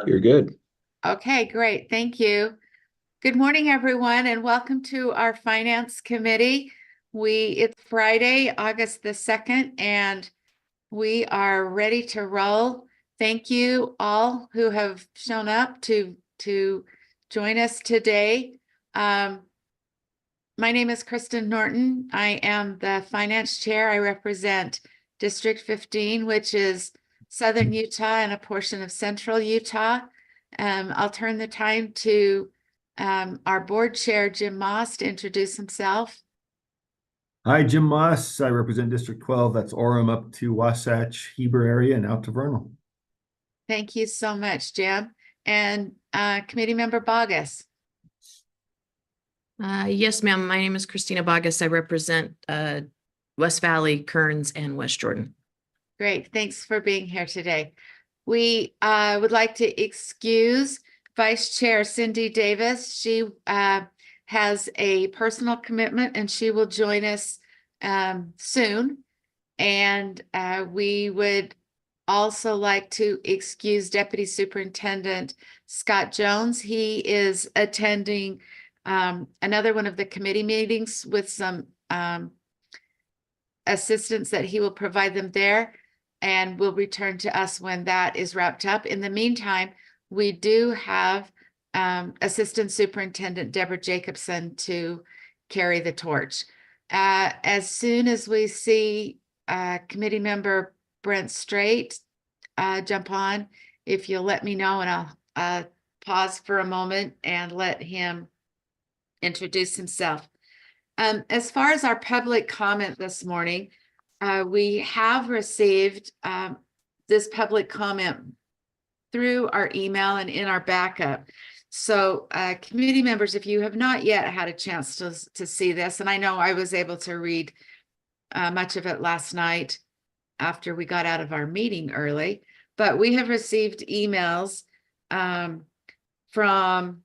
You're good. Okay, great. Thank you. Good morning, everyone, and welcome to our Finance Committee. It's Friday, August the 2nd, and we are ready to roll. Thank you all who have shown up to join us today. My name is Kristen Norton. I am the Finance Chair. I represent District 15, which is Southern Utah and a portion of Central Utah. I'll turn the time to our board chair, Jim Moss, to introduce himself. Hi, Jim Moss. I represent District 12. That's Orem up to Wasatch, Heber area, and out to Vernal. Thank you so much, Jim. And Committee Member Boggess. Yes, ma'am. My name is Christina Boggess. I represent West Valley, Kearns, and West Jordan. Great. Thanks for being here today. We would like to excuse Vice Chair Cindy Davis. She has a personal commitment and she will join us soon. And we would also like to excuse Deputy Superintendent Scott Jones. He is attending another one of the committee meetings with some assistance that he will provide them there, and will return to us when that is wrapped up. In the meantime, we do have Assistant Superintendent Deborah Jacobson to carry the torch. As soon as we see Committee Member Brent Strait jump on, if you'll let me know, and I'll pause for a moment and let him introduce himself. As far as our public comment this morning, we have received this public comment through our email and in our backup. So committee members, if you have not yet had a chance to see this, and I know I was able to read much of it last night after we got out of our meeting early, but we have received emails from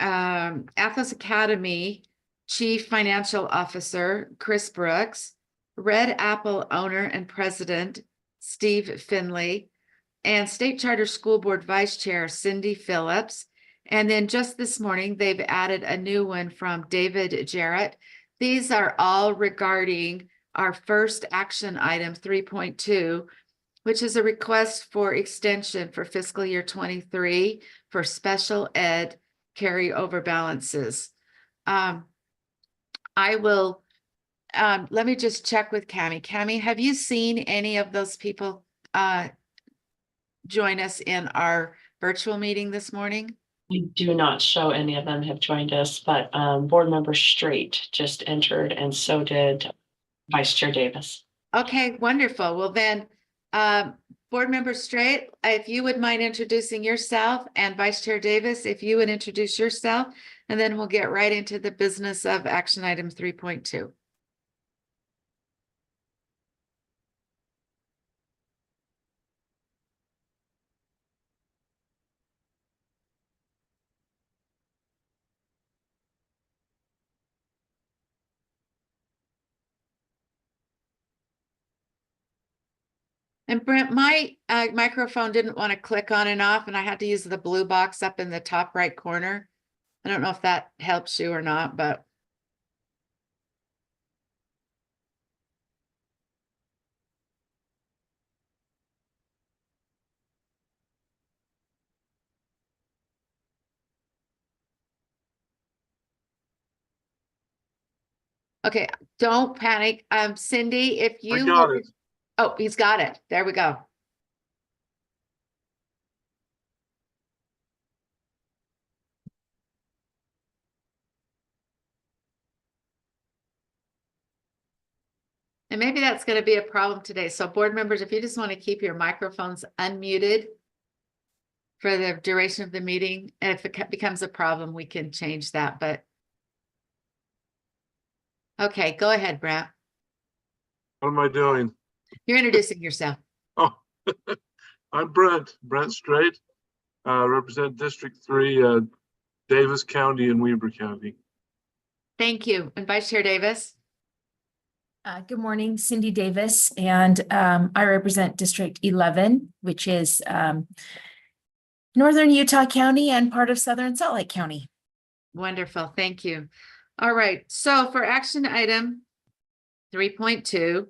Athos Academy Chief Financial Officer Chris Brooks, Red Apple owner and president Steve Finley, and State Charter School Board Vice Chair Cindy Phillips. And then just this morning, they've added a new one from David Jarrett. These are all regarding our first action item 3.2, which is a request for extension for fiscal year 23 for special ed carryover balances. I will, let me just check with Cami. Cami, have you seen any of those people join us in our virtual meeting this morning? We do not show any of them have joined us, but Board Member Strait just entered, and so did Vice Chair Davis. Okay, wonderful. Well then, Board Member Strait, if you would mind introducing yourself, and Vice Chair Davis, if you would introduce yourself, and then we'll get right into the business of action item 3.2. And Brent, my microphone didn't want to click on and off, and I had to use the blue box up in the top right corner. I don't know if that helps you or not, but. Okay, don't panic. Cindy, if you. I got it. Oh, he's got it. There we go. And maybe that's going to be a problem today. So board members, if you just want to keep your microphones unmuted for the duration of the meeting, and if it becomes a problem, we can change that, but. Okay, go ahead, Brent. What am I doing? You're introducing yourself. Oh, I'm Brent Strait, represent District 3, Davis County and Weber County. Thank you. And Vice Chair Davis. Good morning, Cindy Davis, and I represent District 11, which is northern Utah County and part of southern Salt Lake County. Wonderful, thank you. All right, so for action item 3.2,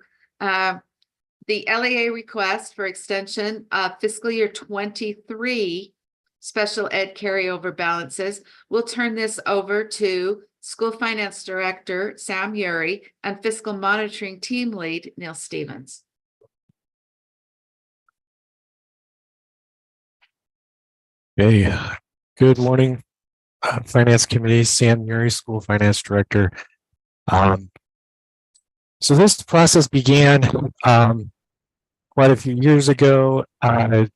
the LEA request for extension of fiscal year 23 special ed carryover balances. We'll turn this over to School Finance Director Sam Uri and Fiscal Monitoring Team Lead Neil Stevens. Hey, good morning, Finance Committee. Sam Uri, School Finance Director. So this process began quite a few years ago. Board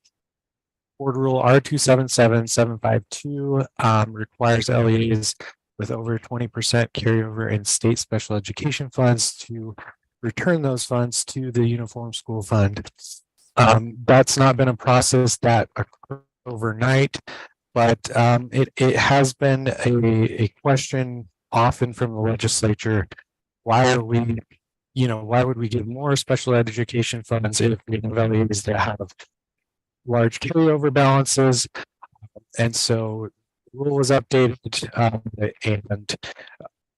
Rule R277752 requires LEAs with over 20% carryover in state special education funds to return those funds to the Uniform School Fund. That's not been a process that occurred overnight, but it has been a question often from the legislature. Why are we, why would we give more special education funds if we have LEAs that have large carryover balances? And so the rule was updated, and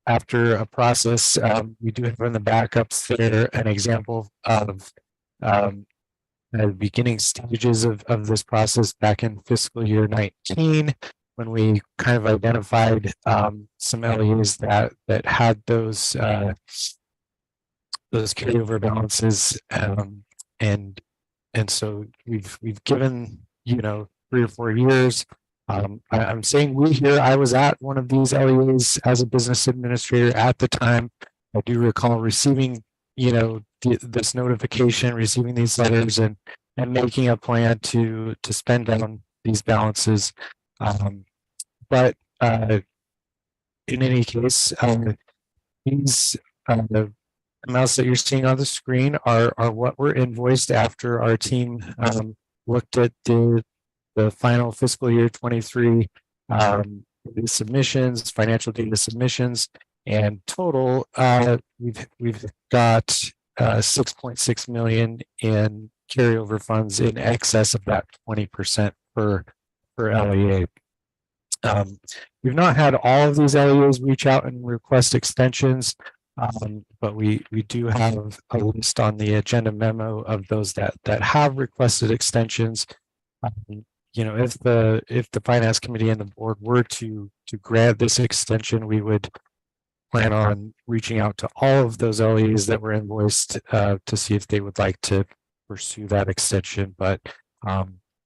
after a process, we do have in the backups there an example of the beginning stages of this process back in fiscal year 19, when we kind of identified some LEAs that had those carryover balances, and so we've given 3 or 4 years. I'm saying we here. I was at one of these LEAs as a business administrator at the time. I do recall receiving this notification, receiving these letters, and making a plan to spend down these balances. But in any case, these the amounts that you're seeing on the screen are what were invoiced after our team looked at the final fiscal year 23 submissions, financial data submissions, and total we've got 6.6 million in carryover funds in excess of that 20% per LEA. We've not had all of these LEAs reach out and request extensions, but we do have a list on the agenda memo of those that have requested extensions. If the finance committee and the board were to grant this extension, we would plan on reaching out to all of those LEAs that were invoiced to see if they would like to pursue that extension. But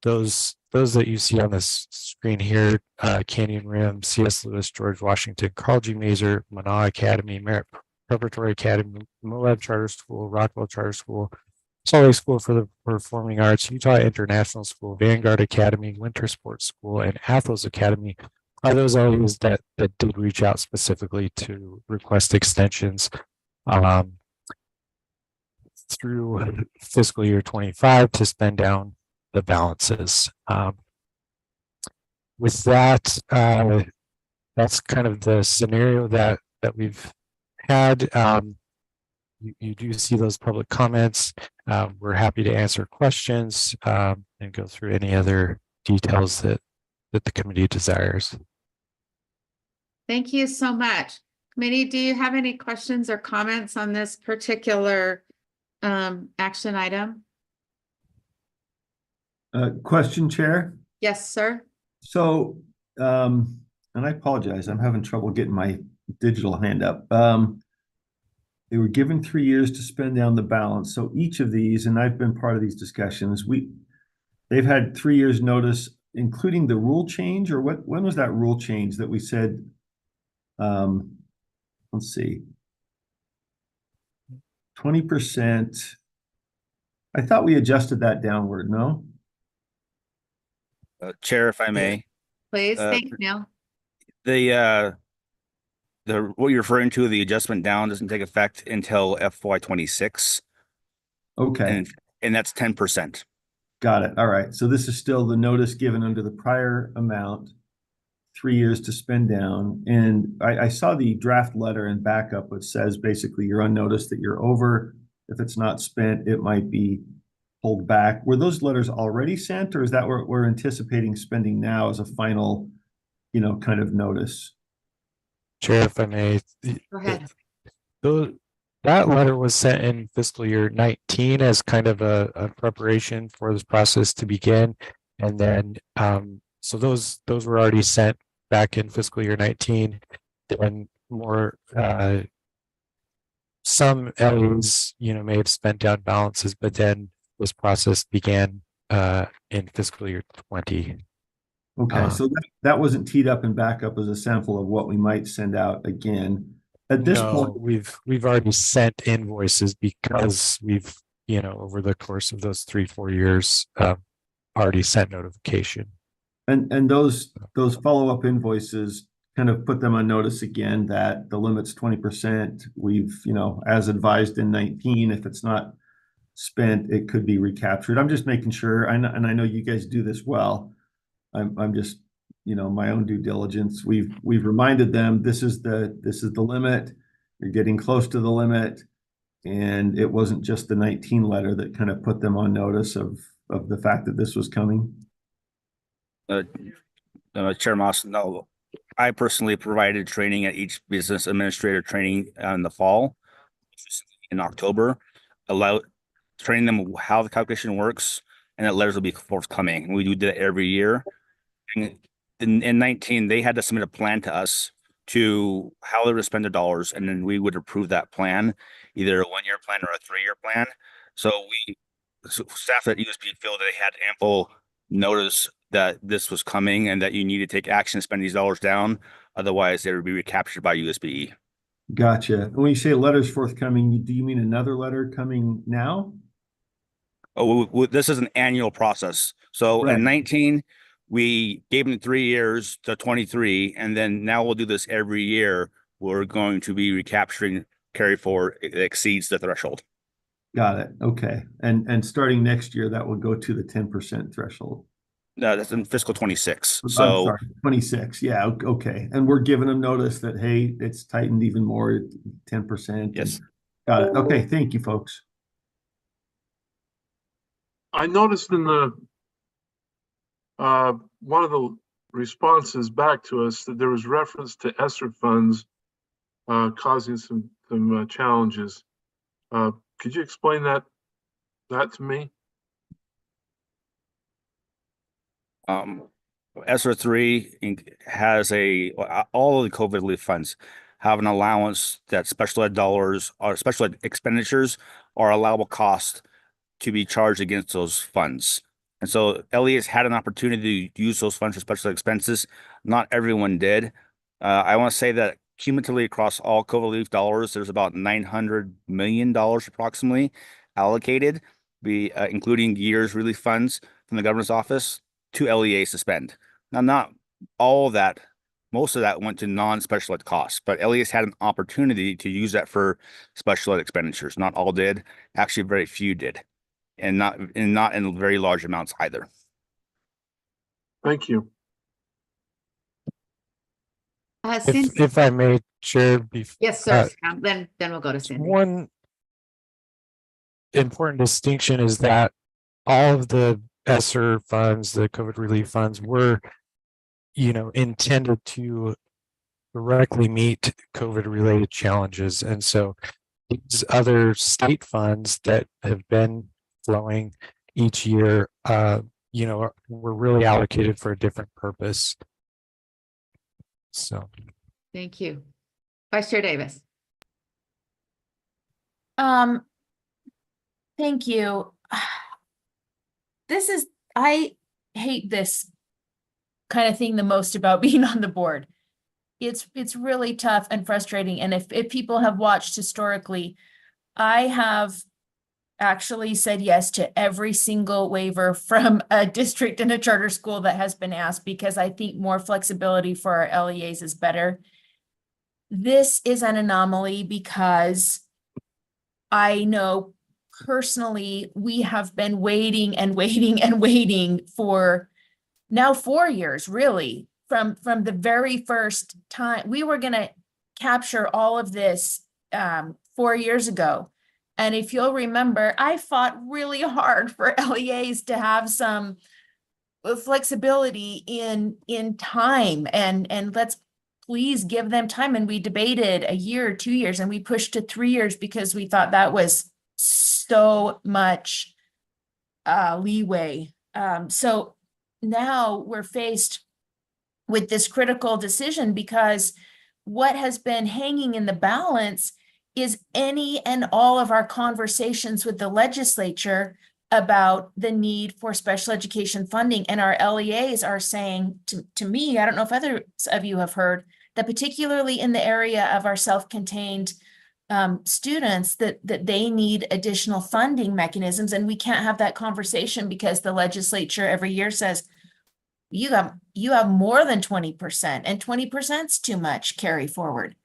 those that you see on this screen here, Canyon Rim, C.S. Lewis, George Washington, Carl G. Mazur, Manaw Academy, Merritt Preparatory Academy, Moab Charter School, Rockwell Charter School, Salt Lake School for the Performing Arts, Utah International School, Vanguard Academy, Winter Sports School, and Athos Academy are those LEAs that did reach out specifically to request extensions through fiscal year 25 to spend down the balances. With that, that's kind of the scenario that we've had. You do see those public comments. We're happy to answer questions and go through any other details that the committee desires. Thank you so much. Committee, do you have any questions or comments on this particular action item? Question, Chair. Yes, sir. So, and I apologize, I'm having trouble getting my digital hand up. They were given 3 years to spend down the balance. So each of these, and I've been part of these discussions, they've had 3 years notice, including the rule change, or when was that rule change that we said, let's see, 20%. I thought we adjusted that downward, no? Chair, if I may, Please, thank you, Neil. what you're referring to, the adjustment down doesn't take effect until FY26. Okay. And that's 10%. Got it. All right. So this is still the notice given under the prior amount 3 years to spend down. And I saw the draft letter and backup, which says basically you're on notice that you're over. If it's not spent, it might be pulled back. Were those letters already sent, or is that what we're anticipating spending now as a final, kind of notice? Chair, if I may. Go ahead. That letter was sent in fiscal year 19 as kind of a preparation for this process to begin. And then, so those were already sent back in fiscal year 19. And more, some LEs, may have spent down balances, but then this process began in fiscal year 20. Okay, so that wasn't teed up and backup as a sample of what we might send out again. At this No, point, we've already sent invoices because we've, over the course of those 3-4 years, already sent notification. and those follow-up invoices kind of put them on notice again that the limit's 20%. We've, as advised in 19, if it's not spent, it could be recaptured. I'm just making sure, and I know you guys do this well. I'm just, my own due diligence. We've reminded them this is the limit. You're getting close to the limit. And it wasn't just the 19 letter that kind of put them on notice of the fact that this was coming. Chair Moss, no, I personally provided training at each business administrator training in the fall, in October, training them how the calculation works, and that letters will be forthcoming. We do that every year. In 19, they had to submit a plan to us to how they would spend the dollars, and then we would approve that plan, either a 1-year plan or a 3-year plan. So staff at USB feel that they had ample notice that this was coming and that you need to take action to spend these dollars down. Otherwise, they would be recaptured by USB. Gotcha. When you say letters forthcoming, do you mean another letter coming now? Oh, this is an annual process. So Right. in 19, we gave them 3 years to 23, and then now we'll do this every year. We're going to be recapturing carry forward. It exceeds the threshold. Got it. Okay. And starting next year, that will go to the 10% threshold. No, that's in fiscal 26. I'm So sorry, 26. Yeah. Okay. And we're giving them notice that, hey, it's tightened even more, 10%. yes. Got it. Okay. Thank you, folks. I noticed in the one of the responses back to us that there was reference to ESSER funds causing some challenges. Could you explain that to me? ESSER 3 has all of the COVID relief funds have an allowance that special ed dollars or special ed expenditures are allowable cost to be charged against those funds. And so LEAs had an opportunity to use those funds for special expenses. Not everyone did. I want to say that cumulatively across all COVID relief dollars, there's about $900 million approximately allocated, including years relief funds from the governor's office to LEAs to spend. Now, not all of that, most of that went to non-special ed costs, but LEAs had an opportunity to use that for special ed expenditures. Not all did. Actually, very few did. And not in very large amounts either. Thank you. Cindy, If I may, Chair, yes, sir. Then we'll go to Cindy. one important distinction is that all of the ESSER funds, the COVID relief funds, were, intended to directly meet COVID related challenges. And so these other state funds that have been flowing each year, were really allocated for a different purpose. So. Thank you. Vice Chair Davis. Thank you. I hate this kind of thing the most about being on the board. It's really tough and frustrating. And if people have watched historically, I have actually said yes to every single waiver from a district and a charter school that has been asked, because I think more flexibility for our LEAs is better. This is an anomaly because I know personally we have been waiting and waiting and waiting for now 4 years, really, from the very first time, we were gonna capture all of this 4 years ago. And if you'll remember, I fought really hard for LEAs to have some flexibility in time, and let's please give them time. And we debated a year or 2 years, and we pushed to 3 years because we thought that was so much leeway. So now we're faced with this critical decision, because what has been hanging in the balance is any and all of our conversations with the legislature about the need for special education funding. And our LEAs are saying to me, I don't know if others of you have heard, that particularly in the area of our self-contained students, that they need additional funding mechanisms. And we can't have that conversation because the legislature every year says, you have more than 20%, and 20% is too much carry forward.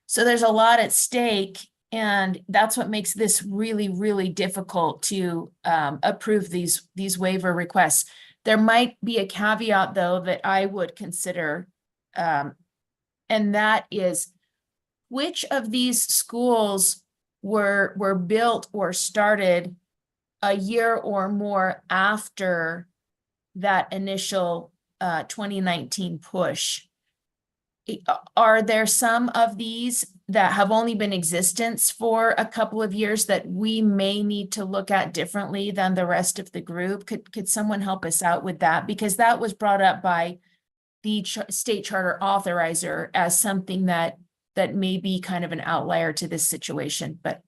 So there's a lot at stake, and that's what makes this really, really difficult to approve these waiver requests. There might be a caveat, though, that I would consider, and that is, which of these schools were built or started a year or more after that initial 2019 push? Are there some of these that have only been in existence for a couple of years that we may need to look at differently than the rest of the group? Could someone help us out with that? Because that was brought up by the state charter authorizer as something that may be kind of an outlier to this situation, but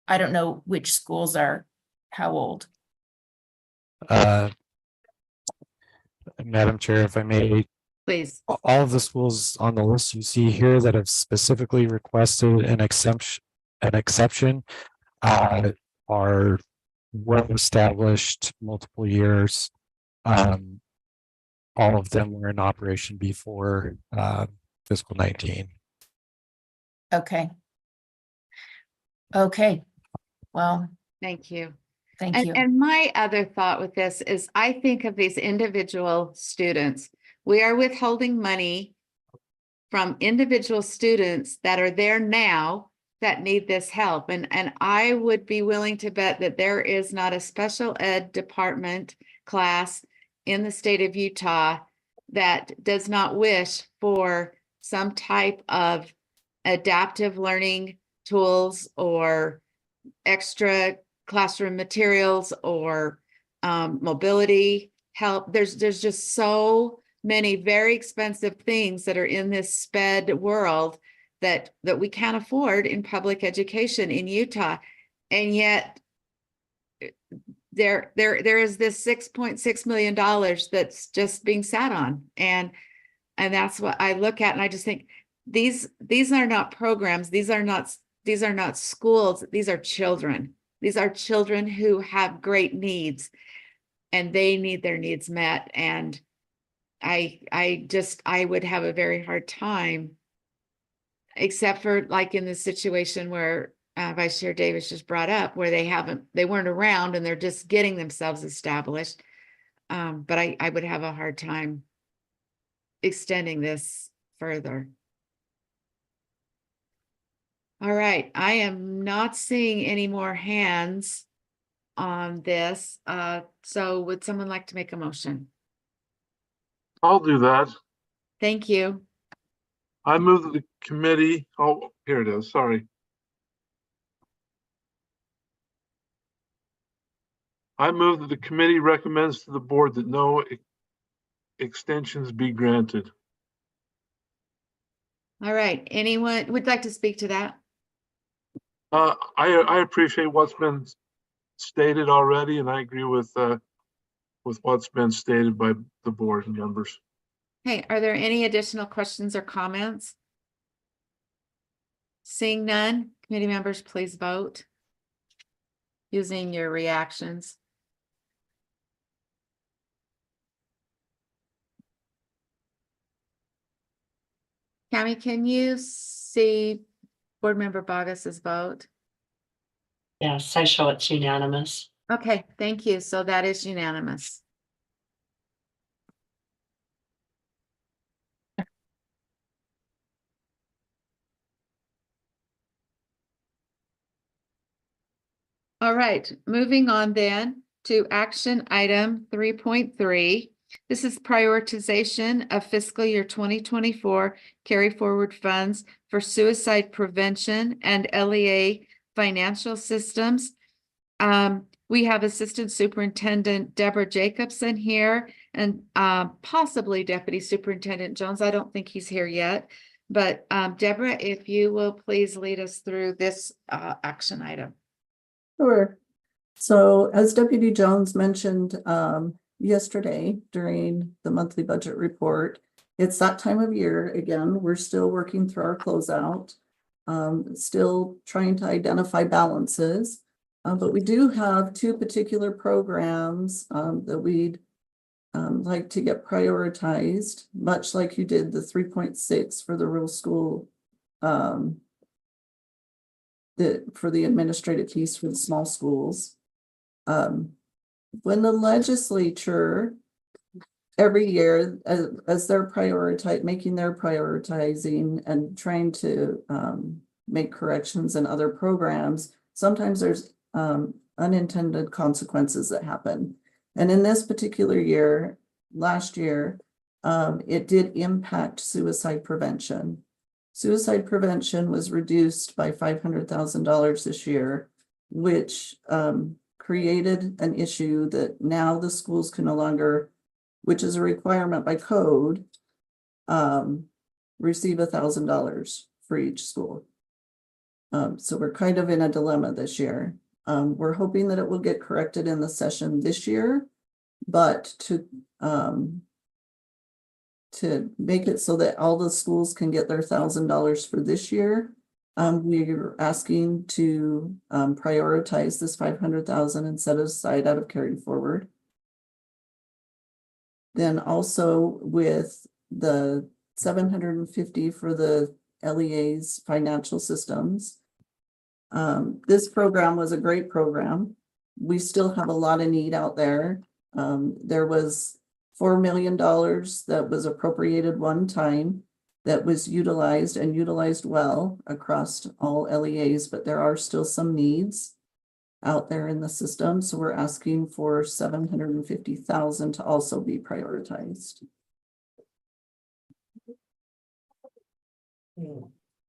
I don't know which schools are how old. Madam Chair, if I may, Please. all of the schools on the list you see here that have specifically requested an exception are well established, multiple years. All of them were in operation before fiscal 19. Okay. Okay. Well, Thank you. thank you. And my other thought with this is, I think of these individual students. We are withholding money from individual students that are there now that need this help. And I would be willing to bet that there is not a special ed department class in the state of Utah that does not wish for some type of adaptive learning tools or extra classroom materials or mobility help. There's just so many very expensive things that are in this SPED world that we can't afford in public education in Utah. And yet there is this $6.6 million that's just being sat on. And that's what I look at, and I just think these are not programs, these are not schools, these are children. These are children who have great needs, and they need their needs met. And I would have a very hard time, except for like in the situation where Vice Chair Davis just brought up, where they weren't around and they're just getting themselves established. But I would have a hard time extending this further. All right, I am not seeing any more hands on this. So would someone like to make a motion? I'll do that. Thank you. I move that the committee, oh, here it is, sorry. I move that the committee recommends to the board that no extensions be granted. All right, anyone would like to speak to that? I appreciate what's been stated already, and I agree with what's been stated by the board members. Hey, are there any additional questions or comments? Seeing none, committee members, please vote using your reactions. Cami, can you see Board Member Boggess's vote? Yes, I show it's unanimous. Okay, thank you. So that is unanimous. All right, moving on then to action item 3.3. This is prioritization of fiscal year 2024 carry forward funds for suicide prevention and LEA financial systems. We have Assistant Superintendent Deborah Jacobson here and possibly Deputy Superintendent Jones. I don't think he's here yet. But Deborah, if you will please lead us through this action item. Sure. So as Deputy Jones mentioned yesterday during the monthly budget report, it's that time of year again. We're still working through our closeout, still trying to identify balances. But we do have two particular programs that we'd like to get prioritized, much like you did the 3.6 for the rural school, for the administrative fees for the small schools. When the legislature every year, as they're making their prioritizing and trying to make corrections in other programs, sometimes there's unintended consequences that happen. And in this particular year, last year, it did impact suicide prevention. Suicide prevention was reduced by $500,000 this year, which created an issue that now the schools can no longer, which is a requirement by code, receive $1,000 for each school. So we're kind of in a dilemma this year. We're hoping that it will get corrected in the session this year, but to make it so that all the schools can get their $1,000 for this year, we're asking to prioritize this $500,000 and set it aside out of carry forward. Then also with the $750 for the LEA's financial systems. This program was a great program. We still have a lot of need out there. There was $4 million that was appropriated one time that was utilized and utilized well across all LEAs, but there are still some needs out there in the system. So we're asking for $750,000 to also be prioritized.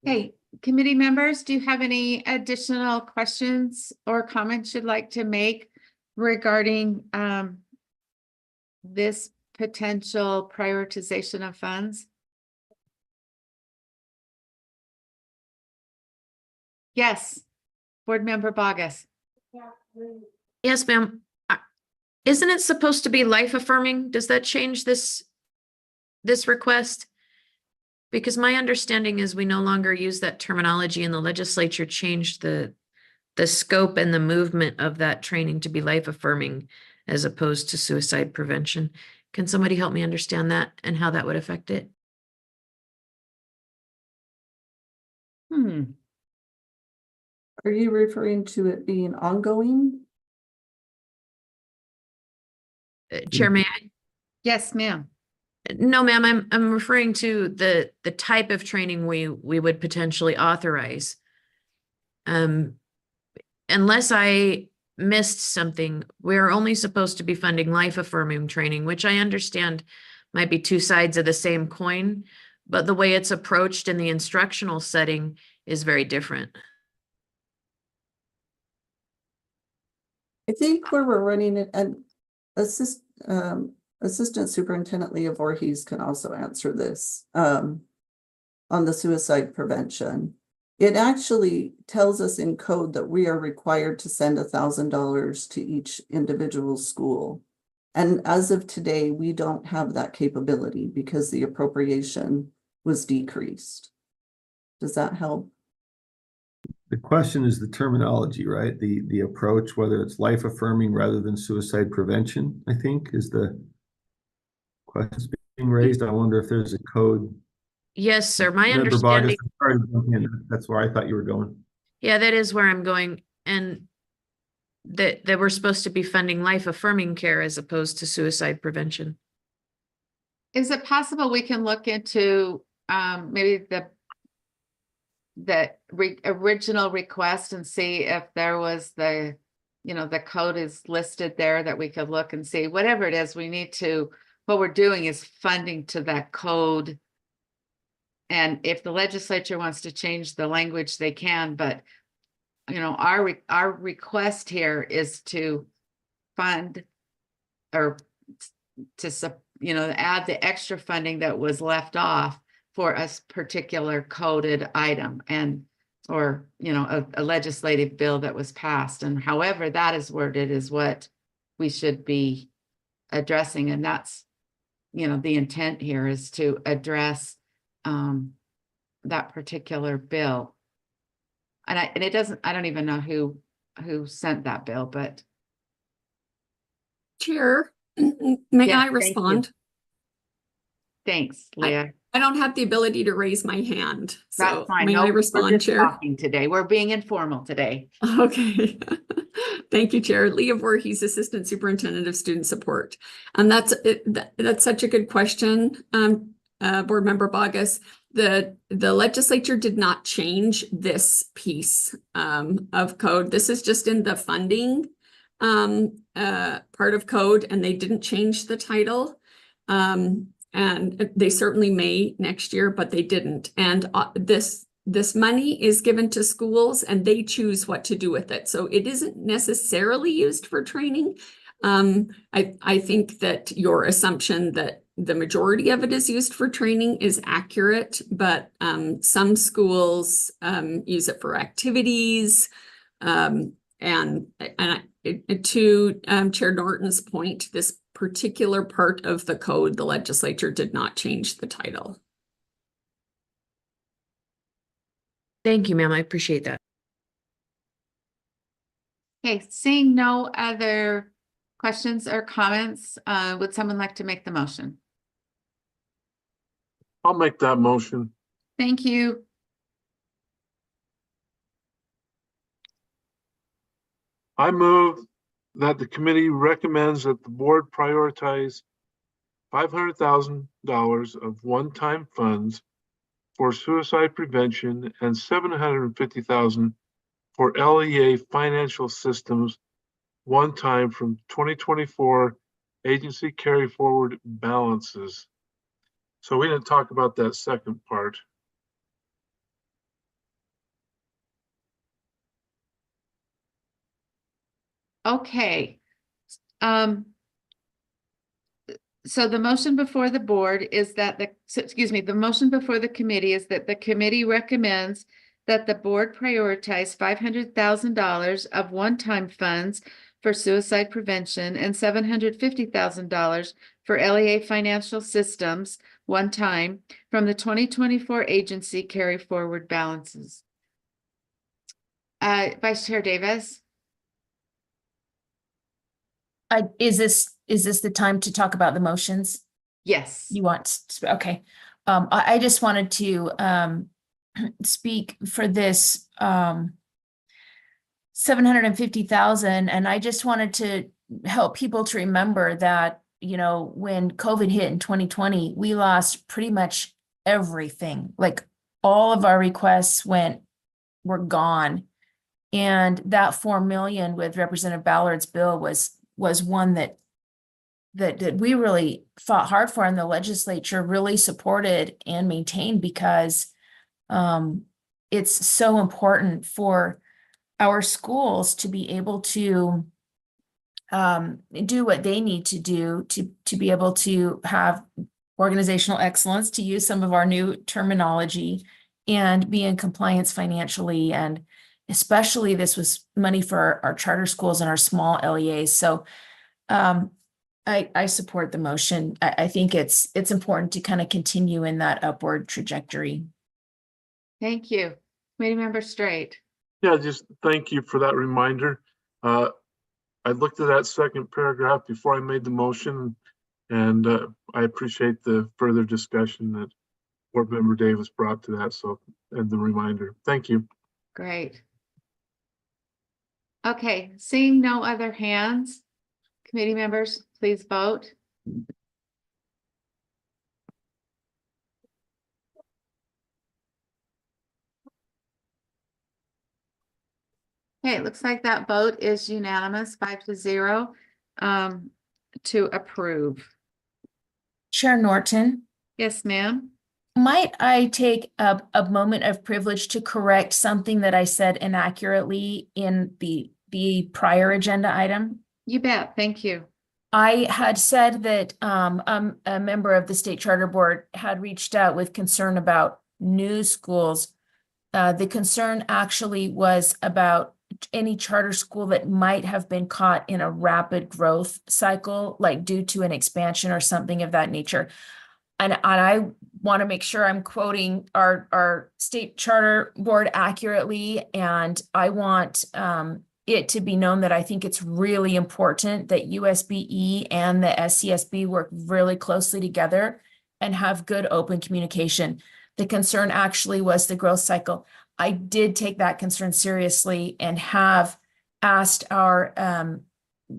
Hey, committee members, do you have any additional questions or comments you'd like to make regarding this potential prioritization of funds? Yes, Board Member Bogus. Yes, ma'am. Isn't it supposed to be life affirming? Does that change this request? Because my understanding is we no longer use that terminology and the legislature changed the scope and the movement of that training to be life affirming as opposed to suicide prevention. Can somebody help me understand that and how that would affect it? Are you referring to it being ongoing? Chair, may I? Yes, ma'am. No, ma'am, I'm referring to the type of training we would potentially authorize. Unless I missed something, we're only supposed to be funding life affirming training, which I understand might be two sides of the same coin, but the way it's approached in the instructional setting is very different. I think where we're running it, and Assistant Superintendent Leah Voorhees can also answer this on the suicide prevention. It actually tells us in code that we are required to send $1,000 to each individual school. And as of today, we don't have that capability because the appropriation was decreased. Does that help? The question is the terminology, right? The approach, whether it's life affirming rather than suicide prevention, I think is the question being raised. I wonder if there's a code. Yes, sir. My Member understanding. Bogus, sorry to jump in. That's where I thought you were going. Yeah, that is where I'm going. And that we're supposed to be funding life affirming care as opposed to suicide prevention. Is it possible we can look into maybe the original request and see if there was the you know, the code is listed there that we could look and see, whatever it is, we need to, what we're doing is funding to that code. And if the legislature wants to change the language, they can, but you know, our request here is to fund or you know, add the extra funding that was left off for a particular coded item and, or, you know, a legislative bill that was passed. And however that is worded is what we should be addressing. And that's, you know, the intent here is to address that particular bill. And it doesn't, I don't even know who sent that bill, but Chair, may Yeah, I thank you. respond? thanks, Leah. I don't have the ability to raise my hand, That's so fine. may No, I we're respond, just Chair? talking today. We're being informal today. Okay. Thank you, Chair. Leah Voorhees, Assistant Superintendent of Student Support. And that's such a good question, Board Member Bogus. The legislature did not change this piece of code. This is just in the funding part of code, and they didn't change the title. And they certainly may next year, but they didn't. And this money is given to schools and they choose what to do with it. So it isn't necessarily used for training. I think that your assumption that the majority of it is used for training is accurate, but some schools use it for activities. And to Chair Norton's point, this particular part of the code, the legislature did not change the title. Thank you, ma'am. I appreciate that. Okay, seeing no other questions or comments, would someone like to make the motion? I'll make that motion. Thank you. I move that the committee recommends that the board prioritize $500,000 of one-time funds for suicide prevention and $750,000 for LEA financial systems one-time from 2024 agency carry forward balances. So we didn't talk about that second part. Okay. So the motion before the board is that the motion before the committee is that the committee recommends that the board prioritize $500,000 of one-time funds for suicide prevention and $750,000 for LEA financial systems one-time from the 2024 agency carry forward balances. Vice Chair Davis? Is this the time to talk about the motions? Yes. You want, okay. I just wanted to speak for this 750,000, and I just wanted to help people to remember that, you know, when COVID hit in 2020, we lost pretty much everything. Like all of our requests were gone. And that 4 million with Representative Ballard's bill was one that we really fought hard for, and the legislature really supported and maintained, because it's so important for our schools to be able to do what they need to do to be able to have organizational excellence, to use some of our new terminology, and be in compliance financially. And especially this was money for our charter schools and our small LEAs. So I support the motion. I think it's important to kind of continue in that upward trajectory. Thank you. Committee Member Straight. Yeah, just thank you for that reminder. I looked at that second paragraph before I made the motion, and I appreciate the further discussion that Board Member Davis brought to that. So, and the reminder. Thank you. Great. Okay, seeing no other hands, committee members, please vote. Okay, it looks like that vote is unanimous, 5-0, to approve. Chair Norton, Yes, ma'am. might I take a moment of privilege to correct something that I said inaccurately in the prior agenda item? You bet. Thank you. I had said that a member of the state charter board had reached out with concern about new schools. The concern actually was about any charter school that might have been caught in a rapid growth cycle, like due to an expansion or something of that nature. And I want to make sure I'm quoting our state charter board accurately. And I want it to be known that I think it's really important that USBE and the SCSB work really closely together and have good open communication. The concern actually was the growth cycle. I did take that concern seriously and have asked our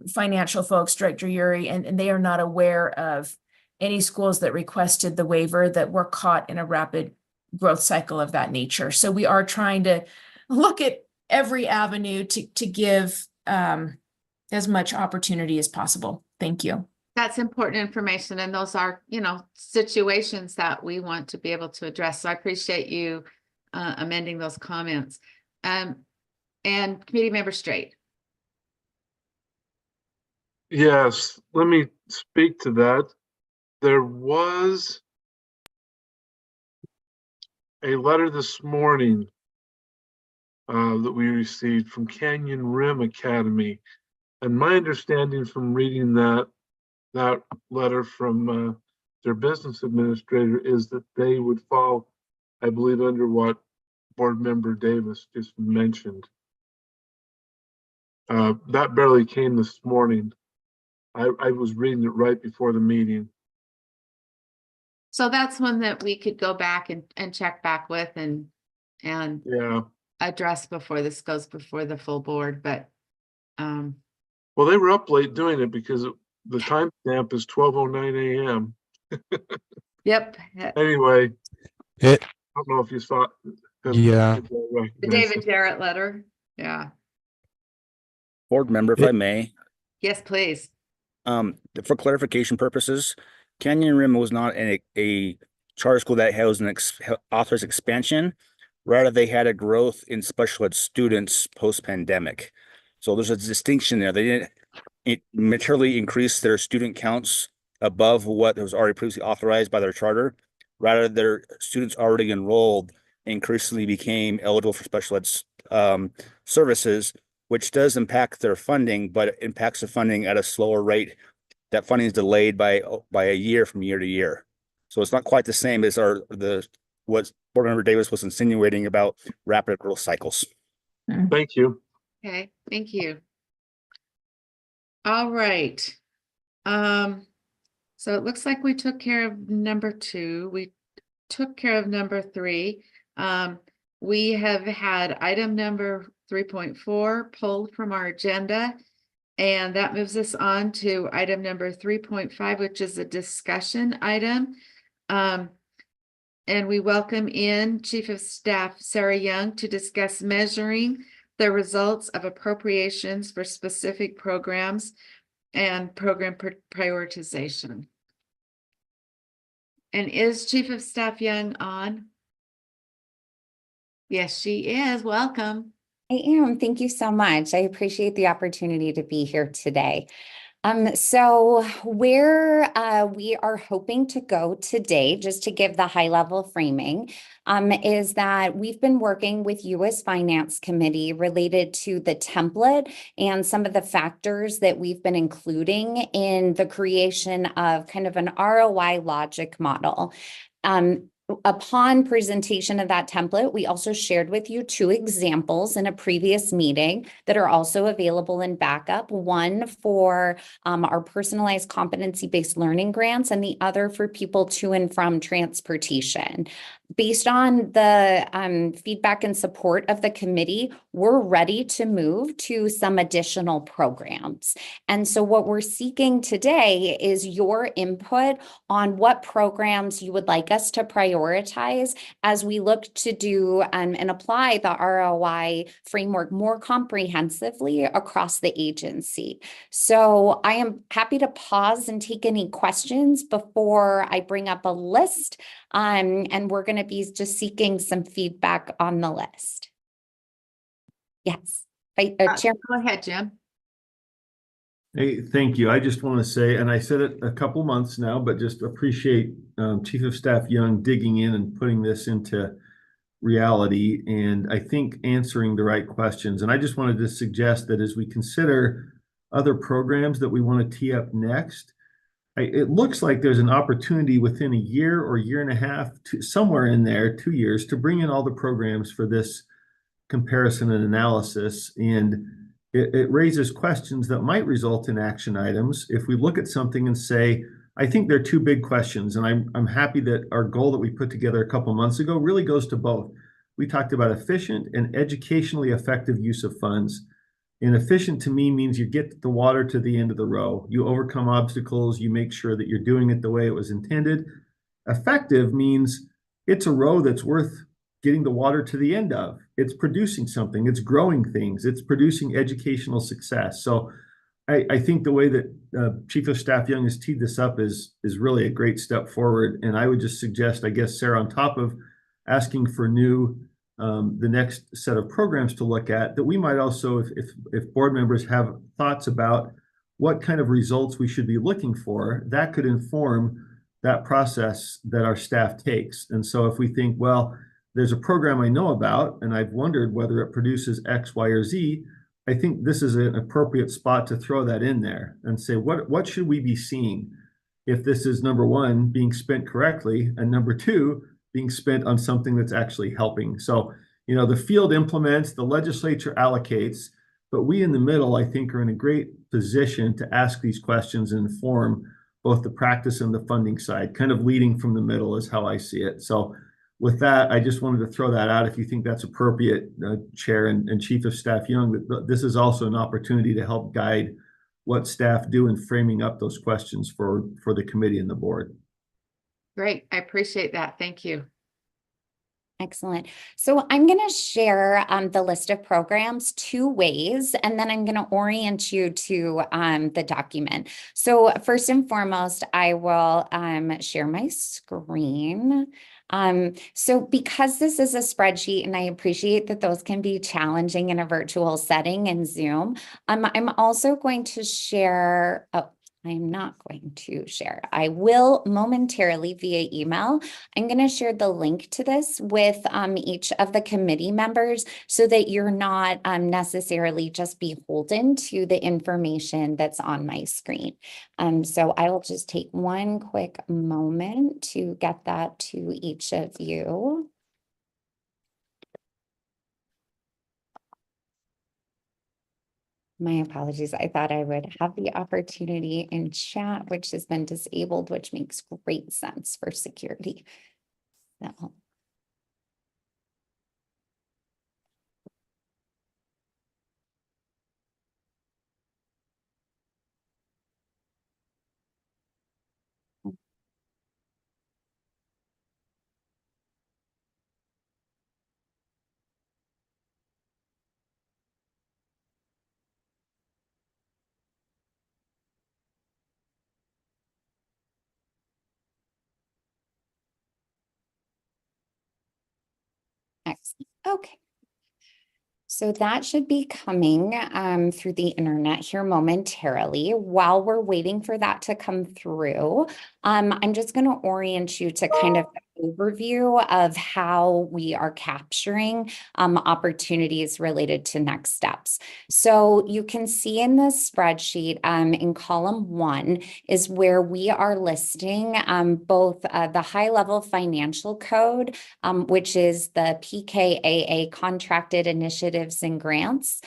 financial folks, Director Yuri, and they are not aware of any schools that requested the waiver that were caught in a rapid growth cycle of that nature. So we are trying to look at every avenue to give as much opportunity as possible. Thank you. That's important information, and those are, situations that we want to be able to address. So I appreciate you amending those comments. And Committee Member Straight. Yes, let me speak to that. There was a letter this morning that we received from Canyon Rim Academy. And my understanding from reading that letter from their business administrator is that they would fall, I believe, under what Board Member Davis just mentioned. That barely came this morning. I was reading it right before the meeting. So that's one that we could go back and check back with and Yeah. address before this goes before the full board, but Well, they were up late doing it because the timestamp is 12:09 a.m. yep. Anyway, It, I don't know if you saw it. Yeah. The David Jarrett letter. Yeah. Board member, if I may, Yes, please. for clarification purposes, Canyon Rim was not a charter school that has an authorized expansion. Rather, they had a growth in special ed students post-pandemic. So there's a distinction there. They didn't materially increase their student counts above what was already previously authorized by their charter. Rather, their students already enrolled increasingly became eligible for special ed services, which does impact their funding, but it impacts the funding at a slower rate. That funding is delayed by a year from year to year. So it's not quite the same as what Board Member Davis was insinuating about rapid growth cycles. Thank you. Okay, thank you. All right. So it looks like we took care of number 2. We took care of number 3. We have had item number 3.4 pulled from our agenda, and that moves us on to item number 3.5, which is a discussion item. And we welcome in Chief of Staff Sarah Young to discuss measuring the results of appropriations for specific programs and program prioritization. And is Chief of Staff Young on? Yes, she is. Welcome. I am. Thank you so much. I appreciate the opportunity to be here today. So where we are hoping to go today, just to give the high level framing, is that we've been working with US Finance Committee related to the template and some of the factors that we've been including in the creation of kind of an ROI logic model. Upon presentation of that template, we also shared with you 2 examples in a previous meeting that are also available in backup. One for our personalized competency-based learning grants and the other for people to and from transportation. Based on the feedback and support of the committee, we're ready to move to some additional programs. And so what we're seeking today is your input on what programs you would like us to prioritize prioritize as we look to do and apply the ROI framework more comprehensively across the agency. So I am happy to pause and take any questions before I bring up a list. And we're going to be just seeking some feedback on the list. Yes, Chairman. Go ahead, Jim. Hey, thank you. I just want to say, and I said it a couple months now, but just appreciate Chief of Staff Young digging in and putting this into reality, and I think answering the right questions. And I just wanted to suggest that as we consider other programs that we want to tee up next, it looks like there's an opportunity within a year or year and a half, to somewhere in there, 2 years, to bring in all the programs for this comparison and analysis. And it raises questions that might result in action items. If we look at something and say, I think there are two big questions, and I'm happy that our goal that we put together a couple months ago really goes to both. We talked about efficient and educationally effective use of funds. And efficient to me means you get the water to the end of the row. You overcome obstacles. You make sure that you're doing it the way it was intended. Effective means it's a row that's worth getting the water to the end of. It's producing something. It's growing things. It's producing educational success. So I think the way that Chief of Staff Young has teed this up is really a great step forward. And I would just suggest, I guess, Sarah, on top of asking for the next set of programs to look at, that we might also, if board members have thoughts about what kind of results we should be looking for, that could inform that process that our staff takes. And so if we think, well, there's a program I know about, and I've wondered whether it produces X, Y, or Z, I think this is an appropriate spot to throw that in there and say, what should we be seeing if this is, number one, being spent correctly, and number two, being spent on something that's actually helping. So, the field implements, the legislature allocates, but we in the middle, I think, are in a great position to ask these questions and inform both the practice and the funding side. Kind of leading from the middle is how I see it. So with that, I just wanted to throw that out. If you think that's appropriate, Chair and Chief of Staff Young, that this is also an opportunity to help guide what staff do in framing up those questions for the committee and the board. Great. I appreciate that. Thank you. Excellent. So I'm going to share the list of programs 2 ways, and then I'm going to orient you to the document. So first and foremost, I will share my screen. So because this is a spreadsheet, and I appreciate that those can be challenging in a virtual setting in Zoom, I'm also going to share, I'm not going to share. I will momentarily via email. I'm going to share the link to this with each of the committee members so that you're not necessarily just beholden to the information that's on my screen. So I will just take one quick moment to get that to each of you. My apologies. I thought I would have the opportunity in chat, which has been disabled, which makes great sense for security. So. Excellent. Okay. So that should be coming through the internet here momentarily. While we're waiting for that to come through, I'm just going to orient you to kind of an overview of how we are capturing opportunities related to next steps. So you can see in this spreadsheet in column 1 is where we are listing both the high-level financial code, which is the PKAA contracted initiatives and grants,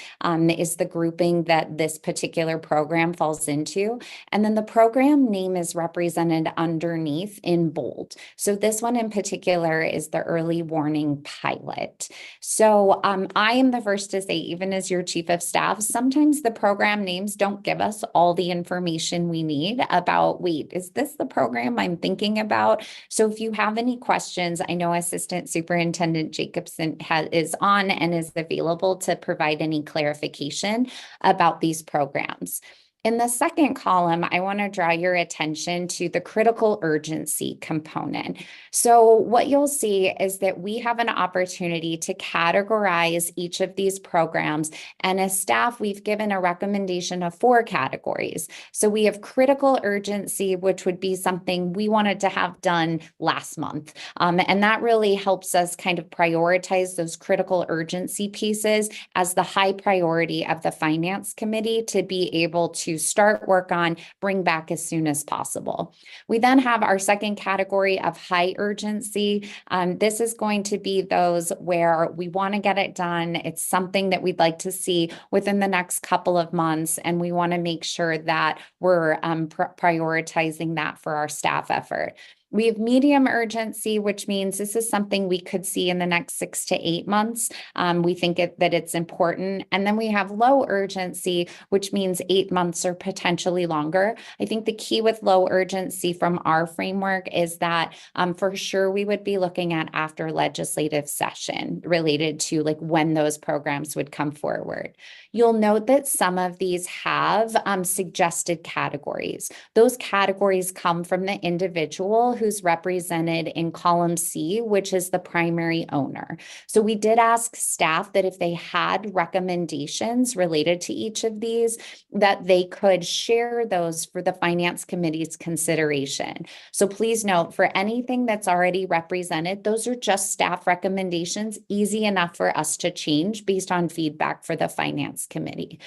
is the grouping that this particular program falls into. And then the program name is represented underneath in bold. So this one in particular is the early warning pilot. So I am the first to say, even as your chief of staff, sometimes the program names don't give us all the information we need about, wait, is this the program I'm thinking about? So if you have any questions, I know Assistant Superintendent Jacobson is on and is available to provide any clarification about these programs. In the second column, I want to draw your attention to the critical urgency component. So what you'll see is that we have an opportunity to categorize each of these programs. And as staff, we've given a recommendation of 4 categories. So we have critical urgency, which would be something we wanted to have done last month. And that really helps us kind of prioritize those critical urgency pieces as the high priority of the Finance Committee to be able to start work on, bring back as soon as possible. We then have our second category of high urgency. This is going to be those where we want to get it done. It's something that we'd like to see within the next couple of months, and we want to make sure that we're prioritizing that for our staff effort. We have medium urgency, which means this is something we could see in the next 6 to 8 months. We think that it's important. And then we have low urgency, which means 8 months or potentially longer. I think the key with low urgency from our framework is that for sure we would be looking at after legislative session related to like when those programs would come forward. You'll note that some of these have suggested categories. Those categories come from the individual who's represented in column C, which is the primary owner. So we did ask staff that if they had recommendations related to each of these, that they could share those for the Finance Committee's consideration. So please note, for anything that's already represented, those are just staff recommendations, easy enough for us to change based on feedback for the Finance Committee.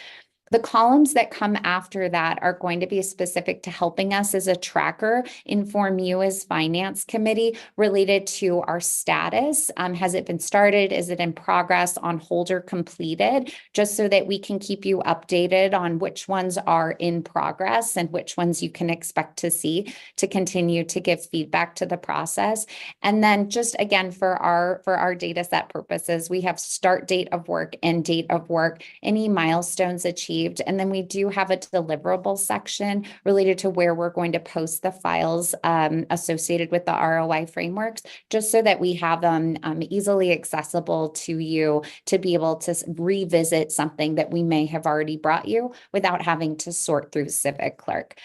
The columns that come after that are going to be specific to helping us as a tracker inform you as Finance Committee related to our status. Has it been started? Is it in progress, on hold, or completed? Just so that we can keep you updated on which ones are in progress and which ones you can expect to see to continue to give feedback to the process. And then just again, for our data set purposes, we have start date of work, end date of work, any milestones achieved. And then we do have a deliverable section related to where we're going to post the files associated with the ROI frameworks, just so that we have them easily accessible to you to be able to revisit something that we may have already brought you without having to sort through Civic Clerk.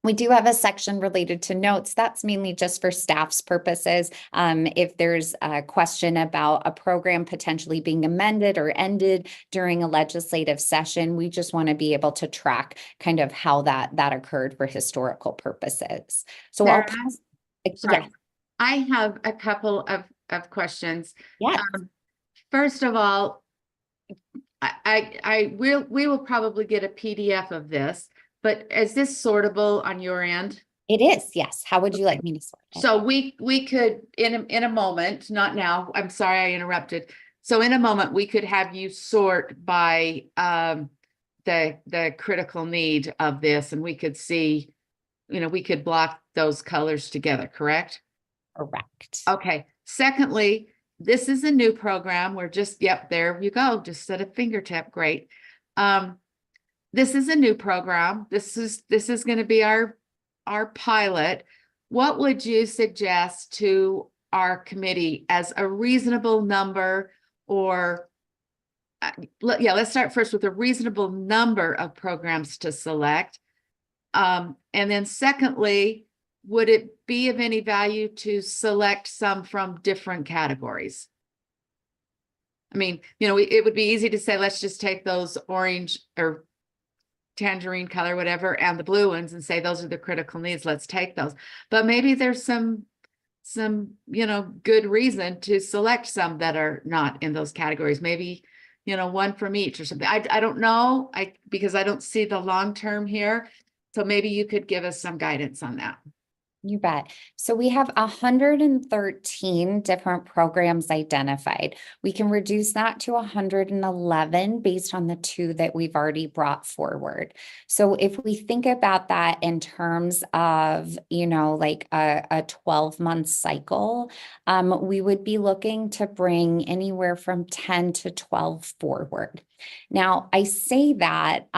We do have a section related to notes. That's mainly just for staff's purposes. If there's a question about a program potentially being amended or ended during a legislative session, we just want to be able to track kind of how that occurred for historical purposes. So Sarah, I'll pass. sorry. Yeah. I have a couple of questions. Yeah. First of all, we will probably get a PDF of this, but is this sortable on your end? It is, yes. How would you like me to sort it? So we could, in a moment, not now, I'm sorry I interrupted. So in a moment, we could have you sort by the critical need of this, and we could see, we could block those colors together, correct? Correct. Okay. Secondly, this is a new program. We're just, yep, there you go. Just set a fingertip. Great. This is a new program. This is going to be our pilot. What would you suggest to our committee as a reasonable number, or let's start first with a reasonable number of programs to select. And then secondly, would it be of any value to select some from different categories? I mean, it would be easy to say, let's just take those orange or tangerine color, whatever, and the blue ones and say, those are the critical needs, let's take those. But maybe there's some good reason to select some that are not in those categories. Maybe, one from each or something. I don't know, because I don't see the long term here. So maybe you could give us some guidance on that. You bet. So we have 113 different programs identified. We can reduce that to 111 based on the 2 that we've already brought forward. So if we think about that in terms of, like a 12-month cycle, we would be looking to bring anywhere from 10 to 12 forward. Now, I say that,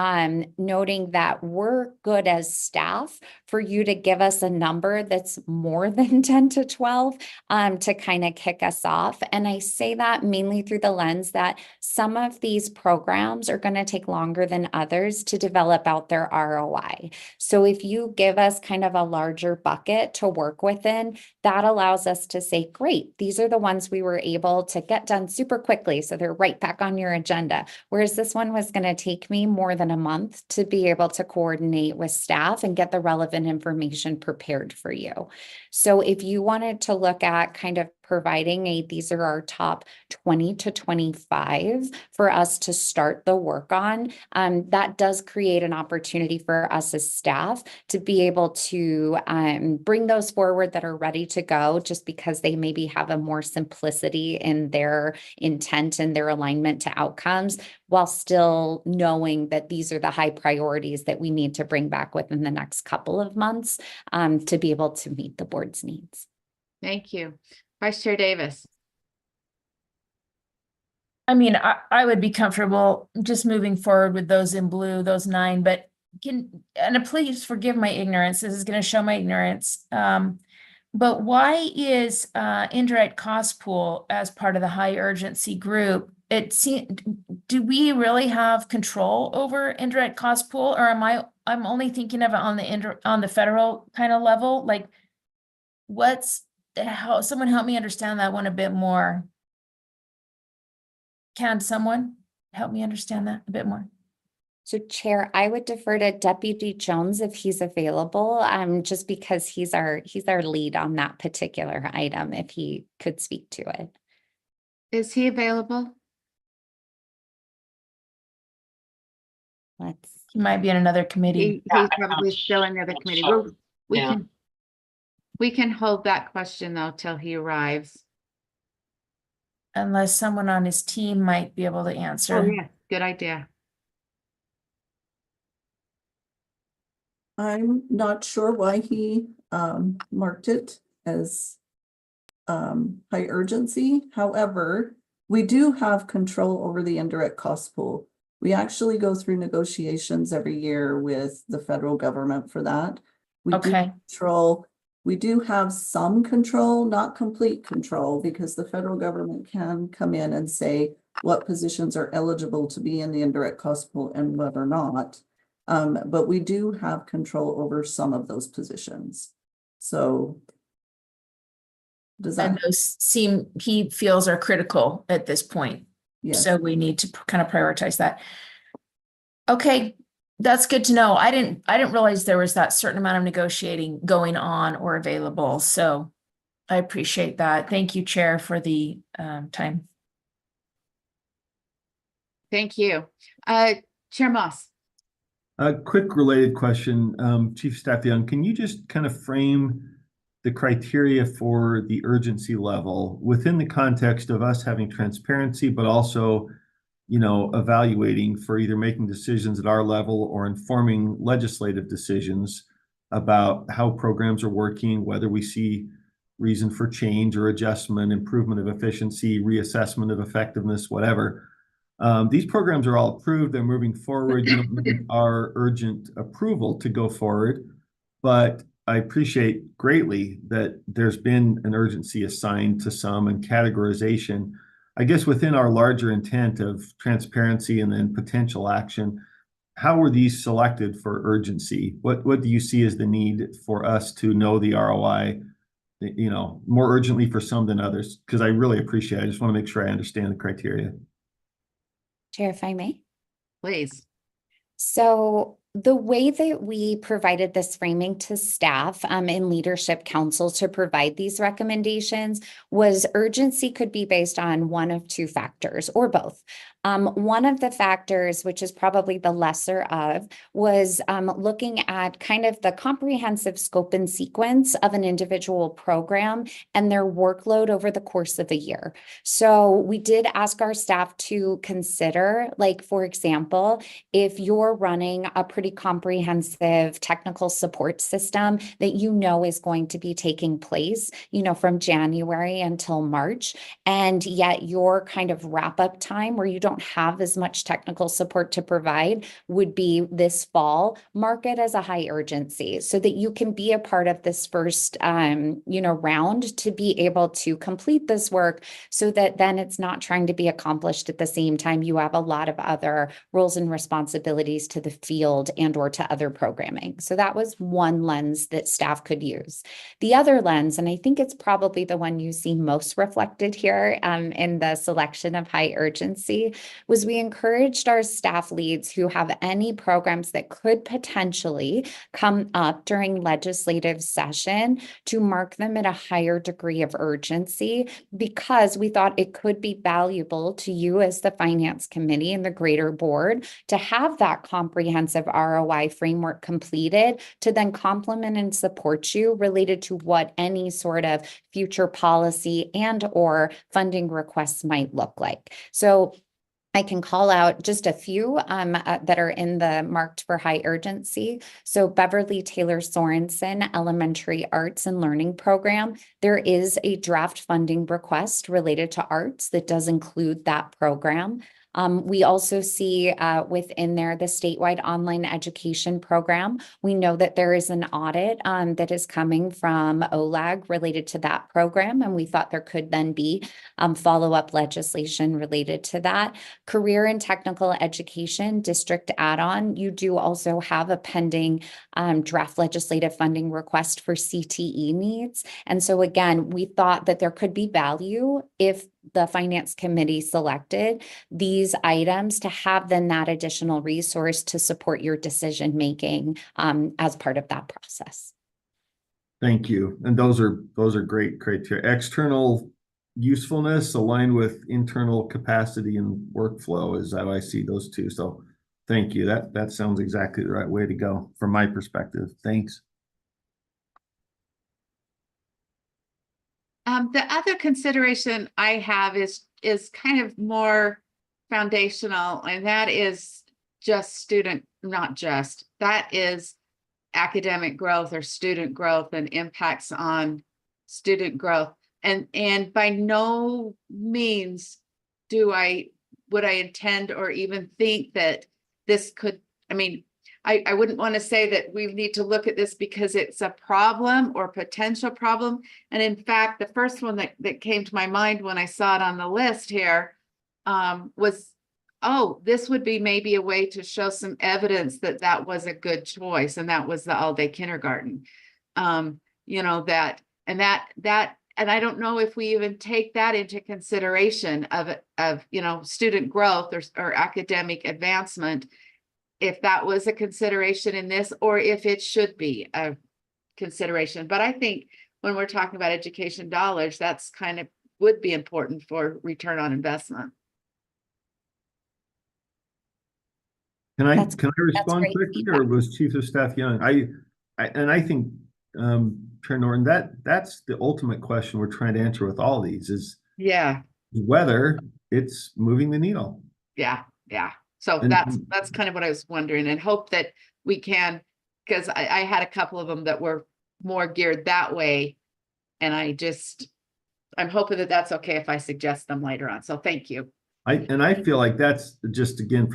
noting that we're good as staff for you to give us a number that's more than 10 to 12, to kind of kick us off. And I say that mainly through the lens that some of these programs are going to take longer than others to develop out their ROI. So if you give us kind of a larger bucket to work within, that allows us to say, great, these are the ones we were able to get done super quickly. So they're right back on your agenda. Whereas this one was going to take me more than a month to be able to coordinate with staff and get the relevant information prepared for you. So if you wanted to look at kind of providing these are our top 20 to 25 for us to start the work on, that does create an opportunity for us as staff to be able to bring those forward that are ready to go, just because they maybe have a more simplicity in their intent and their alignment to outcomes, while still knowing that these are the high priorities that we need to bring back within the next couple of months to be able to meet the board's needs. Thank you. Vice Chair Davis. I mean, I would be comfortable just moving forward with those in blue, those 9, but please forgive my ignorance. This is going to show my ignorance. But why is indirect cost pool as part of the high urgency group? Do we really have control over indirect cost pool, or I'm only thinking of it on the federal kind of level? Like, someone help me understand that one a bit more. Can someone help me understand that a bit more? So Chair, I would defer to Deputy Jones if he's available, just because he's our lead on that particular item, if he could speak to it. Is he available? He might be in another committee. He's probably still in the other committee. We can hold that question though till he arrives. Unless someone on his team might be able to answer. Oh yeah, good idea. I'm not sure why he marked it as high urgency. However, we do have control over the indirect cost pool. We actually go through negotiations every year with the federal government for that. We do have some control, not complete control, because the federal government can come in and say what positions are eligible to be in the indirect cost pool and what are not. But we do have control over some of those positions. So does that? And those he feels are critical at this point. Yes. So we need to kind of prioritize that. Okay, that's good to know. I didn't realize there was that certain amount of negotiating going on or available. So I appreciate that. Thank you, Chair, for the time. Thank you. Chair Moss. A quick related question, Chief Staff Young, can you just kind of frame the criteria for the urgency level within the context of us having transparency, but also, evaluating for either making decisions at our level or informing legislative decisions about how programs are working, whether we see reason for change or adjustment, improvement of efficiency, reassessment of effectiveness, whatever. These programs are all approved. They're moving forward. You don't need our urgent approval to go forward, but I appreciate greatly that there's been an urgency assigned to some and categorization. I guess within our larger intent of transparency and then potential action, how were these selected for urgency? What do you see as the need for us to know the ROI, more urgently for some than others? Because I really appreciate it. I just want to make sure I understand the criteria. Chair, if I may. Please. So The way that we provided this framing to staff in leadership council to provide these recommendations was urgency could be based on one of two factors or both. One of the factors, which is probably the lesser of, was looking at kind of the comprehensive scope and sequence of an individual program and their workload over the course of a year. So we did ask our staff to consider, like, for example, if you're running a pretty comprehensive technical support system that you know is going to be taking place, you know, from January until March, and yet your kind of wrap-up time where you don't have as much technical support to provide would be this fall, mark it as a high urgency so that you can be a part of this first, round to be able to complete this work so that then it's not trying to be accomplished at the same time. You have a lot of other roles and responsibilities to the field and or to other programming. So that was one lens that staff could use. The other lens, and I think it's probably the one you see most reflected here in the selection of high urgency, was we encouraged our staff leads who have any programs that could potentially come up during legislative session to mark them at a higher degree of urgency, because we thought it could be valuable to you as the finance committee and the greater board to have that comprehensive ROI framework completed to then complement and support you related to what any sort of future policy and or funding requests might look like. So I can call out just a few that are in the marked for high urgency. So Beverly Taylor Sorensen Elementary Arts and Learning Program. There is a draft funding request related to arts that does include that program. We also see within there the statewide online education program. We know that there is an audit that is coming from OLAG related to that program, and we thought there could then be follow-up legislation related to that. Career and technical education district add-on, you do also have a pending draft legislative funding request for CTE needs. And so again, we thought that there could be value if the finance committee selected these items to have then that additional resource to support your decision making as part of that process. Thank you. And those are great criteria. External usefulness aligned with internal capacity and workflow is how I see those two. So thank you. That sounds exactly the right way to go from my perspective. Thanks. The other consideration I have is kind of more foundational, and that is that is academic growth or student growth and impacts on student growth. And by no means would I intend or even think that this could, I wouldn't want to say that we need to look at this because it's a problem or potential problem. And in fact, the first one that came to my mind when I saw it on the list here was, oh, this would be maybe a way to show some evidence that was a good choice. And that was the all-day kindergarten. And I don't know if we even take that into consideration of student growth or academic advancement, if that was a consideration in this, or if it should be a consideration. But I think when we're talking about education dollars, that's kind of would be important for return on investment. Can I great respond quickly, feedback. or was Chief of Staff Young? I think Chair Norton, that's the ultimate question we're trying to answer with all these is whether it's moving the needle. Yeah. So that's kind of what I was wondering, and hope that we can, because I had a couple of them that were more geared that way. And I'm hoping that that's okay if I suggest them later on. So thank you. I feel like that's just, again,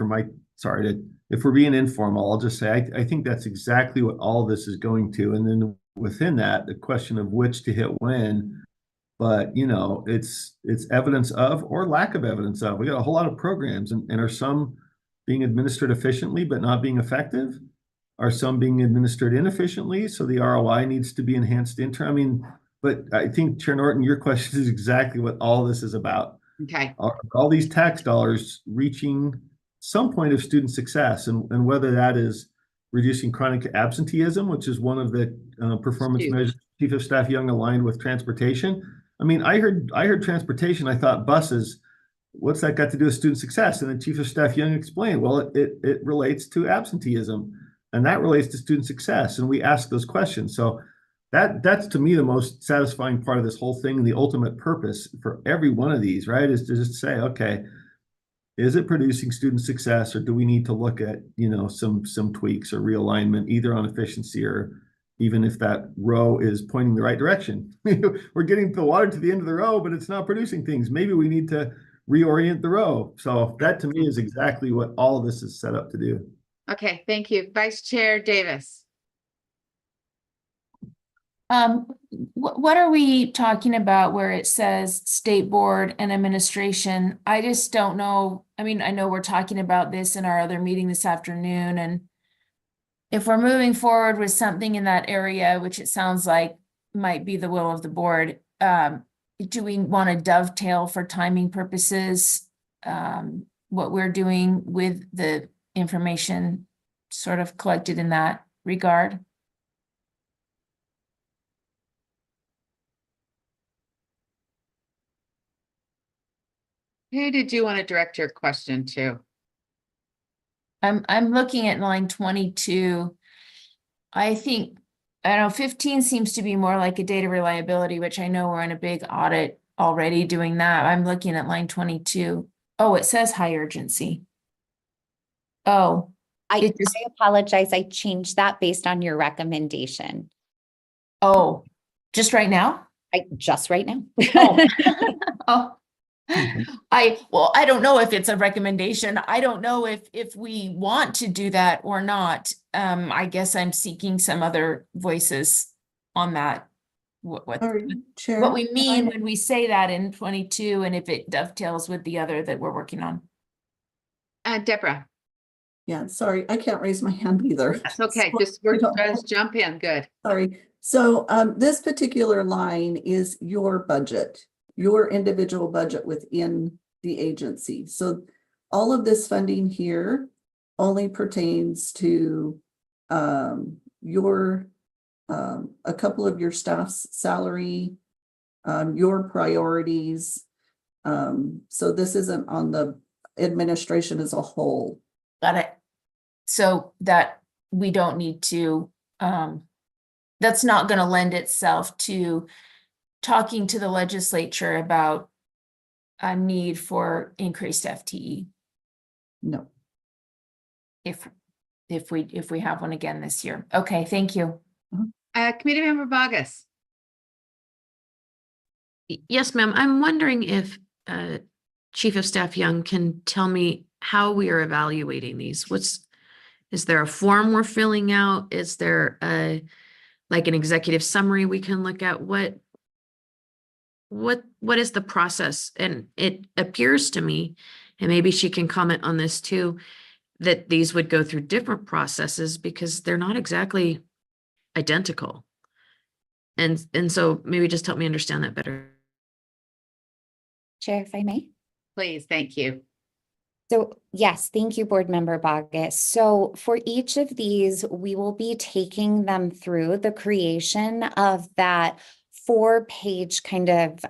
if we're being informal, I'll just say, I think that's exactly what all this is going to. And then within that, the question of which to hit when, but it's evidence of or lack of evidence of. We got a whole lot of programs, and are some being administered efficiently but not being effective? Are some being administered inefficiently, so the ROI needs to be enhanced but I think, Chair Norton, your question is exactly what all this is about. Okay. All these tax dollars reaching some point of student success, and whether that is reducing chronic absenteeism, which is one of the performance Huge. measures Chief of Staff Young aligned with transportation. I mean, I heard transportation, I thought buses, what's that got to do with student success? And then Chief of Staff Young explained, well, it relates to absenteeism and that relates to student success. And we ask those questions. So that's to me the most satisfying part of this whole thing. And the ultimate purpose for every one of these, right, is to just say, okay, is it producing student success, or do we need to look at, you know, some tweaks or realignment, either on efficiency or even if that row is pointing the right direction? We're getting the water to the end of the row, but it's not producing things. Maybe we need to reorient the row. So that to me is exactly what all of this is set up to do. Okay, thank you. Vice Chair Davis. What are we talking about where it says state board and administration? I just don't know. I mean, I know we're talking about this in our other meeting this afternoon, and if we're moving forward with something in that area, which it sounds like might be the will of the board, do we want to dovetail for timing purposes, what we're doing with the information sort of collected in that regard? Who did you want to direct your question to? I'm looking at line 22. I think, I don't know, 15 seems to be more like a data reliability, which I know we're in a big audit already doing that. I'm looking at line 22. Oh, it says high urgency. Oh, I apologize. I changed that based on your recommendation. oh, just right now? Just right now. Oh. Oh. Well, I don't know if it's a recommendation. I don't know if we want to do that or not. I guess I'm seeking some other voices on that. What Sorry, Chair. what we mean when we say that in 22, and if it dovetails with the other that we're working on. Deborah. Yeah, sorry, I can't raise my hand either. That's okay. So Just jump in. Good. Sorry. So this particular line is your budget, your individual budget within the agency. So all of this funding here only pertains to your a couple of your staff's salary, your priorities. So this isn't on the administration as a whole. Got it. So that we don't need to, that's not going to lend itself to talking to the legislature about a need for increased FTE. No. If we have one again this year. Okay, thank you. Committee Member Bogus. Yes, ma'am. I'm wondering if Chief of Staff Young can tell me how we are evaluating these. Is there a form we're filling out? Is there like an executive summary we can look at? What is the process? And it appears to me, and maybe she can comment on this too, that these would go through different processes because they're not exactly identical. And so maybe just help me understand that better. Chair, if I may. Please, thank you. So yes, thank you, Board Member Bogus. So for each of these, we will be taking them through the creation of that 4-page kind of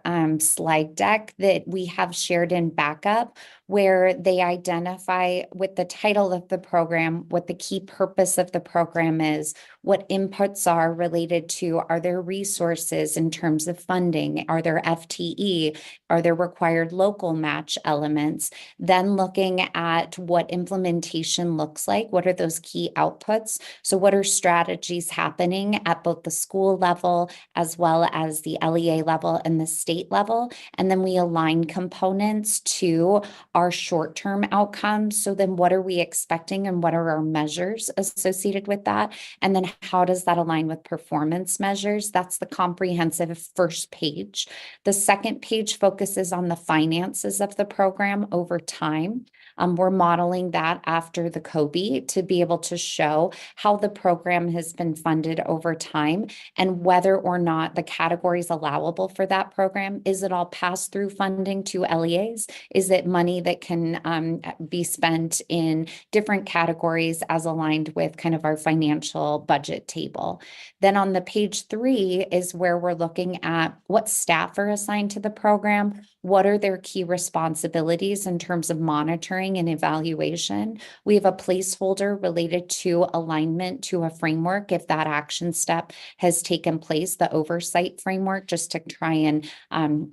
slide deck that we have shared in backup, where they identify with the title of the program, what the key purpose of the program is, what inputs are related to, are there resources in terms of funding, are there FTE, are there required local match elements, then looking at what implementation looks like, what are those key outputs, so what are strategies happening at both the school level as well as the LEA level and the state level, and then we align components to our short-term outcomes. So then what are we expecting and what are our measures associated with that? And then how does that align with performance measures? That's the comprehensive first page. The second page focuses on the finances of the program over time. We're modeling that after the COBE to be able to show how the program has been funded over time and whether or not the categories allowable for that program. Is it all pass-through funding to LEAs? Is it money that can be spent in different categories as aligned with kind of our financial budget table. Then on the page 3 is where we're looking at what staff are assigned to the program, what are their key responsibilities in terms of monitoring and evaluation. We have a placeholder related to alignment to a framework if that action step has taken place, the oversight framework, just to try and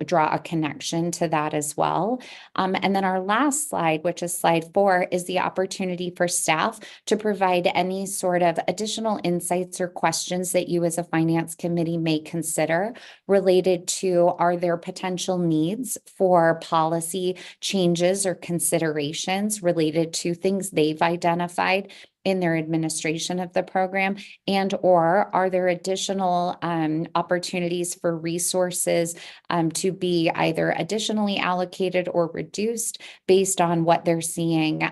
draw a connection to that as well. And then our last slide, which is slide 4, is the opportunity for staff to provide any sort of additional insights or questions that you as a finance committee may consider related to, are there potential needs for policy changes or considerations related to things they've identified in their administration of the program, and or are there additional opportunities for resources to be either additionally allocated or reduced based on what they're seeing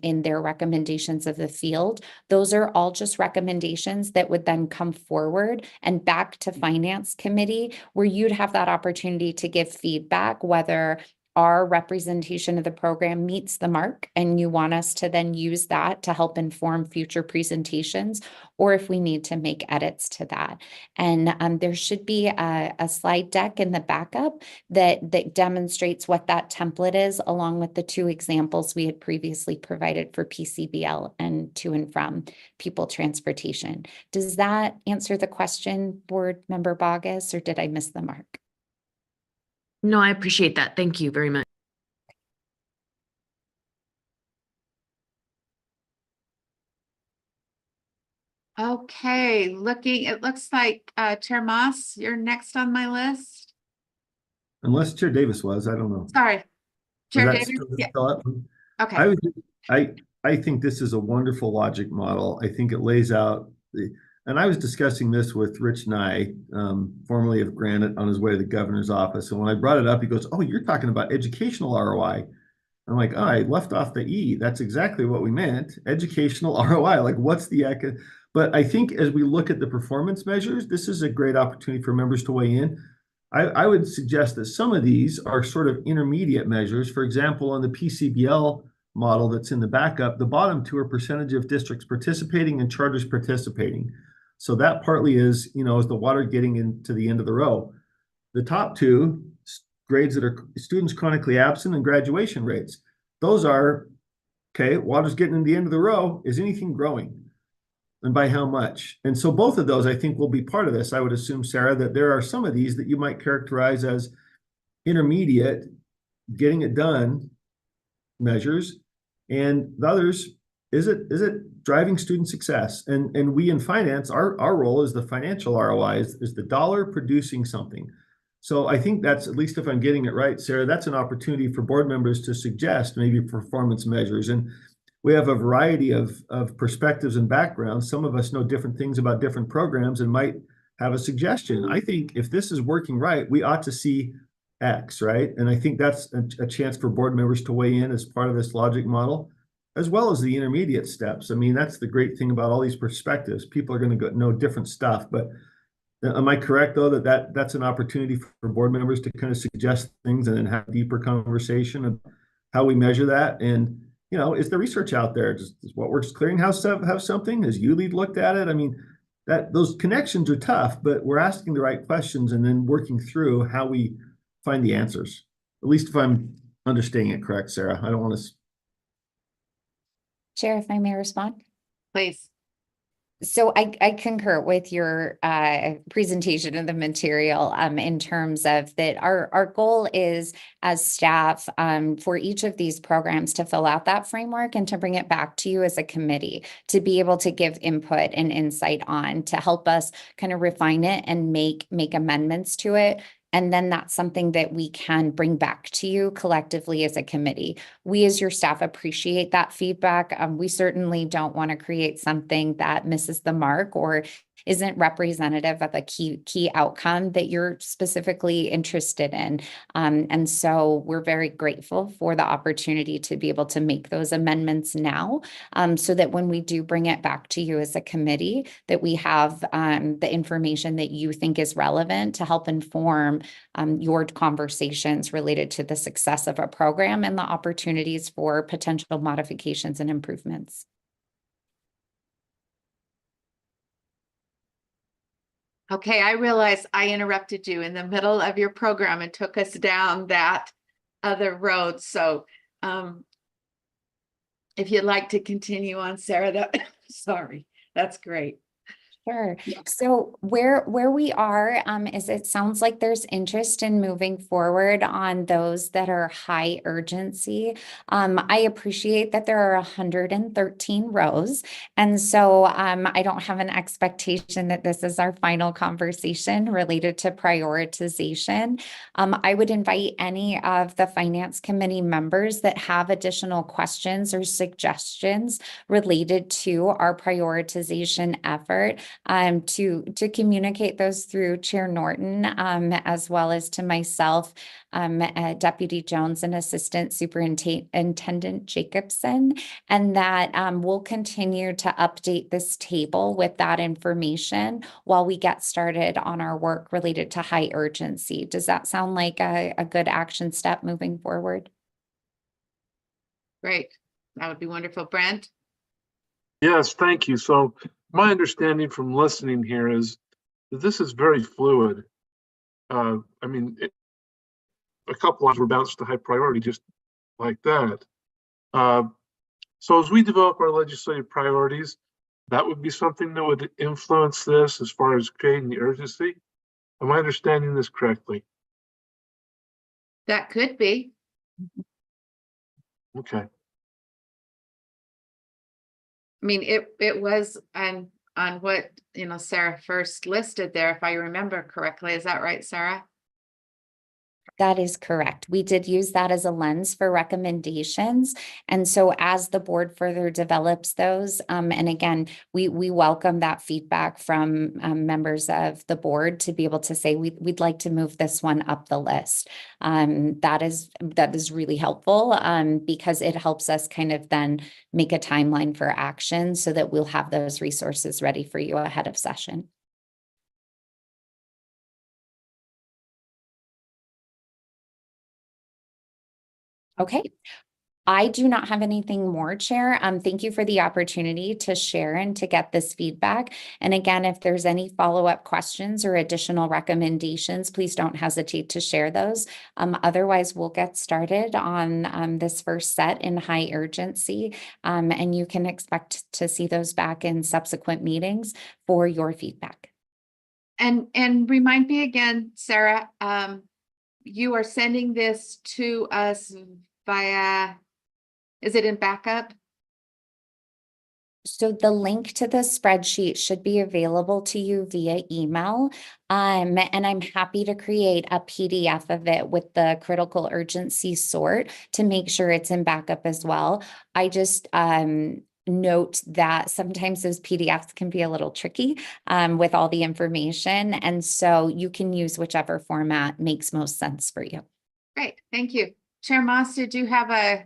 in their recommendations of the field. Those are all just recommendations that would then come forward and back to Finance Committee, where you'd have that opportunity to give feedback, whether our representation of the program meets the mark and you want us to then use that to help inform future presentations, or if we need to make edits to that. And there should be a slide deck in the backup that demonstrates what that template is, along with the 2 examples we had previously provided for PCBL and to and from people transportation. Does that answer the question, Board Member Bogus, or did I miss the mark? No, I appreciate that. Thank you very much. Okay, it looks like Chair Moss, you're next on my list. Unless Chair Davis was, I don't know. Sorry. Is Chair that Davis, still yeah, up? okay. I think this is a wonderful logic model. I think it lays out and I was discussing this with Rich Nye, formerly of Granite, on his way to the governor's office. And when I brought it up, he goes, "Oh, you're talking about educational ROI." I'm like, "Oh, I left off the E. That's exactly what we meant. Educational ROI. Like, what's the But I think as we look at the performance measures, this is a great opportunity for members to weigh in. I would suggest that some of these are sort of intermediate measures. For example, on the PCBL model that's in the backup, the bottom 2 are percentage of districts participating and charters participating. So that partly is, is the water getting into the end of the row. The top 2 grades that are students chronically absent and graduation rates. Those are, okay, water's getting in the end of the row. Is anything growing? And by how much? And so both of those, I think, will be part of this. I would assume, Sarah, that there are some of these that you might characterize as intermediate, getting it done measures, and the others, is it driving student success? And we in finance, our role is the financial ROI, is the dollar producing something. So I think that's, at least if I'm getting it right, Sarah, that's an opportunity for board members to suggest maybe performance measures. And we have a variety of perspectives and backgrounds. Some of us know different things about different programs and might have a suggestion. I think if this is working right, we ought to see X, right? And I think that's a chance for board members to weigh in as part of this logic model, as well as the intermediate steps. I mean, that's the great thing about all these perspectives. People are going to know different stuff. But am I correct, though, that's an opportunity for board members to kind of suggest things and then have a deeper conversation of how we measure that? And, is the research out there? Does What Works Clearinghouse have something? Has ULEAD looked at it? I mean, those connections are tough, but we're asking the right questions and then working through how we find the answers. At least if I'm understanding it correct, Sarah. I don't want to. Chair, if I may respond. Please. So I concur with your presentation of the material in terms of that our goal is as staff for each of these programs to fill out that framework and to bring it back to you as a committee to be able to give input and insight on, to help us kind of refine it and make amendments to it. And then that's something that we can bring back to you collectively as a committee. We as your staff appreciate that feedback. We certainly don't want to create something that misses the mark or isn't representative of a key outcome that you're specifically interested in. And so we're very grateful for the opportunity to be able to make those amendments now, so that when we do bring it back to you as a committee, that we have the information that you think is relevant to help inform your conversations related to the success of a program and the opportunities for potential modifications and improvements. Okay, I realize I interrupted you in the middle of your program and took us down that other road. So if you'd like to continue on, Sarah, sorry, that's great. Sure. So where we are is it sounds like there's interest in moving forward on those that are high urgency. I appreciate that there are 113 rows. And so I don't have an expectation that this is our final conversation related to prioritization. I would invite any of the Finance Committee members that have additional questions or suggestions related to our prioritization effort to communicate those through Chair Norton, as well as to myself, Deputy Jones and Assistant Superintendent Jacobson, and that we'll continue to update this table with that information while we get started on our work related to high urgency. Does that sound like a good action step moving forward? Great. That would be wonderful. Brent? Yes, thank you. So my understanding from listening here is that this is very fluid. I mean, a couple of were bounced to high priority just like that. So as we develop our legislative priorities, that would be something that would influence this as far as creating the urgency. Am I understanding this correctly? That could be. Okay. I mean, it was on what, Sarah first listed there, if I remember correctly. Is that right, Sarah? That is correct. We did use that as a lens for recommendations. And so as the board further develops those, and again, we welcome that feedback from members of the board to be able to say, we'd like to move this one up the list. That is really helpful because it helps us kind of then make a timeline for action so that we'll have those resources ready for you ahead of session. Okay. I do not have anything more, Chair. Thank you for the opportunity to share and to get this feedback. And again, if there's any follow-up questions or additional recommendations, please don't hesitate to share those. Otherwise, we'll get started on this first set in high urgency. And you can expect to see those back in subsequent meetings for your feedback. And remind me again, Sarah, you are sending this to us via, is it in backup? So the link to the spreadsheet should be available to you via email. And I'm happy to create a PDF of it with the critical urgency sort to make sure it's in backup as well. I just note that sometimes those PDFs can be a little tricky with all the information. And so you can use whichever format makes most sense for you. Great, thank you. Chair Moss, did you have a?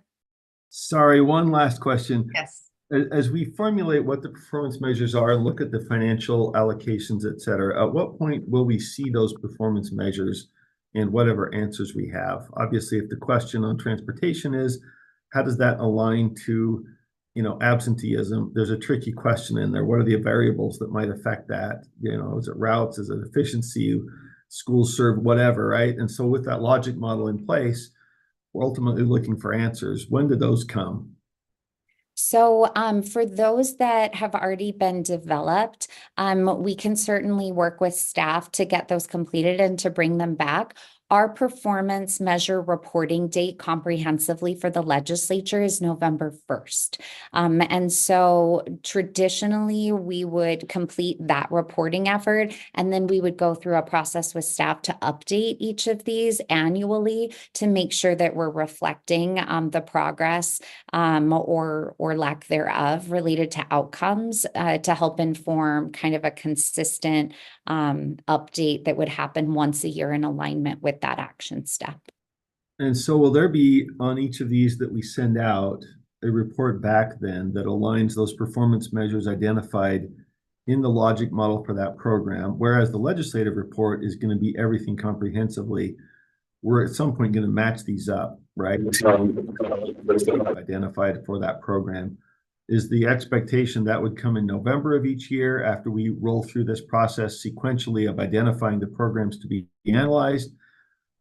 Sorry, one last question. Yes. As we formulate what the performance measures are and look at the financial allocations, et cetera, at what point will we see those performance measures and whatever answers we have? Obviously, if the question on transportation is, how does that align to, absenteeism? There's a tricky question in there. What are the variables that might affect that? Is it routes? Is it efficiency? Schools served, whatever, right? And so with that logic model in place, we're ultimately looking for answers. When do those come? So for those that have already been developed, we can certainly work with staff to get those completed and to bring them back. our performance measure reporting date comprehensively for the legislature is November 1st. And so traditionally, we would complete that reporting effort, and then we would go through a process with staff to update each of these annually to make sure that we're reflecting the progress or lack thereof related to outcomes to help inform kind of a consistent update that would happen once a year in alignment with that action step. And so will there be on each of these that we send out a report back then that aligns those performance measures identified in the logic model for that program, whereas the legislative report is going to be everything comprehensively? We're at some point going to match these up, right? Identified for that program. Is the expectation that would come in November of each year after we roll through this process sequentially of identifying the programs to be analyzed?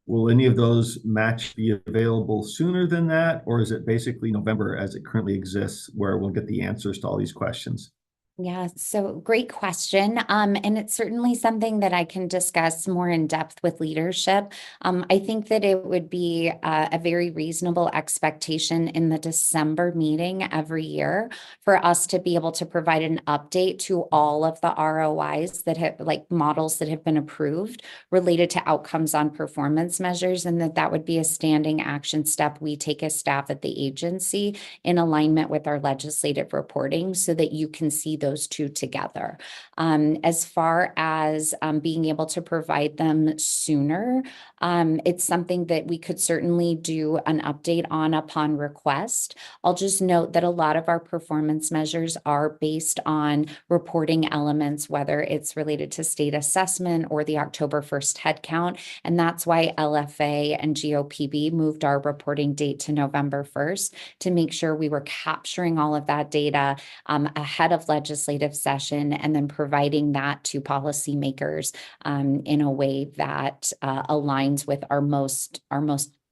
Will any of those match be available sooner than that? Or is it basically November as it currently exists where we'll get the answers to all these questions? Yeah, so great question. And it's certainly something that I can discuss more in depth with leadership. I think that it would be a very reasonable expectation in the December meeting every year for us to be able to provide an update to all of the ROIs that have, like, models that have been approved related to outcomes on performance measures, and that would be a standing action step we take as staff at the agency in alignment with our legislative reporting so that you can see those two together. As far as being able to provide them sooner, it's something that we could certainly do an update on upon request. I'll just note that a lot of our performance measures are based on reporting elements, whether it's related to state assessment or the October 1st headcount. And that's why LFA and GOPB moved our reporting date to November 1st to make sure we were capturing all of that data ahead of legislative session and then providing that to policymakers in a way that aligns with our most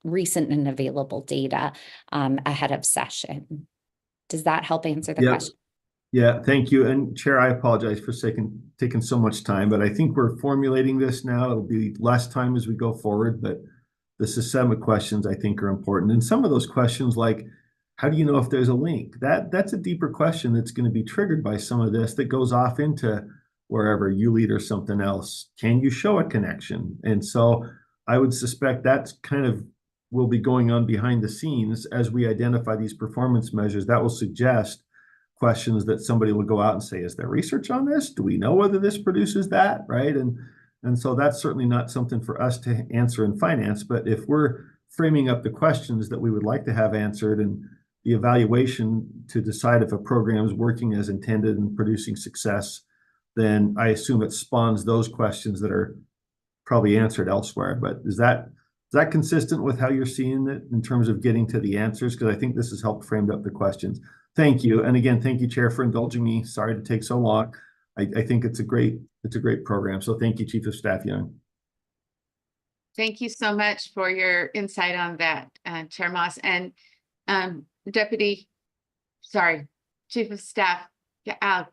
recent and available data ahead of session. Does that help answer the question? Yeah, thank you. And Chair, I apologize for taking so much time, but I think we're formulating this now. It'll be less time as we go forward, but the systemic questions I think are important. And some of those questions, like, how do you know if there's a link? That's a deeper question that's going to be triggered by some of this that goes off into wherever you lead or something else. Can you show a connection? And so I would suspect that's kind of will be going on behind the scenes as we identify these performance measures. That will suggest questions that somebody will go out and say, is there research on this? Do we know whether this produces that? Right. And so that's certainly not something for us to answer in finance, but if we're framing up the questions that we would like to have answered and the evaluation to decide if a program is working as intended and producing success, then I assume it spawns those questions that are probably answered elsewhere. But is that consistent with how you're seeing it in terms of getting to the answers? Because I think this has helped frame up the questions. Thank you. And again, thank you, Chair, for indulging me. Sorry to take so long. I think it's a great program. So thank you, Chief of Staff Young. Thank you so much for your insight on that, Chair Moss. And Chief of Staff,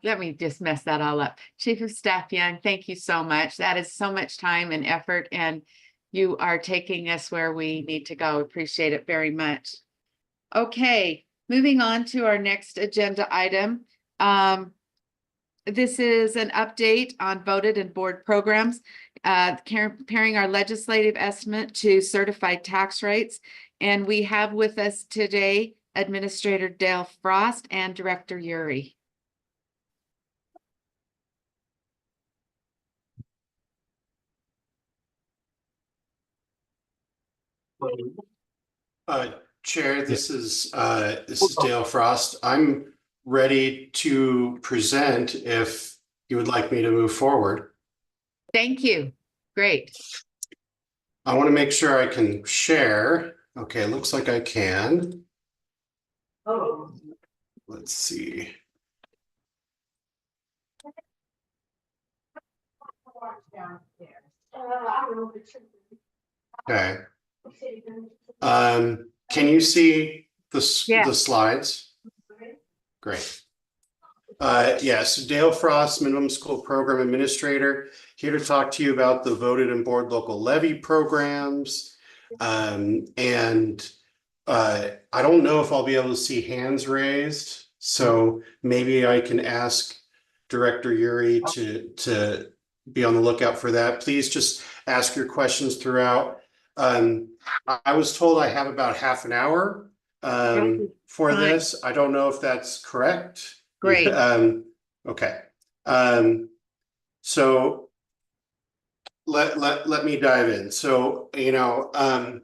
let me just mess that all up. Chief of Staff Young, thank you so much. That is so much time and effort, and you are taking us where we need to go. Appreciate it very much. Okay, moving on to our next agenda item. This is an update on voted and board programs, comparing our legislative estimate to certified tax rates. And we have with us today Administrator Dale Frost and Director Uri. Chair, this is Dale Frost. I'm ready to present if you would like me to move forward. Thank you. Great. I want to make sure I can share. Okay, looks like I can. Oh, let's see. Okay. Can you see the slides? Great. Yes, Dale Frost, Minimum School Program Administrator, here to talk to you about the voted and board local levy programs. I don't know if I'll be able to see hands raised, so maybe I can ask Director Yuri to be on the lookout for that. Please just ask your questions throughout. I was told I have about half an hour for Fine. this. I don't know if that's correct. Great. Okay. So let me dive in. So, the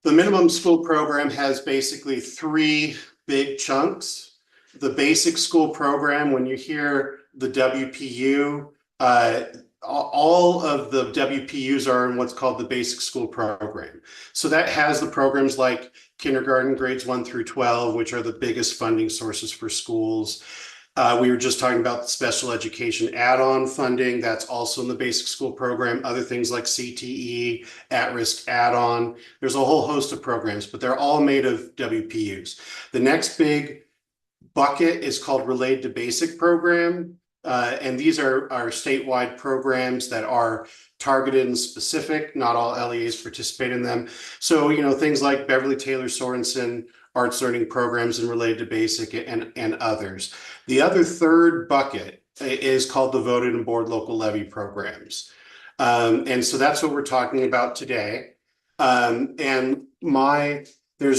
minimum school program has basically three big chunks. The basic school program, when you hear the WPU, all of the WPUs are in what's called the basic school program. So that has the programs like kindergarten, grades 1 through 12, which are the biggest funding sources for schools. We were just talking about the special education add-on funding. That's also in the basic school program. Other things like CTE, at-risk add-on. There's a whole host of programs, but they're all made of WPUs. The next big bucket is called Related to Basic program. And these are statewide programs that are targeted and specific. Not all LEAs participate in them. So, things like Beverly Taylor Sorensen, arts learning programs and Related to Basic and others. The other third bucket is called the voted and board local levy programs. And so that's what we're talking about today. There's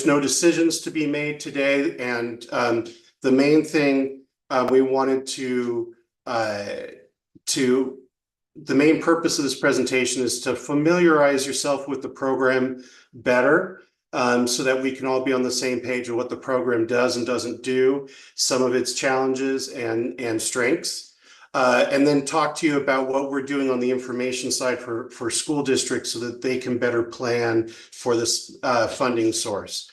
no decisions to be made today. And the main thing we wanted the main purpose of this presentation is to familiarize yourself with the program better, so that we can all be on the same page of what the program does and doesn't do, some of its challenges and strengths, and then talk to you about what we're doing on the information side for school districts so that they can better plan for this funding source.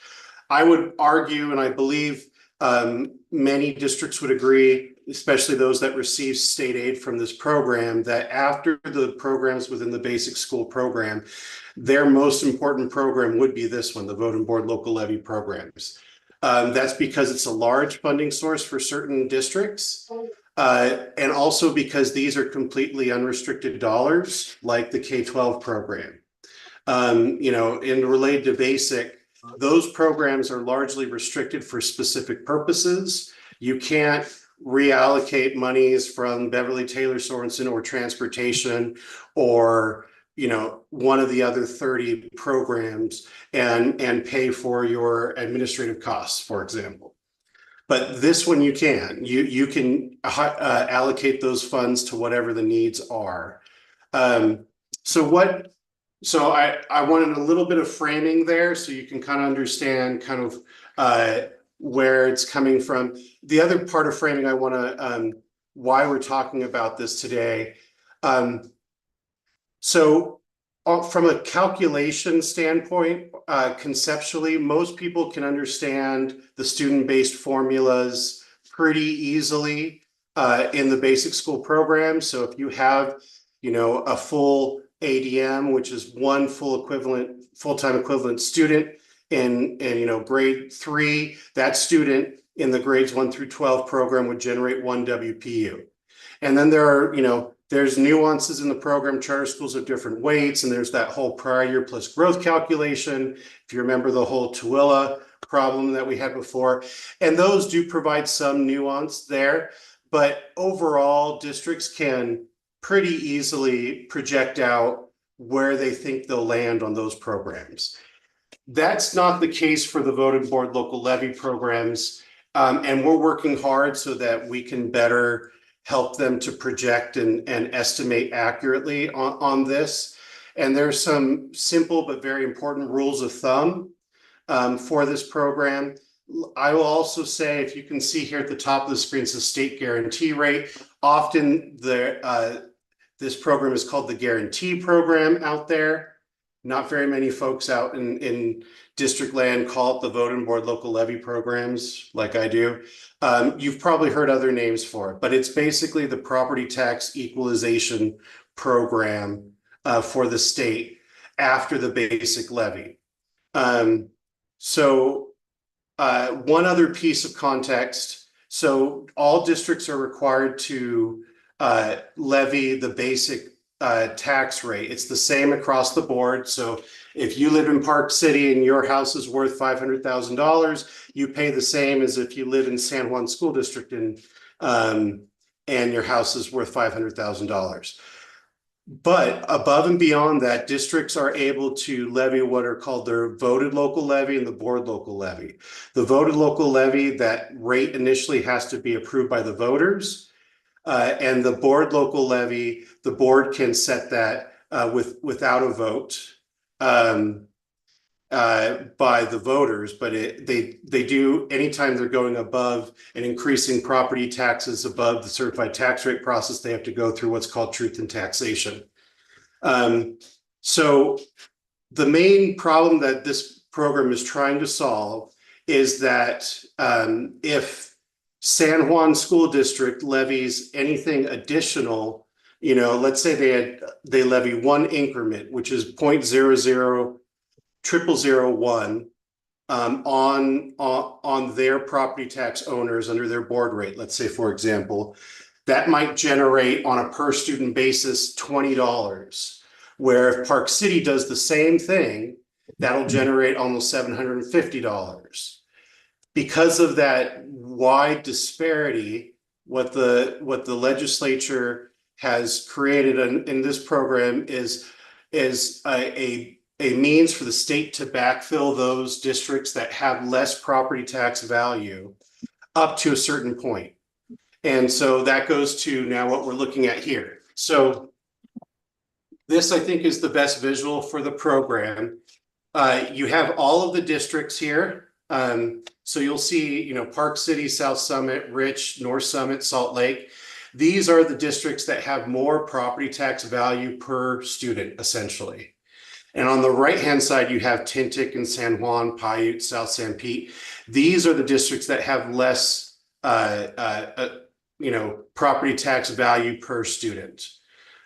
I would argue, and I believe many districts would agree, especially those that receive state aid from this program, that after the programs within the basic school program, their most important program would be this one, the vote and board local levy programs. That's because it's a large funding source for certain districts, and also because these are completely unrestricted dollars, like the K-12 program. In Related to Basic, those programs are largely restricted for specific purposes. You can't reallocate monies from Beverly Taylor Sorensen or transportation or one of the other 30 programs and pay for your administrative costs, for example. But this one you can. You can allocate those funds to whatever the needs are. So I wanted a little bit of framing there so you can kind of understand where it's coming from. The other part of framing I want to, why we're talking about this today. So from a calculation standpoint, conceptually, most people can understand the student-based formulas pretty easily in the basic school program. So if you have, a full ADM, which is one full-time equivalent student in grade 3, that student in the grades 1 through 12 program would generate 1 WPU. And then there are, there's nuances in the program. Charter schools have different weights, and there's that whole prior year plus growth calculation. If you remember the whole Tooele problem that we had before, and those do provide some nuance there, but overall districts can pretty easily project out where they think they'll land on those programs. That's not the case for the voted board local levy programs. And we're working hard so that we can better help them to project and estimate accurately on this. And there's some simple but very important rules of thumb for this program. I will also say, if you can see here at the top of the screen, it's a state guarantee rate. Often this program is called the guarantee program out there. Not very many folks out in district land call it the vote and board local levy programs like I do. You've probably heard other names for it, but it's basically the property tax equalization program for the state after the basic levy. One other piece of context. So all districts are required to levy the basic tax rate. It's the same across the board. So if you live in Park City and your house is worth $500,000, you pay the same as if you live in San Juan School District and your house is worth $500,000. But above and beyond that, districts are able to levy what are called their voted local levy and the board local levy. The voted local levy, that rate initially has to be approved by the voters. And the board local levy, the board can set that without a vote by the voters, but they do anytime they're going above and increasing property taxes above the certified tax rate process, they have to go through what's called truth in taxation. So the main problem that this program is trying to solve is that if San Juan School District levies anything additional, you know, let's say they levy one increment, which is 0.000001 on their property tax owners under their board rate. Let's say, for example, that might generate on a per student basis $20, where if Park City does the same thing, that'll generate almost $750. Because of that wide disparity, what the legislature has created in this program is a means for the state to backfill those districts that have less property tax value up to a certain point. And so that goes to now what we're looking at here. So this, I think, is the best visual for the program. You have all of the districts here. So you'll see, you know, Park City, South Summit, Rich, North Summit, Salt Lake. These are the districts that have more property tax value per student, essentially. And on the right-hand side, you have Tintic and San Juan, Paiute, South San Pete. These are the districts that have less, you know, property tax value per student.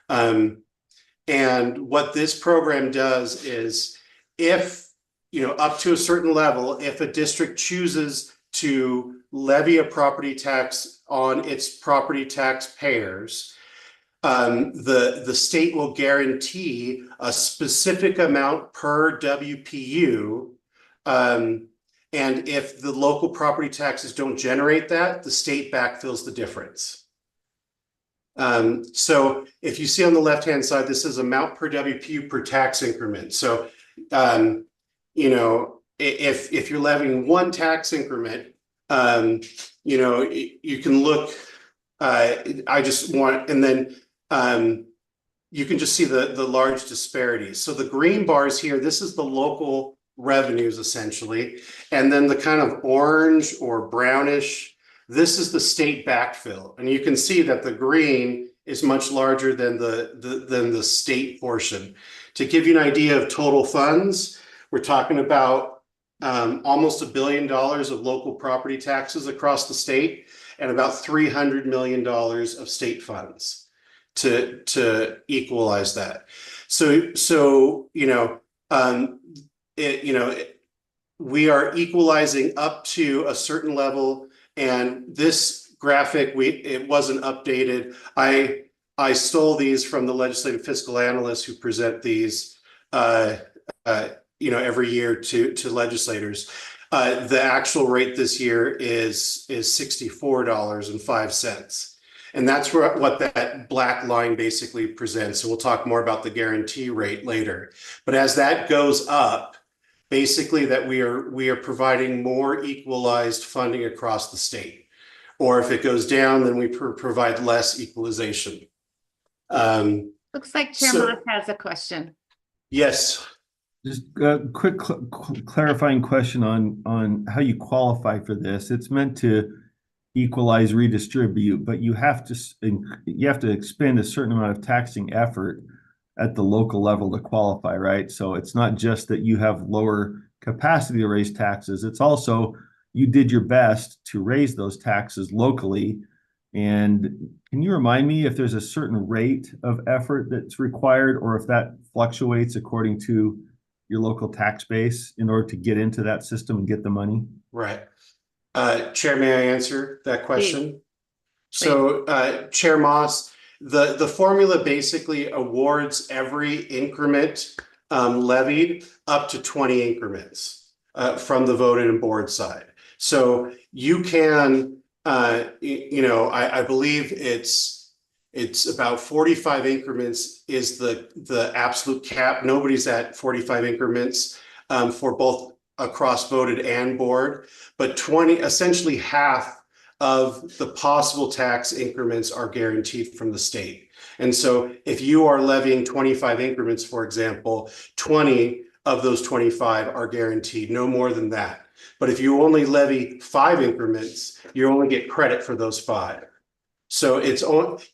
And what this program does is, if, you know, up to a certain level, if a district chooses to levy a property tax on its property tax payers, the state will guarantee a specific amount per WPU. And if the local property taxes don't generate that, the state backfills the difference. So if you see on the left-hand side, this is amount per WPU per tax increment. So, you know, if you're levying one tax increment, you know, you can look, I just want, and then you can just see the large disparities. So the green bars here, this is the local revenues essentially. And then the kind of orange or brownish, this is the state backfill. And you can see that the green is much larger than the state portion. To give you an idea of total funds, we're talking about almost $1 billion of local property taxes across the state and about $300 million of state funds to equalize that. So you know, we are equalizing up to a certain level. And this graphic, it wasn't updated. I stole these from the legislative fiscal analysts who present these, you know, every year to legislators. The actual rate this year is $64.05. And that's what that black line basically presents. So we'll talk more about the guarantee rate later. But as that goes up, basically that we are providing more equalized funding across the state. Or if it goes down, then we provide less equalization. Looks like Chair Moss has a question. Yes. Just a quick clarifying question on how you qualify for this. It's meant to equalize, redistribute, but you have to expend a certain amount of taxing effort at the local level to qualify, right? So it's not just that you have lower capacity to raise taxes. It's also you did your best to raise those taxes locally. And can you remind me if there's a certain rate of effort that's required, or if that fluctuates according to your local tax base in order to get into that system and get the money? Right. Chair, may I answer that question? Please. So, Chair Moss, The formula basically awards every increment levied up to 20 increments from the voted and board side. So you can, I believe it's about 45 increments is the absolute cap. Nobody's at 45 increments for both across voted and board, but 20, essentially half of the possible tax increments are guaranteed from the state. And so if you are levying 25 increments, for example, 20 of those 25 are guaranteed, no more than that. But if you only levy 5 increments, you only get credit for those 5. So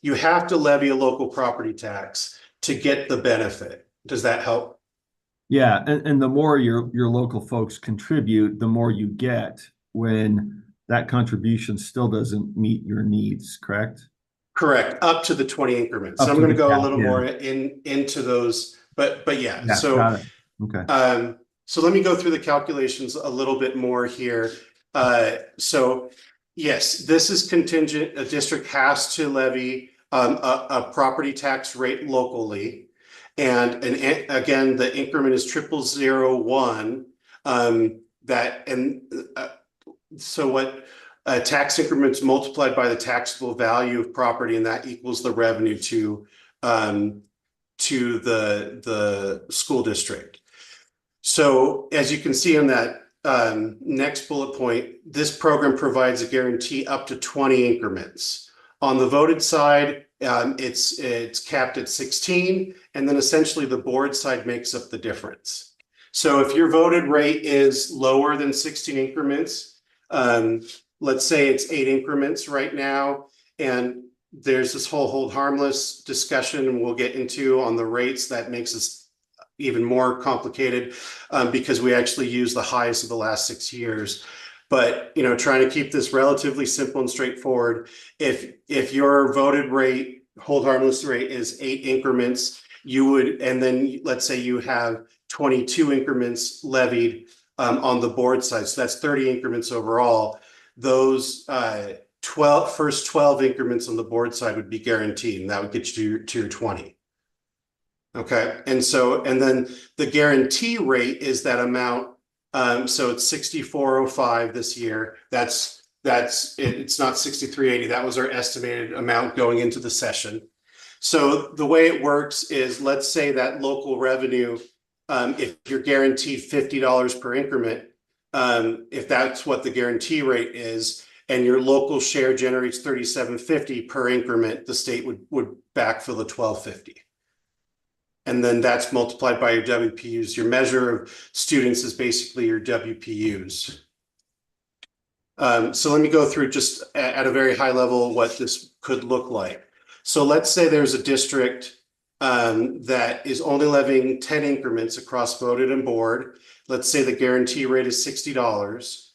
you have to levy a local property tax to get the benefit. Does that help? Yeah, and the more your local folks contribute, the more you get when that contribution still doesn't meet your needs, correct? Correct, up to the 20 increments. Up So I'm to going to the go a cap, little yeah. more into those, but yeah. Yeah, So got it. Okay. so let me go through the calculations a little bit more here. So yes, this is contingent. A district has to levy a property tax rate locally. And again, the increment is 0001. So what tax increments multiplied by the taxable value of property, and that equals the revenue to the school district. So as you can see on that next bullet point, this program provides a guarantee up to 20 increments. On the voted side, it's capped at 16, and then essentially the board side makes up the difference. So if your voted rate is lower than 16 increments, let's say it's 8 increments right now, and there's this whole hold harmless discussion, and we'll get into on the rates that makes us even more complicated because we actually use the highest of the last 6 years. But trying to keep this relatively simple and straightforward, if your voted rate, hold harmless rate is 8 increments, you would, and then let's say you have 22 increments levied on the board side, so that's 30 increments overall. Those first 12 increments on the board side would be guaranteed, and that would get you to your 20. Okay, and then the guarantee rate is that amount. So it's 6405 this year. It's not 6380. That was our estimated amount going into the session. So the way it works is, let's say that local revenue, if you're guaranteed $50 per increment, if that's what the guarantee rate is, and your local share generates $37.50 per increment, the state would backfill the $12.50. And then that's multiplied by your WPUs. Your measure of students is basically your WPUs. So let me go through just at a very high level what this could look like. So let's say there's a district that is only levying 10 increments across voted and board. Let's say the guarantee rate is $60.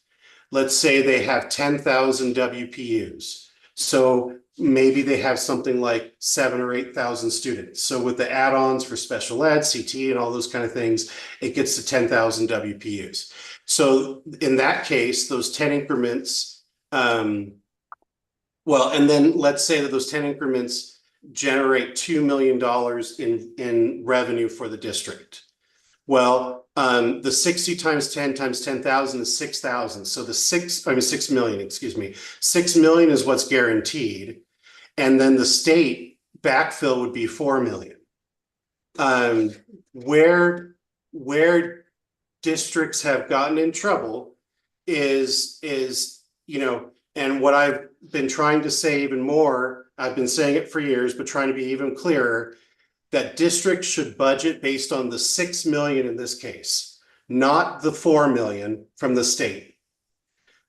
Let's say they have 10,000 WPUs. So maybe they have something like 7,000 or 8,000 students. So with the add-ons for special ed, CT, and all those kind of things, it gets to 10,000 WPUs. So in that case, those 10 increments, and then let's say that those 10 increments generate $2 million in revenue for the district. Well, the 60 times 10 times 10,000 is 6,000. So 6 million, excuse me. 6 million is what's guaranteed. And then the state backfill would be 4 million. Where districts have gotten in trouble is, and what I've been trying to say even more, I've been saying it for years, but trying to be even clearer, that districts should budget based on the 6 million in this case, not the 4 million from the state.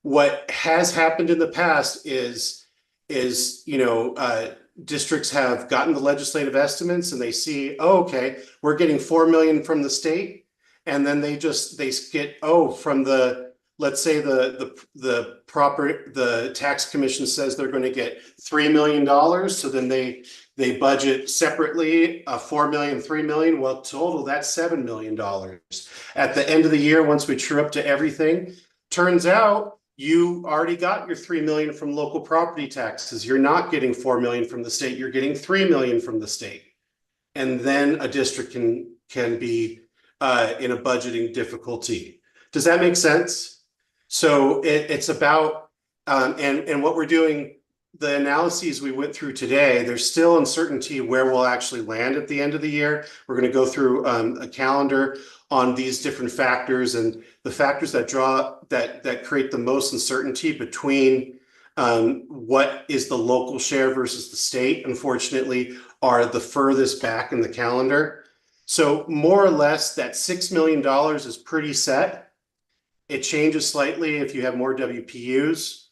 What has happened in the past is districts have gotten the legislative estimates and they see, oh, okay, we're getting 4 million from the state. And then they get, from the, let's say the tax commission says they're going to get $3 million. So then they budget separately 4 million, 3 million. Well, total, that's $7 million. At the end of the year, once we true up to everything, turns out you already got your 3 million from local property taxes. You're not getting 4 million from the state, you're getting 3 million from the state. And then a district can be in a budgeting difficulty. Does that make sense? So it's about, and what we're doing, the analyses we went through today, there's still uncertainty where we'll actually land at the end of the year. We're going to go through a calendar on these different factors, and the factors that create the most uncertainty between what is the local share versus the state, unfortunately, are the furthest back in the calendar. So more or less that $6 million is pretty set. It changes slightly if you have more WPUs,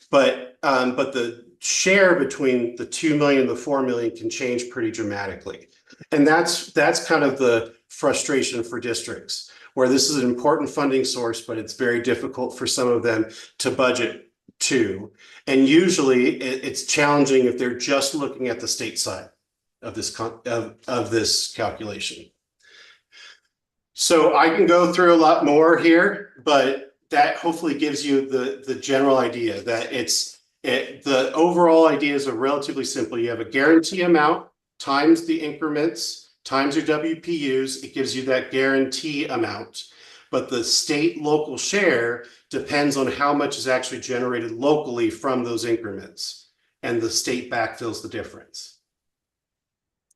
but the share between the 2 million and the 4 million can change pretty dramatically. And that's kind of the frustration for districts, where this is an important funding source, but it's very difficult for some of them to budget to. And usually it's challenging if they're just looking at the state side of this calculation. So I can go through a lot more here, but that hopefully gives you the general idea that the overall ideas are relatively simple. You have a guarantee amount times the increments times your WPUs. It gives you that guarantee amount. But the state local share depends on how much is actually generated locally from those increments. And the state backfills the difference.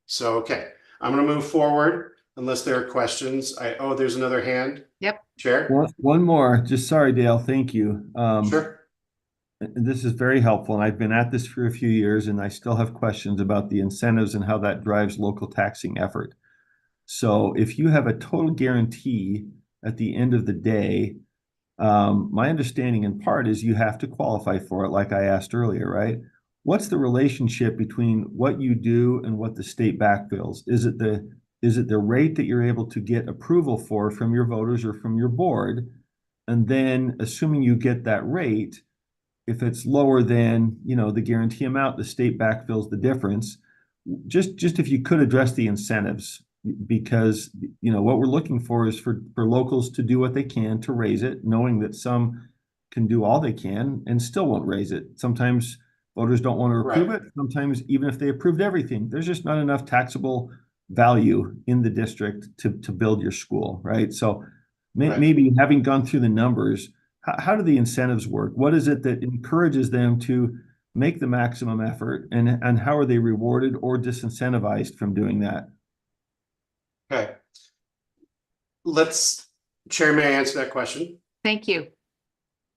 So, okay, I'm going to move forward unless there are questions. There's another hand. Yep. Chair? One more, just sorry, Dale, thank you. Sure. This is very helpful, and I've been at this for a few years, and I still have questions about the incentives and how that drives local taxing effort. So if you have a total guarantee at the end of the day, my understanding in part is you have to qualify for it, like I asked earlier, right? What's the relationship between what you do and what the state backfills? Is it the rate that you're able to get approval for from your voters or from your board? And then assuming you get that rate, if it's lower than, the guarantee amount, the state backfills the difference. Just if you could address the incentives, because, what we're looking for is for locals to do what they can to raise it, knowing that some can do all they can and still won't raise it. Sometimes voters don't want to approve it. Sometimes even if they approved everything, there's just not enough taxable value in the district to build your school, right? So maybe having gone through the numbers, how do the incentives work? What is it that encourages them to make the maximum effort, and how are they rewarded or disincentivized from doing that? Okay. Chair, may I answer that question? Thank you.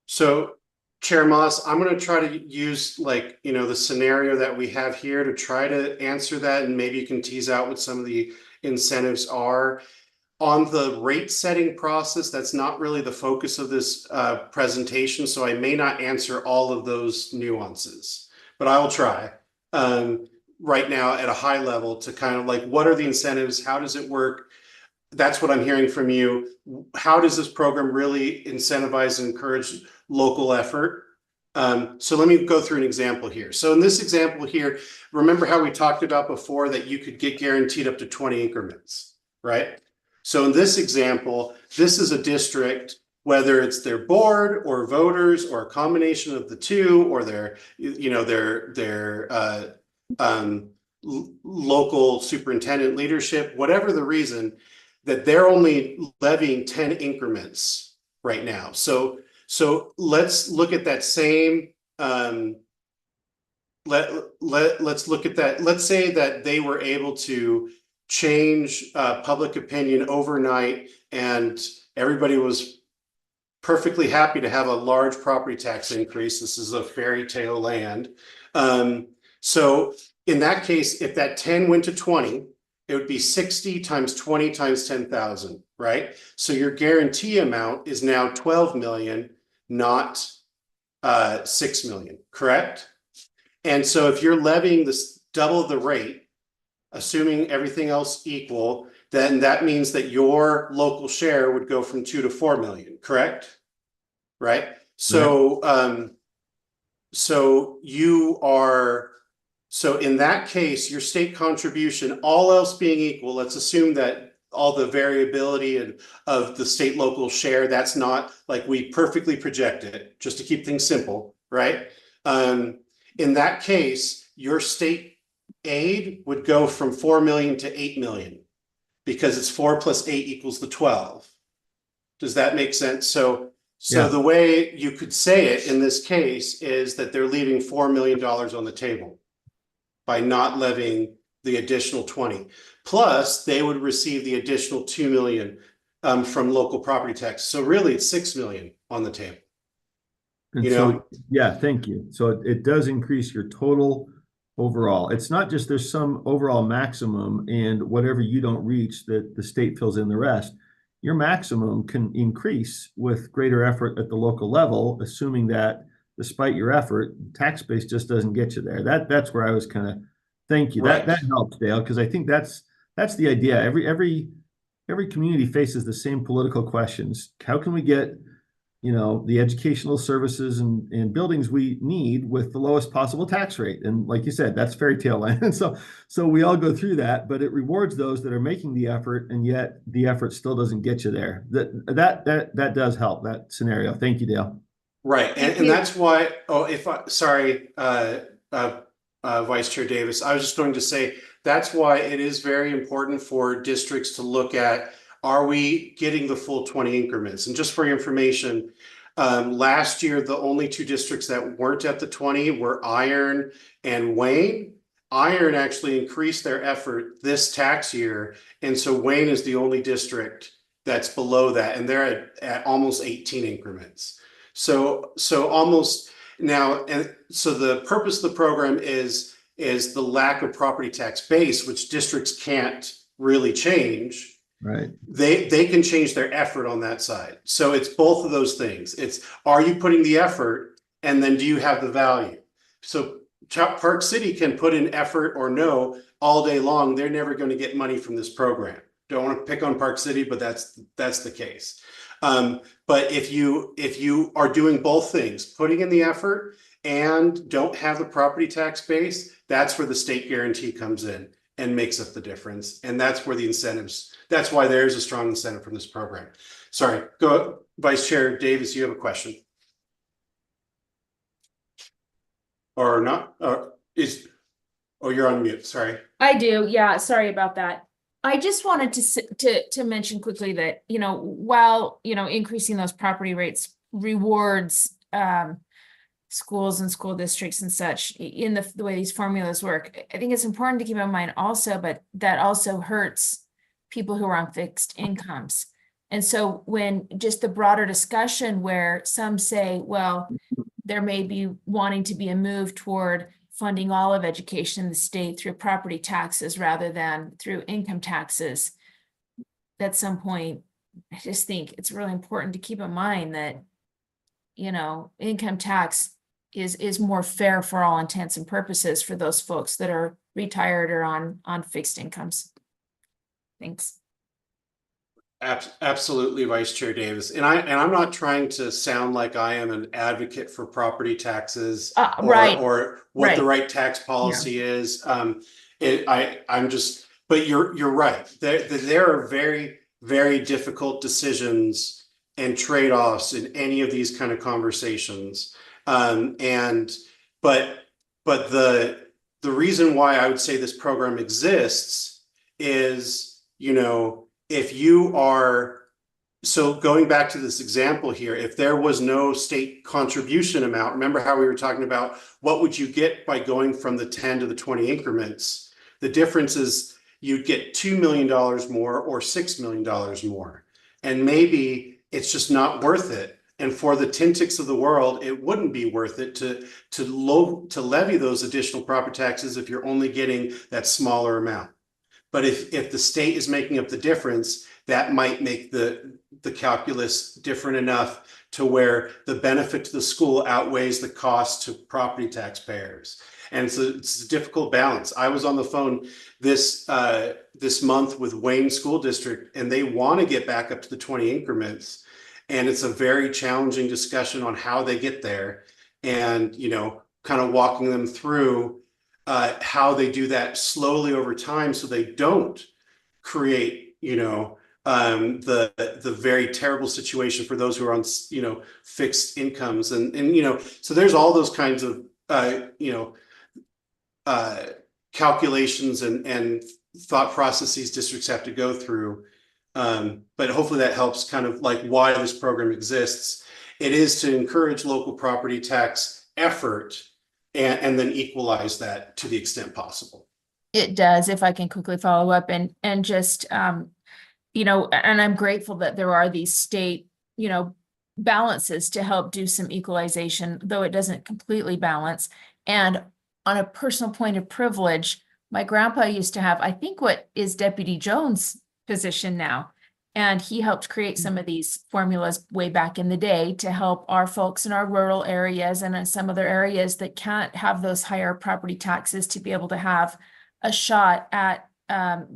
So, Chair Moss, I'm going to try to use the scenario that we have here to try to answer that, and maybe you can tease out what some of the incentives are. On the rate setting process, that's not really the focus of this presentation, so I may not answer all of those nuances, but I will try right now at a high level to kind of what are the incentives? How does it work? That's what I'm hearing from you. How does this program really incentivize and encourage local effort? So let me go through an example here. So in this example here, remember how we talked about before that you could get guaranteed up to 20 increments, right? So in this example, this is a district, whether it's their board or voters or a combination of the two, or their local superintendent leadership, whatever the reason, that they're only levying 10 increments right now. So let's look at that same, let's look at that. Let's say that they were able to change public opinion overnight and everybody was perfectly happy to have a large property tax increase. This is a fairy tale land. So in that case, if that 10 went to 20, it would be 60 times 20 times 10,000, right? So your guarantee amount is now 12 million, not 6 million, correct? And so if you're levying this double the rate, assuming everything else equal, then that means that your local share would go from 2 to 4 million, correct? Right? So, so in that case, your state contribution, all else being equal, let's assume that all the variability and of the state local share. That's not like we perfectly project it, just to keep things simple, right? In that case, your state aid would go from 4 million to 8 million because it's 4 plus 8 equals the 12. Does that make sense? So Yeah. the way you could say it in this case is that they're leaving $4 million on the table by not levying the additional 20. Plus, they would receive the additional 2 million from local property tax. So really, it's 6 million on the table. And You so, know? yeah, thank you. So it does increase your total overall. It's not just there's some overall maximum and whatever you don't reach that the state fills in the rest. Your maximum can increase with greater effort at the local level, assuming that despite your effort, tax base just doesn't get you there. That's where I was kind of, thank you. Right. That helps, Dale, because I think that's the idea. Every community faces the same political questions. How can we get, the educational services and buildings we need with the lowest possible tax rate? And like you said, that's fairy tale land. And so we all go through that, but it rewards those that are making the effort, and yet the effort still doesn't get you there. That does help, that scenario. Thank you, Dale. Right. And that's why, Vice Chair Davis, I was just going to say, that's why it is very important for districts to look at, are we getting the full 20 increments? And just for your information, last year, the only 2 districts that weren't at the 20 were Iron and Wayne. Iron actually increased their effort this tax year. And so Wayne is the only district that's below that. And they're at almost 18 increments. So almost now, and so the purpose of the program is the lack of property tax base, which districts can't really change. Right. They can change their effort on that side. So it's both of those things. It's, are you putting the effort, and then do you have the value? So Park City can put in effort or no all day long. They're never going to get money from this program. Don't want to pick on Park City, but that's the case. But if you are doing both things, putting in the effort and don't have the property tax base, that's where the state guarantee comes in and makes up the difference. And that's where the incentives, that's why there's a strong incentive from this program. Sorry, go, Vice Chair Davis, you have a question? Or not, you're on mute, sorry. I do, yeah, sorry about that. I just wanted to mention quickly that, while, increasing those property rates rewards schools and school districts and such in the way these formulas work, I think it's important to keep in mind also, but that also hurts people who are on fixed incomes. And so when just the broader discussion where some say, well, there may be wanting to be a move toward funding all of education in the state through property taxes rather than through income taxes. At some point, I just think it's really important to keep in mind that, income tax is more fair for all intents and purposes for those folks that are retired or on fixed incomes. Thanks. Absolutely, Vice Chair Davis. And I'm not trying to sound like I am an advocate for property taxes or what the right tax policy is. I'm just, but you're right. There are very, very difficult decisions and trade-offs in any of these kind of conversations. But the reason why I would say this program exists is, if you are, so going back to this example here, if there was no state contribution amount, remember how we were talking about what would you get by going from the 10 to the 20 increments? The difference is you'd get $2 million more or $6 million more. And maybe it's just not worth it. And for the Tintics of the world, it wouldn't be worth it to levy those additional property taxes if you're only getting that smaller amount. But if the state is making up the difference, that might make the calculus different enough to where the benefit to the school outweighs the cost to property taxpayers. And it's a difficult balance. I was on the phone this month with Wayne School District, and they want to get back up to the 20 increments. And it's a very challenging discussion on how they get there, and kind of walking them through how they do that slowly over time so they don't create you know, the very terrible situation for those who are on, you know, fixed incomes and, you know, so there's all those kinds of, you know, calculations and thought processes districts have to go through. But hopefully that helps kind of like why this program exists. It is to encourage local property tax effort and then equalize that to the extent possible. It does, if I can quickly follow up and just, you know, and I'm grateful that there are these state, you know, balances to help do some equalization, though it doesn't completely balance. And on a personal point of privilege, my grandpa used to have, I think, what is Deputy Jones' position now. And he helped create some of these formulas way back in the day to help our folks in our rural areas and in some other areas that can't have those higher property taxes to be able to have a shot at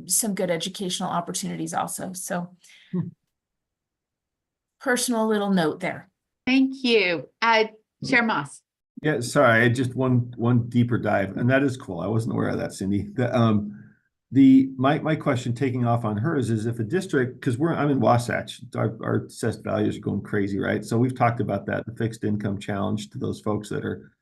some good educational opportunities also. So personal little note there. Thank you. Chair Moss. Yeah, sorry, I just one deeper dive, and that is cool. I wasn't aware of that, Cindy. My question taking off on hers is if a district, because I'm in Wasatch, our assessed values are going crazy, right? So we've talked about that, the fixed income challenge to those folks that are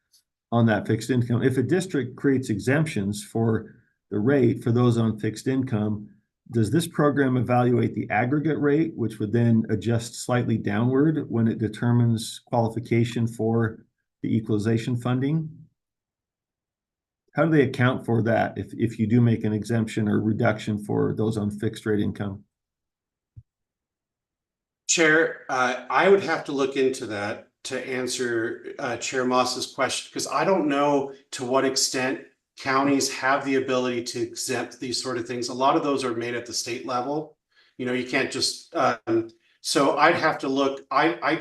on that fixed income. If a district creates exemptions for the rate for those on fixed income, does this program evaluate the aggregate rate, which would then adjust slightly downward when it determines qualification for the equalization funding? How do they account for that if you do make an exemption or reduction for those on fixed rate income? Chair, I would have to look into that to answer Chair Moss's question, because I don't know to what extent counties have the ability to exempt these sort of things. A lot of those are made at the state level. You know, you can't just, so I'd have to look. I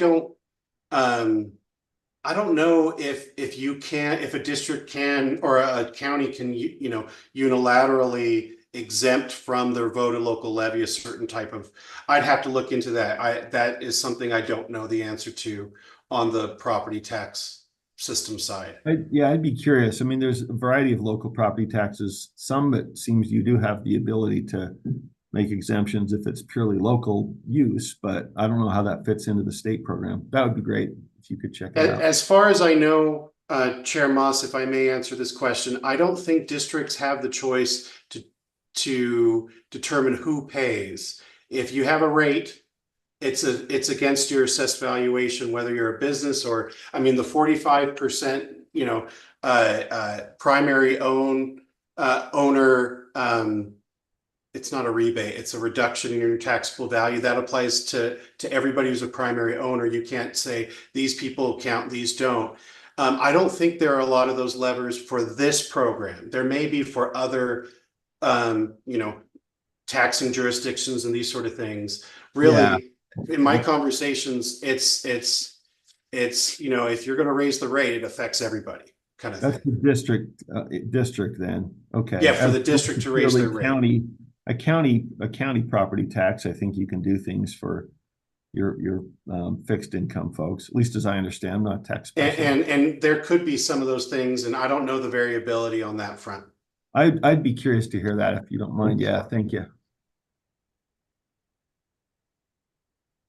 don't know if a district can, or a county can, you know, unilaterally exempt from their voted local levy a certain type of, I'd have to look into that. That is something I don't know the answer to on the property tax system side. I'd be curious. I mean, there's a variety of local property taxes. Some it seems you do have the ability to make exemptions if it's purely local use, but I don't know how that fits into the state program. That would be great if you could check it out. As far as I know, Chair Moss, if I may answer this question, I don't think districts have the choice to determine who pays. If you have a rate, it's against your assessed valuation, whether you're a business or, I mean, the 45%, you know, primary owner, it's not a rebate, it's a reduction in your taxable value. That applies to everybody who's a primary owner. You can't say these people count, these don't. I don't think there are a lot of those levers for this program. There may be for other, you know, taxing jurisdictions and these sort of things. Really, yeah. In my conversations, it's, you know, if you're going to raise the rate, it affects everybody kind of thing. That's the district then. Okay. Yeah, for the district to raise their rate. A county property tax, I think you can do things for your fixed income folks, at least as I understand. I'm not a tax specialist. And there could be some of those things, and I don't know the variability on that front. I'd be curious to hear that if you don't mind. Yeah, thank you.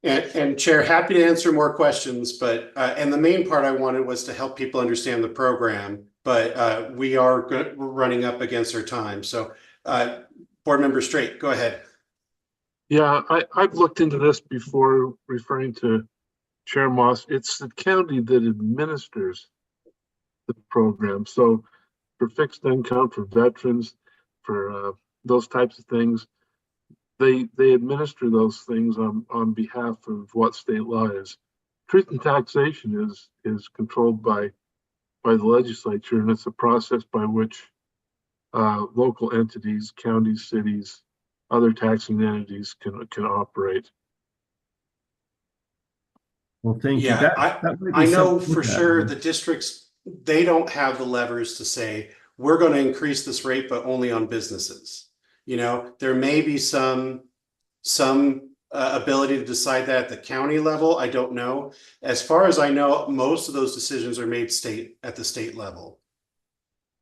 And Chair, happy to answer more questions, but and the main part I wanted was to help people understand the program, but we are running up against our time. So Board Member Straight, go ahead. Yeah, I've looked into this before referring to Chair Moss. It's the county that administers the program. So for fixed income, for veterans, for those types of things, they administer those things on behalf of what state law is. Truth in taxation is controlled by the legislature, and it's a process by which local entities, counties, cities, other taxing entities can operate. Well, thank you. I know for sure the districts, they don't have the levers to say, we're going to increase this rate, but only on businesses. You know, there may be some ability to decide that at the county level. I don't know. As far as I know, most of those decisions are made at the state level.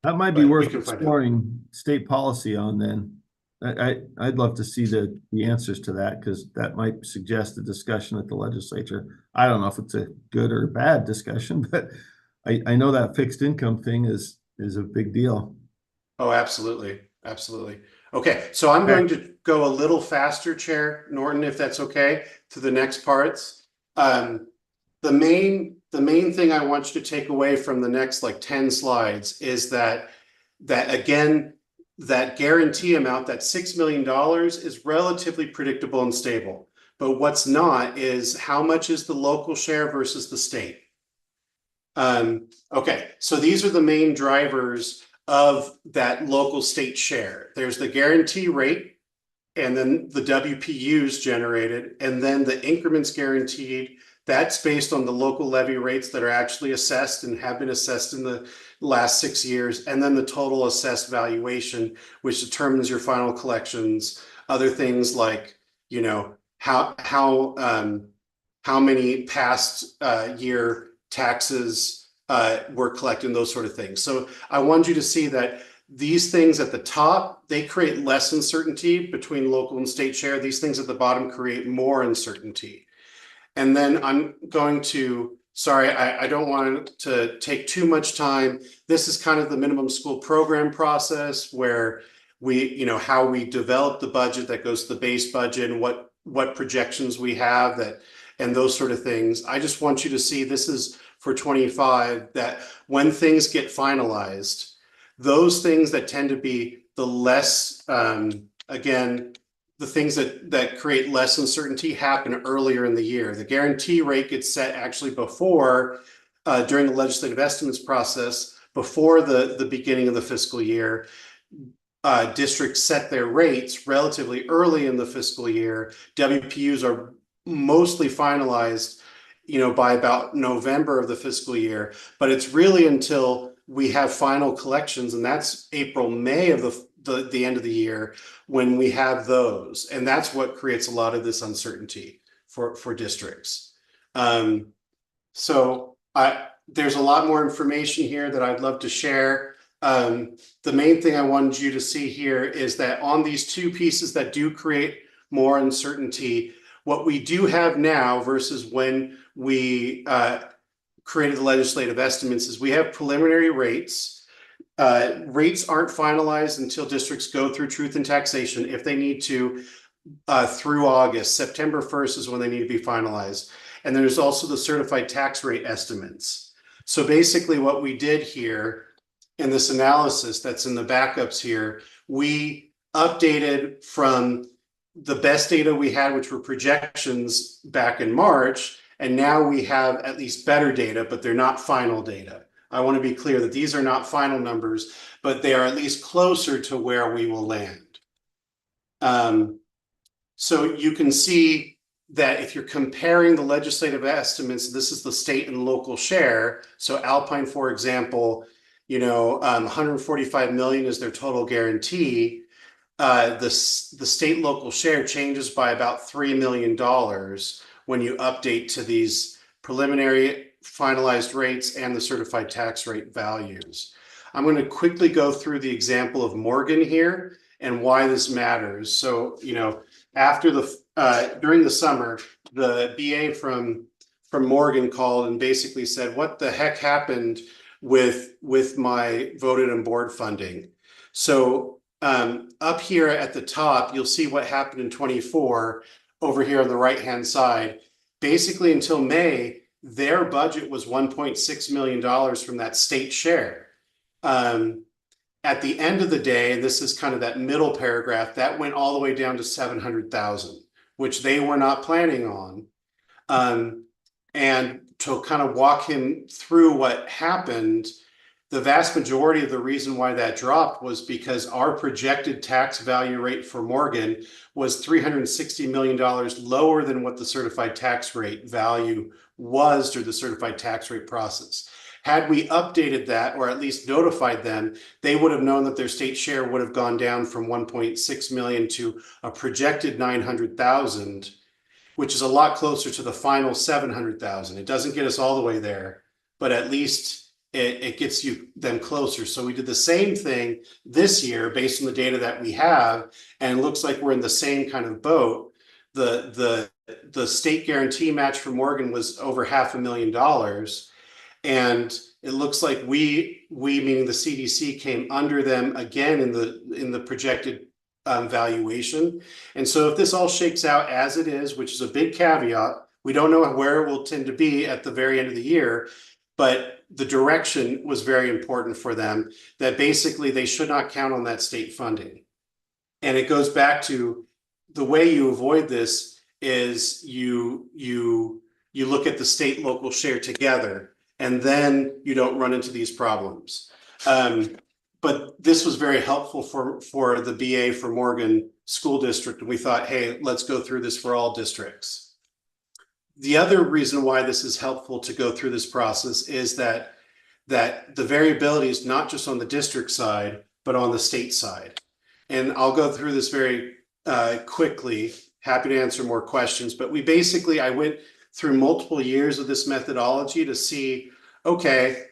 That might be worth exploring state policy on then. I'd love to see the answers to that, because that might suggest a discussion at the legislature. I don't know if it's a good or bad discussion, but I know that fixed income thing is a big deal. Oh, absolutely, absolutely. Okay, so I'm going to go a little faster, Chair Norton, if that's okay, to the next parts. The main thing I want you to take away from the next like 10 slides is that again, that guarantee amount, that $6 million is relatively predictable and stable. But what's not is how much is the local share versus the state. Okay, so these are the main drivers of that local state share. There's the guarantee rate, and then the WPUs generated, and then the increments guaranteed. That's based on the local levy rates that are actually assessed and have been assessed in the last 6 years, and then the total assessed valuation, which determines your final collections. Other things like, you know, how many past year taxes were collected, those sort of things. So I want you to see that these things at the top, they create less uncertainty between local and state share. These things at the bottom create more uncertainty. And then I'm going to, sorry, I don't want to take too much time. This is kind of the minimum school program process where we, you know, how we develop the budget that goes to the base budget and what projections we have that, and those sort of things. I just want you to see this is for 25, that when things get finalized, those things that tend to be the less, again, the things that create less uncertainty happen earlier in the year. The guarantee rate gets set actually before, during the legislative estimates process, before the beginning of the fiscal year. Districts set their rates relatively early in the fiscal year. WPUs are mostly finalized, you know, by about November of the fiscal year, but it's really until we have final collections, and that's April, May of the end of the year when we have those. And that's what creates a lot of this uncertainty for districts. So there's a lot more information here that I'd love to share. The main thing I wanted you to see here is that on these two pieces that do create more uncertainty, what we do have now versus when we created the legislative estimates is we have preliminary rates. Rates aren't finalized until districts go through truth and taxation if they need to through August. September 1st is when they need to be finalized. And then there's also the certified tax rate estimates. So basically what we did here in this analysis that's in the backups here, we updated from the best data we had, which were projections back in March, and now we have at least better data, but they're not final data. I want to be clear that these are not final numbers, but they are at least closer to where we will land. So you can see that if you're comparing the legislative estimates, this is the state and local share. So Alpine, for example, you know, 145 million is their total guarantee. The state local share changes by about $3 million when you update to these preliminary finalized rates and the certified tax rate values. I'm going to quickly go through the example of Morgan here and why this matters. So, you know, after during the summer, the BA from Morgan called and basically said, what the heck happened with my voted and board funding? So up here at the top, you'll see what happened in 24 over here on the right-hand side. Basically until May, their budget was $1.6 million from that state share. At the end of the day, and this is kind of that middle paragraph, that went all the way down to 700,000, which they were not planning on. And to kind of walk him through what happened, the vast majority of the reason why that dropped was because our projected tax value rate for Morgan was $360 million lower than what the certified tax rate value was through the certified tax rate process. Had we updated that, or at least notified them, they would have known that their state share would have gone down from 1.6 million to a projected 900,000, which is a lot closer to the final 700,000. It doesn't get us all the way there, but at least it gets them closer. So we did the same thing this year based on the data that we have, and it looks like we're in the same kind of boat. The state guarantee match for Morgan was over $500,000. And it looks like we meaning the CDC came under them again in the projected valuation. And so if this all shakes out as it is, which is a big caveat, we don't know where it will tend to be at the very end of the year, but the direction was very important for them, that basically they should not count on that state funding. And it goes back to the way you avoid this is you look at the state local share together, and then you don't run into these problems. But this was very helpful for the BA for Morgan School District. And we thought, hey, let's go through this for all districts. The other reason why this is helpful to go through this process is that the variability is not just on the district side, but on the state side. And I'll go through this very quickly. Happy to answer more questions, but I went through multiple years of this methodology to see, okay,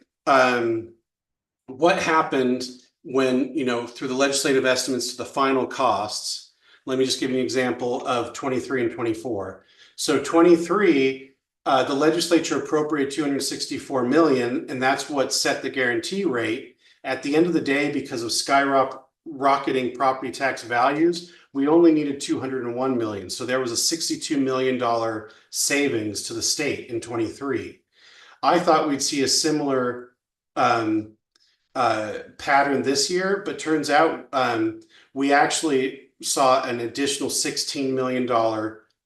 what happened when, through the legislative estimates to the final costs. Let me just give you an example of 23 and 24. So 23, the legislature appropriated $264 million, and that's what set the guarantee rate. At the end of the day, because of skyrocketing property tax values, we only needed $201 million. So there was a $62 million savings to the state in 23. I thought we'd see a similar pattern this year, but turns out we actually saw an additional $16 million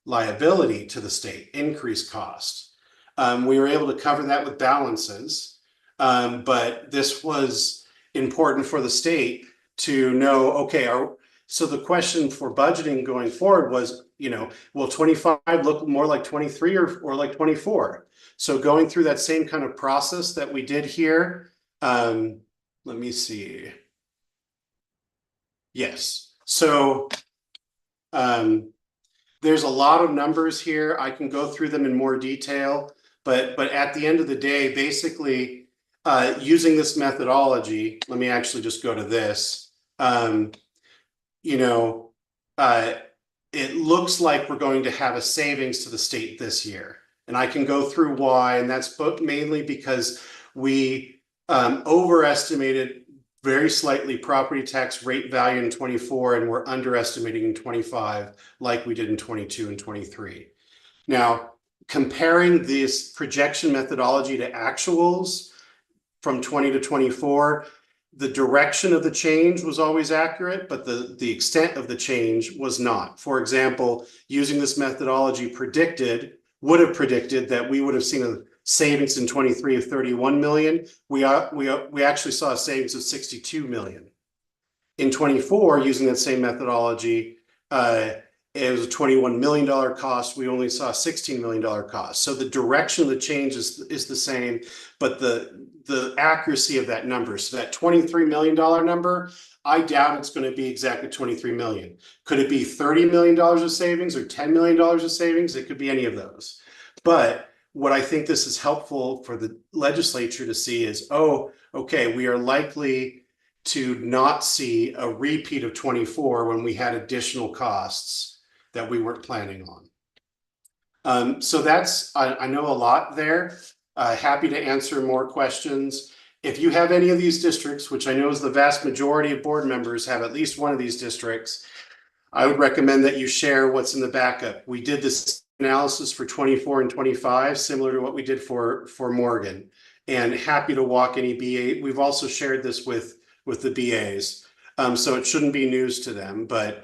liability to the state, increased cost. We were able to cover that with balances, but this was important for the state to know, okay, so the question for budgeting going forward was, will 25 look more like 23 or like 24? So going through that same kind of process that we did here, let me see. Yes, so there's a lot of numbers here. I can go through them in more detail, but at the end of the day, basically using this methodology, let me actually just go to this. It looks like we're going to have a savings to the state this year. And I can go through why, and that's mainly because we overestimated very slightly property tax rate value in 24, and we're underestimating in 25, like we did in 22 and 23. Now, comparing this projection methodology to actuals from 20 to 24, the direction of the change was always accurate, but the extent of the change was not. For example, using this methodology would have predicted that we would have seen a savings in 23 of 31 million. We actually saw a savings of 62 million. In 24, using that same methodology, it was a $21 million cost. We only saw a $16 million cost. So the direction of the change is the same, but the accuracy of that number. So that $23 million number, I doubt it's going to be exactly 23 million. Could it be $30 million of savings or $10 million of savings? It could be any of those. But what I think this is helpful for the legislature to see is, oh, okay, we are likely to not see a repeat of 24 when we had additional costs that we weren't planning on. So that's, I know a lot there. Happy to answer more questions. If you have any of these districts, which I know is the vast majority of board members have at least one of these districts, I would recommend that you share what's in the backup. We did this analysis for 24 and 25, similar to what we did for Morgan, and happy to walk any BA. We've also shared this with the BAs, so it shouldn't be news to them, but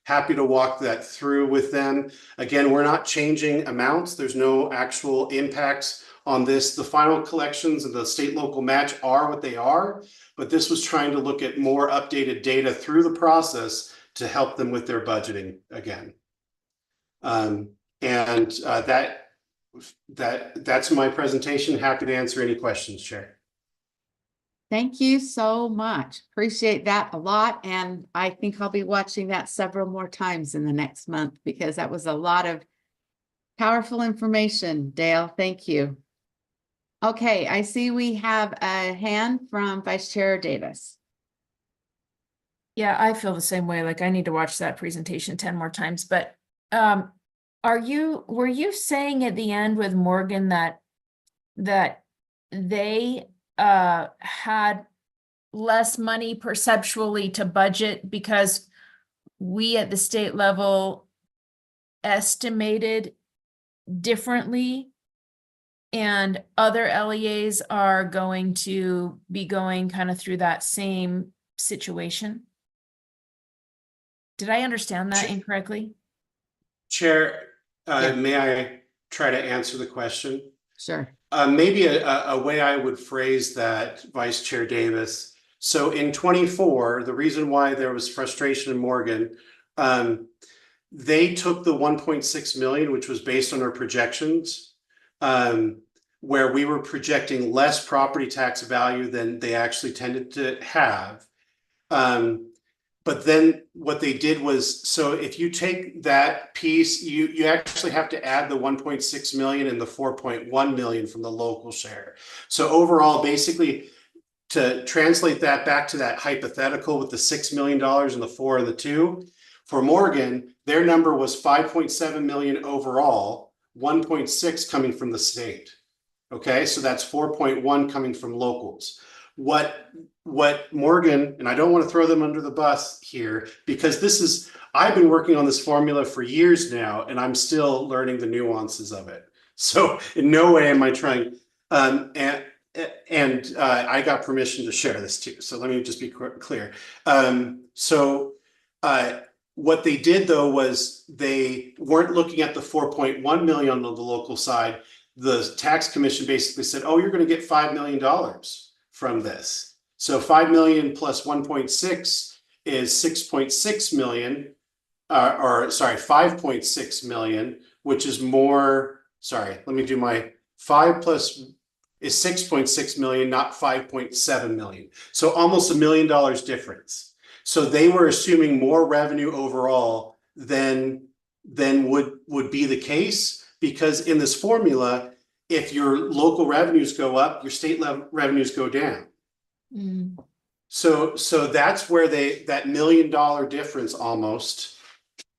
happy to walk that through with them. Again, we're not changing amounts. There's no actual impacts on this. The final collections and the state local match are what they are, but this was trying to look at more updated data through the process to help them with their budgeting again. That's my presentation. Happy to answer any questions, Chair. Thank you so much. Appreciate that a lot. And I think I'll be watching that several more times in the next month because that was a lot of powerful information. Dale, thank you. Okay, I see we have a hand from Vice Chair Davis. Yeah, I feel the same way. Like I need to watch that presentation 10 more times, but were you saying at the end with Morgan that they had less money perceptually to budget because we at the state level estimated differently and other LEAs are going to be going kind of through that same situation? Did I understand that incorrectly? Chair, Yeah. may I try to answer the question? Sure. Maybe a way I would phrase that, Vice Chair Davis. So in 24, the reason why there was frustration in Morgan, they took the 1.6 million, which was based on our projections, where we were projecting less property tax value than they actually tended to have. But then what they did was, so if you take that piece, you actually have to add the 1.6 million and the 4.1 million from the local share. So overall, basically, to translate that back to that hypothetical with the $6 million and the 4 and the 2, for Morgan, their number was 5.7 million overall, 1.6 coming from the state. Okay, so that's 4.1 coming from locals. What Morgan, and I don't want to throw them under the bus here, because I've been working on this formula for years now, and I'm still learning the nuances of it. So in no way am I trying, and I got permission to share this too. So let me just be clear. What they did though was they weren't looking at the 4.1 million on the local side. The tax commission basically said, oh, you're going to get $5 million from this. So 5 million plus 1.6 is 6.6 million, or sorry, 5.6 million, which is more, sorry, let me do my 5 plus is 6.6 million, not 5.7 million. So almost $1 million difference. So they were assuming more revenue overall than would be the case, because in this formula, if your local revenues go up, your state level revenues go down. So that's where that $1 million difference almost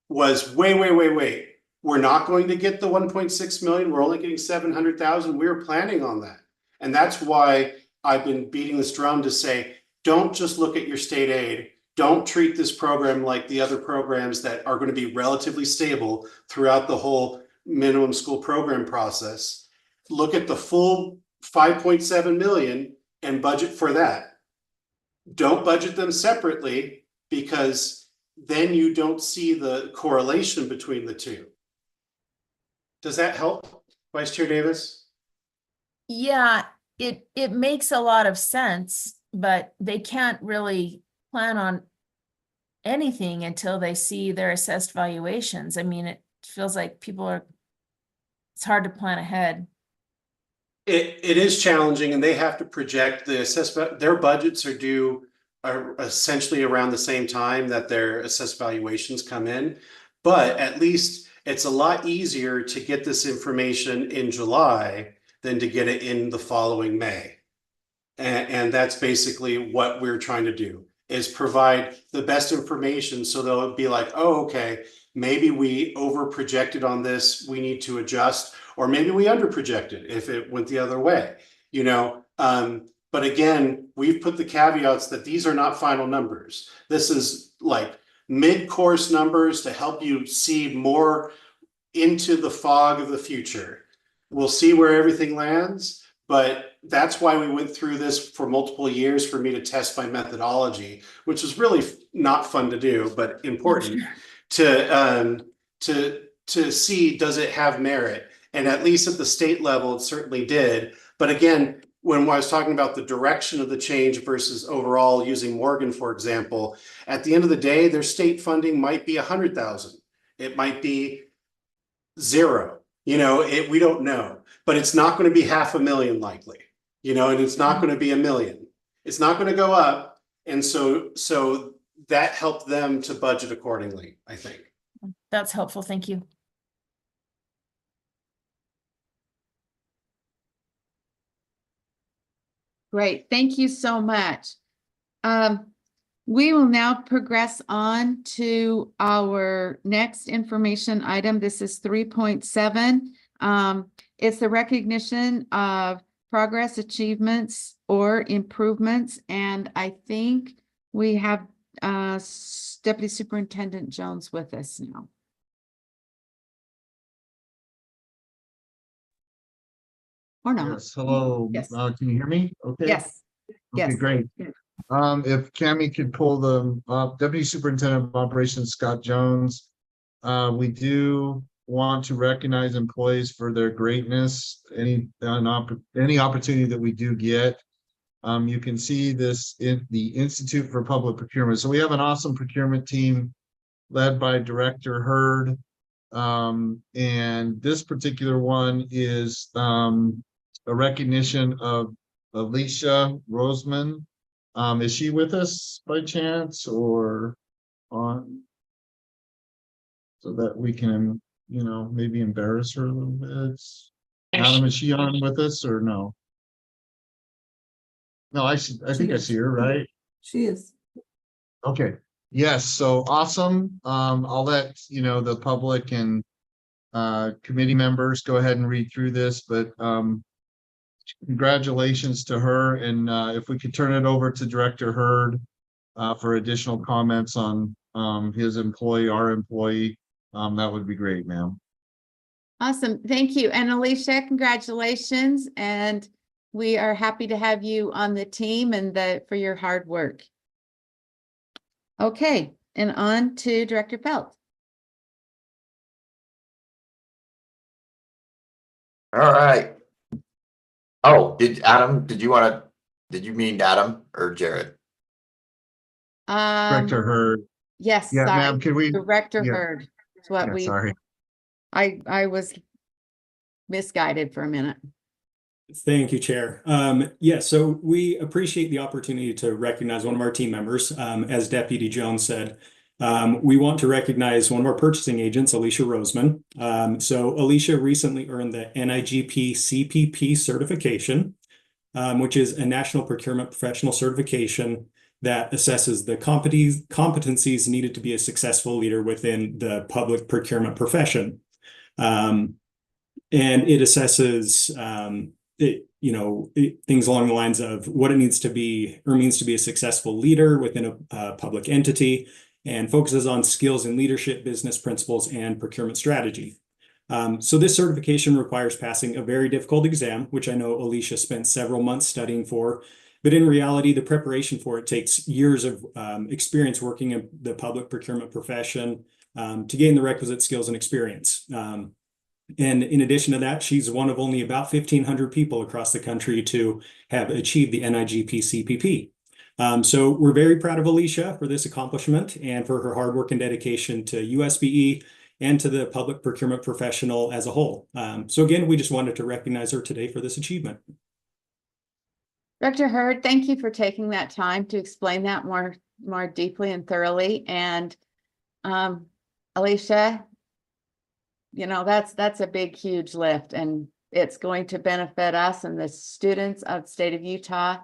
was wait. We're not going to get the 1.6 million. We're only getting 700,000. We were planning on that. And that's why I've been beating this drum to say, don't just look at your state aid. Don't treat this program like the other programs that are going to be relatively stable throughout the whole minimum school program process. Look at the full 5.7 million and budget for that. Don't budget them separately, because then you don't see the correlation between the two. Does that help, Vice Chair Davis? Yeah, it makes a lot of sense, but they can't really plan on anything until they see their assessed valuations. I mean, it feels like it's hard to plan ahead. It is challenging, and they have to project the assessment. Their budgets are essentially around the same time that their assessed valuations come in, but at least it's a lot easier to get this information in July than to get it in the following May. And that's basically what we're trying to do, is provide the best information so they'll be like, oh, okay, maybe we over projected on this, we need to adjust, or maybe we under projected if it went the other way, you know. But again, we've put the caveats that these are not final numbers. This is like mid-course numbers to help you see more into the fog of the future. We'll see where everything lands, but that's why we went through this for multiple years for me to test my methodology, which was really not fun to do, but important to see, does it have merit? And at least at the state level, it certainly did. But again, when I was talking about the direction of the change versus overall using Morgan, for example, at the end of the day, their state funding might be 100,000. It might be 0. You know, we don't know, but it's not going to be 500,000 likely, you know, and it's not going to be 1 million. It's not going to go up. And so that helped them to budget accordingly, I think. That's helpful. Thank you. Great, thank you so much. We will now progress on to our next information item. This is 3.7. It's the recognition of progress, achievements, or improvements. And I think we have Deputy Superintendent Jones with us now. Or not. Yes, hello. Yes. Can you hear me? Okay. Yes. Okay, Yes. great. If Cami could pull the Deputy Superintendent of Operations Scott Jones. We do want to recognize employees for their greatness. Any opportunity that we do get. You can see this in the Institute for Public Procurement. So we have an awesome procurement team led by Director Hurd. And this particular one is a recognition of Alicia Roseman. Is she with us by chance or on? So that we can, maybe embarrass her a little bit. Adam, is she on with us or no? No, I think I see her, right? She is. Okay, yes, so awesome. I'll let the public and committee members go ahead and read through this, but congratulations to her. And if we could turn it over to Director Hurd for additional comments on his employee, our employee, that would be great, ma'am. Awesome. Thank you. And Alicia, congratulations. And we are happy to have you on the team and for your hard work. Okay, and on to Director Pelt. All right. Oh, did you mean Adam or Jared? Director Hurd. Yes, Yeah, sorry. ma'am, can we? Director yeah. Hurd. It's what Yeah, we, sorry. I was misguided for a minute. Thank you, Chair. So we appreciate the opportunity to recognize one of our team members. As Deputy Jones said, we want to recognize one of our purchasing agents, Alicia Roseman. So Alicia recently earned the NIGP CPP certification, which is a National Procurement Professional certification that assesses the competencies needed to be a successful leader within the public procurement profession. And it assesses things along the lines of what it needs to be or means to be a successful leader within a public entity, and focuses on skills in leadership, business principles, and procurement strategy. So this certification requires passing a very difficult exam, which I know Alicia spent several months studying for, but in reality, the preparation for it takes years of experience working in the public procurement profession to gain the requisite skills and experience. And in addition to that, she's one of only about 1,500 people across the country to have achieved the NIGP CPP. So we're very proud of Alicia for this accomplishment and for her hard work and dedication to USBE and to the public procurement professional as a whole. So again, we just wanted to recognize her today for this achievement. Director Hurd, thank you for taking that time to explain that more deeply and thoroughly. And Alicia, that's a big, huge lift, and it's going to benefit us and the students of the state of Utah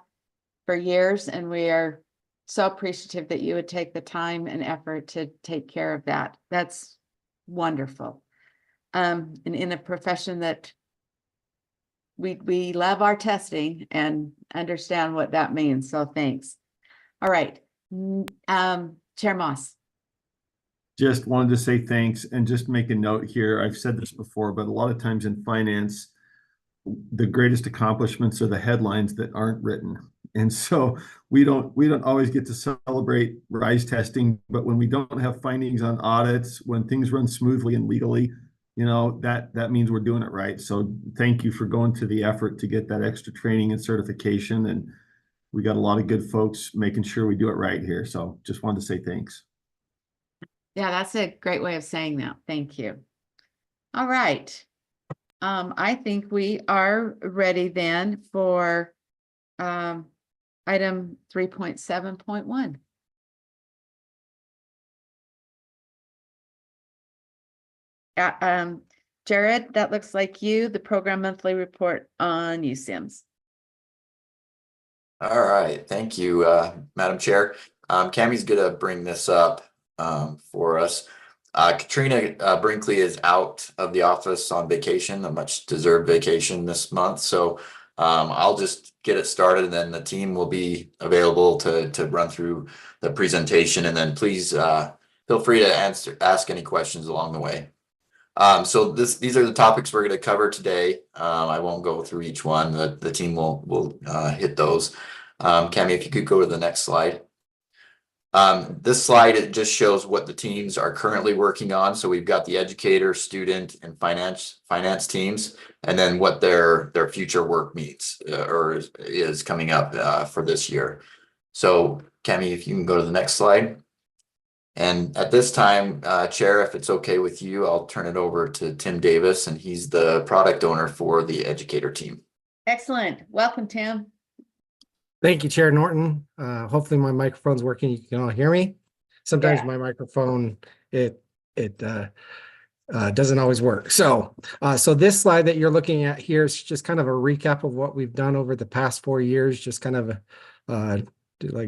for years. And we are so appreciative that you would take the time and effort to take care of that. That's wonderful. And in a profession that we love our testing and understand what that means. So thanks. All right. Chair Moss. Just wanted to say thanks and just make a note here. I've said this before, but a lot of times in finance, the greatest accomplishments are the headlines that aren't written. And so we don't always get to celebrate RISE testing, but when we don't have findings on audits, when things run smoothly and legally, that means we're doing it right. So thank you for going to the effort to get that extra training and certification. And we got a lot of good folks making sure we do it right here. So just wanted to say thanks. Yeah, that's a great way of saying that. Thank you. All right. I think we are ready then for item 3.7.1. Jared, that looks like you, the program monthly report on USIMS. All right, thank you, Madam Chair. Cammie's gonna bring this up for us. Katrina Brinkley is out of the office on vacation, a much deserved vacation this month. So I'll just get it started, and then the team will be available to run through the presentation, and then please feel free to ask any questions along the way. So these are the topics we're going to cover today. I won't go through each one. The team will hit those. Cammie, if you could go to the next slide. This slide, it just shows what the teams are currently working on. So we've got the educator, student, and finance teams, and then what their future work means or is coming up for this year. So Cammie, if you can go to the next slide. And at this time, Chair, if it's okay with you, I'll turn it over to Tim Davis, and he's the product owner for the educator team. Excellent. Welcome, Tim. Thank you, Chair Norton. Hopefully my microphone's working. You can all hear me. Sometimes my microphone, it doesn't always work. So this slide that you're looking at here is just kind of a recap of what we've done over the past 4 years, just kind of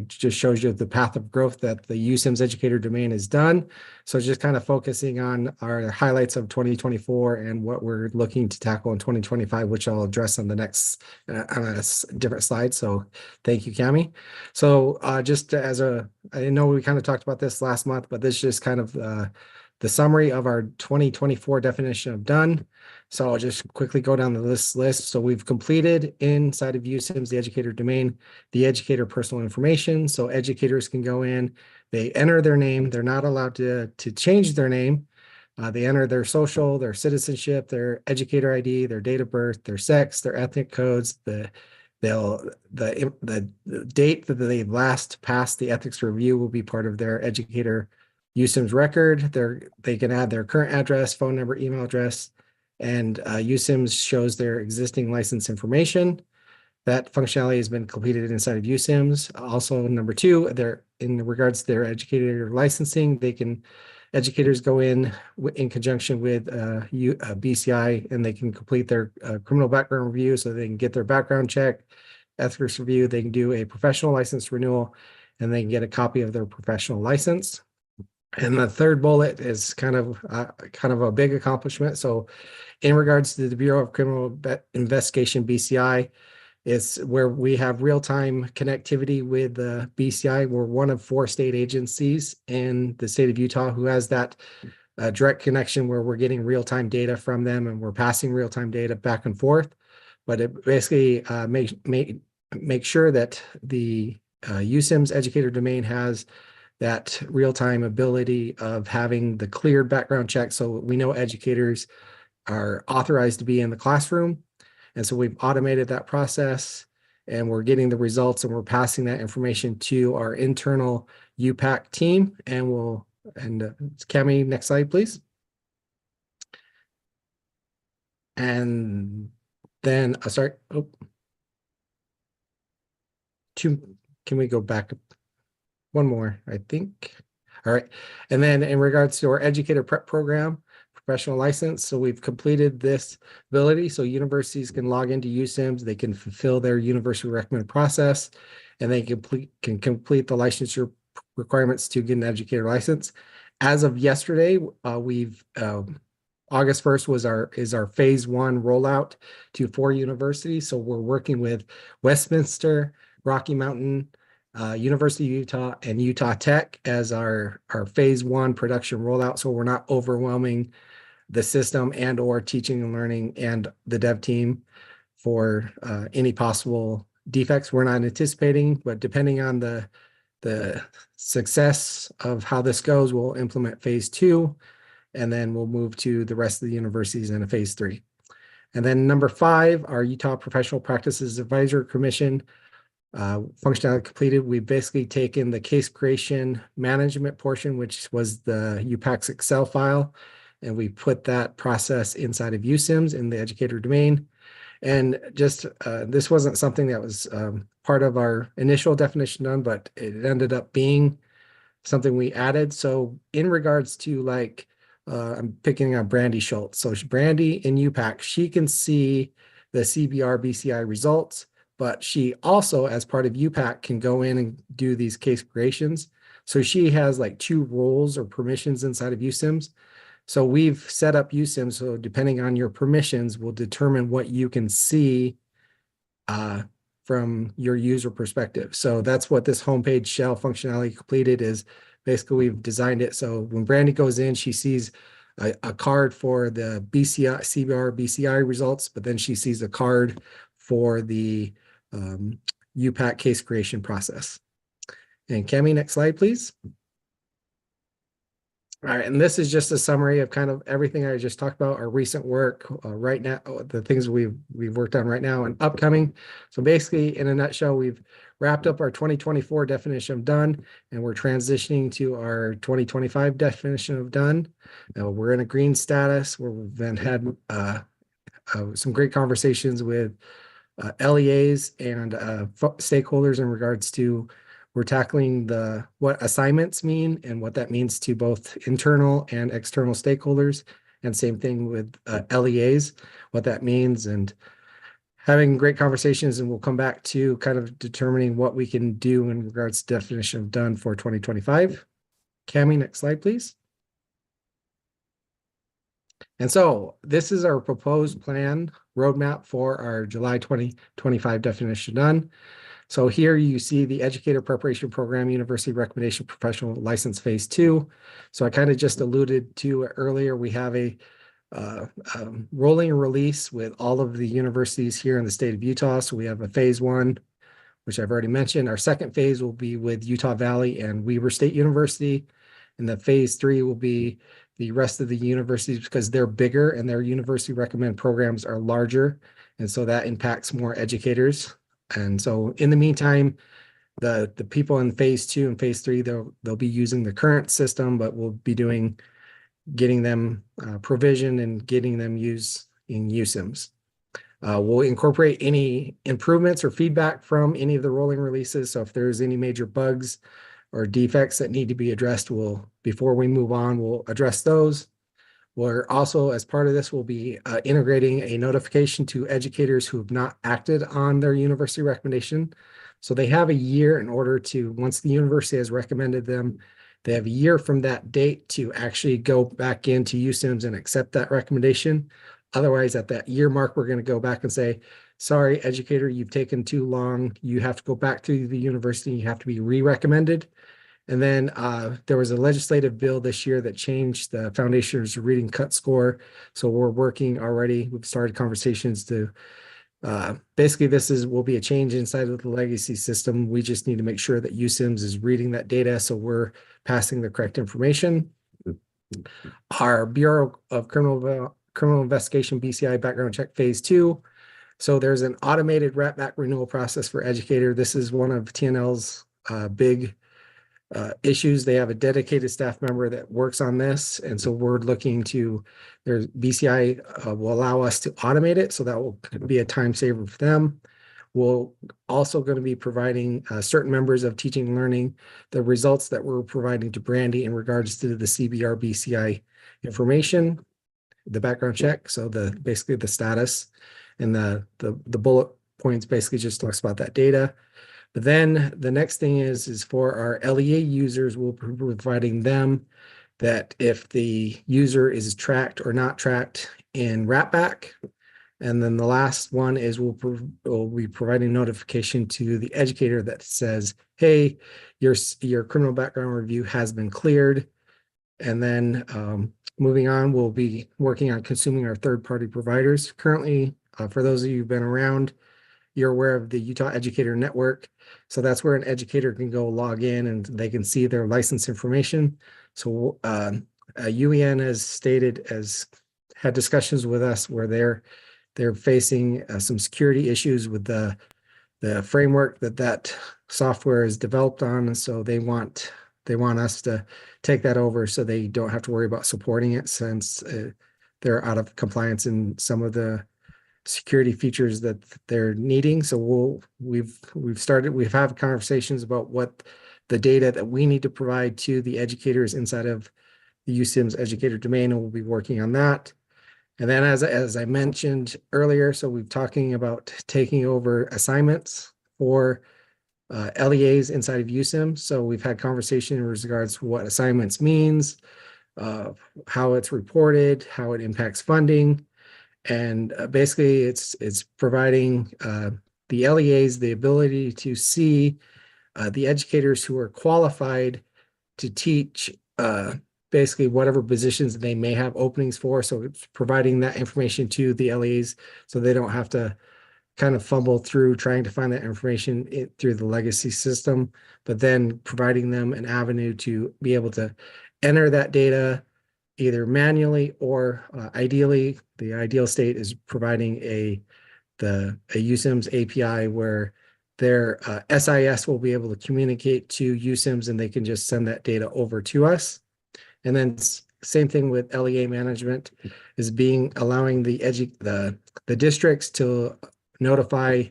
just shows you the path of growth that the USIMS educator domain has done. So just kind of focusing on our highlights of 2024 and what we're looking to tackle in 2025, which I'll address on the next on a different slide. So thank you, Cammie. So just as I know we kind of talked about this last month, but this is just kind of the summary of our 2024 definition of done. So I'll just quickly go down the list. So we've completed inside of USIMS, the educator domain, the educator personal information. So educators can go in, they enter their name. They're not allowed to change their name. They enter their social, their citizenship, their educator ID, their date of birth, their sex, their ethnic codes, the date that they last passed the ethics review will be part of their educator USIMS record. They can add their current address, phone number, email address, and USIMS shows their existing license information. That functionality has been completed inside of USIMS. Also, number 2, in regards to their educator licensing, educators go in conjunction with BCI, and they can complete their criminal background review, so they can get their background check, ethics review. They can do a professional license renewal, and they can get a copy of their professional license. And the third bullet is kind of a big accomplishment. So in regards to the Bureau of Criminal Investigation, BCI, it's where we have real-time connectivity with the BCI. We're one of 4 state agencies in the state of Utah who has that direct connection where we're getting real-time data from them, and we're passing real-time data back and forth. But it basically make sure that the USIMS educator domain has that real-time ability of having the cleared background check, so we know educators are authorized to be in the classroom. And so we've automated that process, and we're getting the results, and we're passing that information to our internal UPAC team. And Cammie, next slide, please. And then can we go back? One more, I think. All right. And then in regards to our educator prep program, professional license. So we've completed this ability. So universities can log into USIMS, they can fulfill their university recommended process, and they can complete the licensure requirements to get an educator license. As of yesterday, August 1st is our phase 1 rollout to 4 universities. So we're working with Westminster, Rocky Mountain, University of Utah, and Utah Tech as our phase 1 production rollout. So we're not overwhelming the system and or teaching and learning and the dev team for any possible defects. We're not anticipating, but depending on the success of how this goes, we'll implement phase 2, and then we'll move to the rest of the universities in a phase 3. And then number 5, our Utah Professional Practices Advisory Commission functionality completed. We've basically taken the case creation management portion, which was the UPAC's Excel file, and we put that process inside of USIMS in the educator domain. And just this wasn't something that was part of our initial definition done, but it ended up being something we added. So in regards to I'm picking on Brandy Schultz. So Brandy in UPAC, she can see the CBR BCI results, but she also, as part of UPAC, can go in and do these case creations. So she has like 2 roles or permissions inside of USIMS. So we've set up USIMS, so depending on your permissions, will determine what you can see from your user perspective. So that's what this homepage shell functionality completed is. Basically, we've designed it so when Brandy goes in, she sees a card for the BCI, CBR, BCI results, but then she sees a card for the UPAC case creation process. And Cami, next slide, please. All right, and this is just a summary of kind of everything I just talked about, our recent work right now, the things we've worked on right now and upcoming. So basically, in a nutshell, we've wrapped up our 2024 definition of done, and we're transitioning to our 2025 definition of done. We're in a green status where we've then had some great conversations with LEAs and stakeholders in regards to we're tackling what assignments mean and what that means to both internal and external stakeholders. And same thing with LEAs, what that means, and having great conversations. And we'll come back to kind of determining what we can do in regards to definition of done for 2025. Cami, next slide, please. And so this is our proposed plan roadmap for our July 2025 definition done. So here you see the Educator Preparation Program, University Recommendation Professional License Phase 2. So I kind of just alluded to it earlier. We have a rolling release with all of the universities here in the state of Utah. So we have a Phase 1, which I've already mentioned. Our second phase will be with Utah Valley and Weber State University. And the Phase 3 will be the rest of the universities because they're bigger and their university recommend programs are larger. And so that impacts more educators. And so in the meantime, the people in Phase 2 and Phase 3, they'll be using the current system, but we'll be getting them provision and getting them used in USIMS. We'll incorporate any improvements or feedback from any of the rolling releases. So if there's any major bugs or defects that need to be addressed, before we move on, we'll address those. We're also, as part of this, we'll be integrating a notification to educators who have not acted on their university recommendation. So they have a year in order to, once the university has recommended them, they have a year from that date to actually go back into USIMS and accept that recommendation. Otherwise, at that year mark, we're going to go back and say, sorry, educator, you've taken too long. You have to go back to the university. You have to be re-recommended. And then there was a legislative bill this year that changed the Foundation's Reading Cut Score. So we're working already. We've started conversations to basically will be a change inside of the legacy system. We just need to make sure that USIMS is reading that data. So we're passing the correct information. Our Bureau of Criminal Investigation BCI background check Phase 2. So there's an automated wrap back renewal process for educator. This is one of TNL's big issues. They have a dedicated staff member that works on this. And so we're looking to, there's BCI will allow us to automate it. So that will be a time saver for them. We'll also going to be providing certain members of teaching and learning the results that we're providing to Brandy in regards to the CBR BCI information, the background check. So basically the status and the bullet points basically just talks about that data. But then the next thing is for our LEA users, we'll be providing them that if the user is tracked or not tracked in wrapback. And then the last one is we'll be providing notification to the educator that says, hey, your criminal background review has been cleared. And then moving on, we'll be working on consuming our third-party providers. Currently, for those of you who've been around, you're aware of the Utah Educator Network. So that's where an educator can go log in and they can see their license information. So UEN has had discussions with us where they're facing some security issues with the framework that software is developed on. And so they want us to take that over so they don't have to worry about supporting it since they're out of compliance in some of the security features that they're needing. So we've had conversations about what the data that we need to provide to the educators inside of the USIMS educator domain, and we'll be working on that. And then as I mentioned earlier, so we're talking about taking over assignments for LEAs inside of USIM. So we've had conversation in regards to what assignments means, how it's reported, how it impacts funding. And basically it's providing the LEAs the ability to see the educators who are qualified to teach basically whatever positions they may have openings for. So it's providing that information to the LEAs so they don't have to kind of fumble through trying to find that information through the legacy system, but then providing them an avenue to be able to enter that data either manually or ideally, the ideal state is providing a USIMS API where their SIS will be able to communicate to USIMS and they can just send that data over to us. And then same thing with LEA management is allowing the districts to notify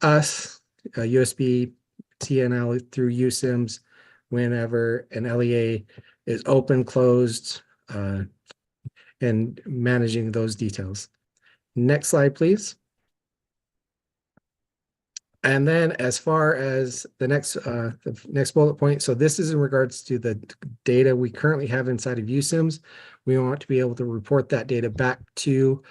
us, USB, TNL through USIMS whenever an LEA is open, closed, and managing those details. Next slide, please. And then as far as the next bullet point, so this is in regards to the data we currently have inside of USIMS. We want to be able to report that data back to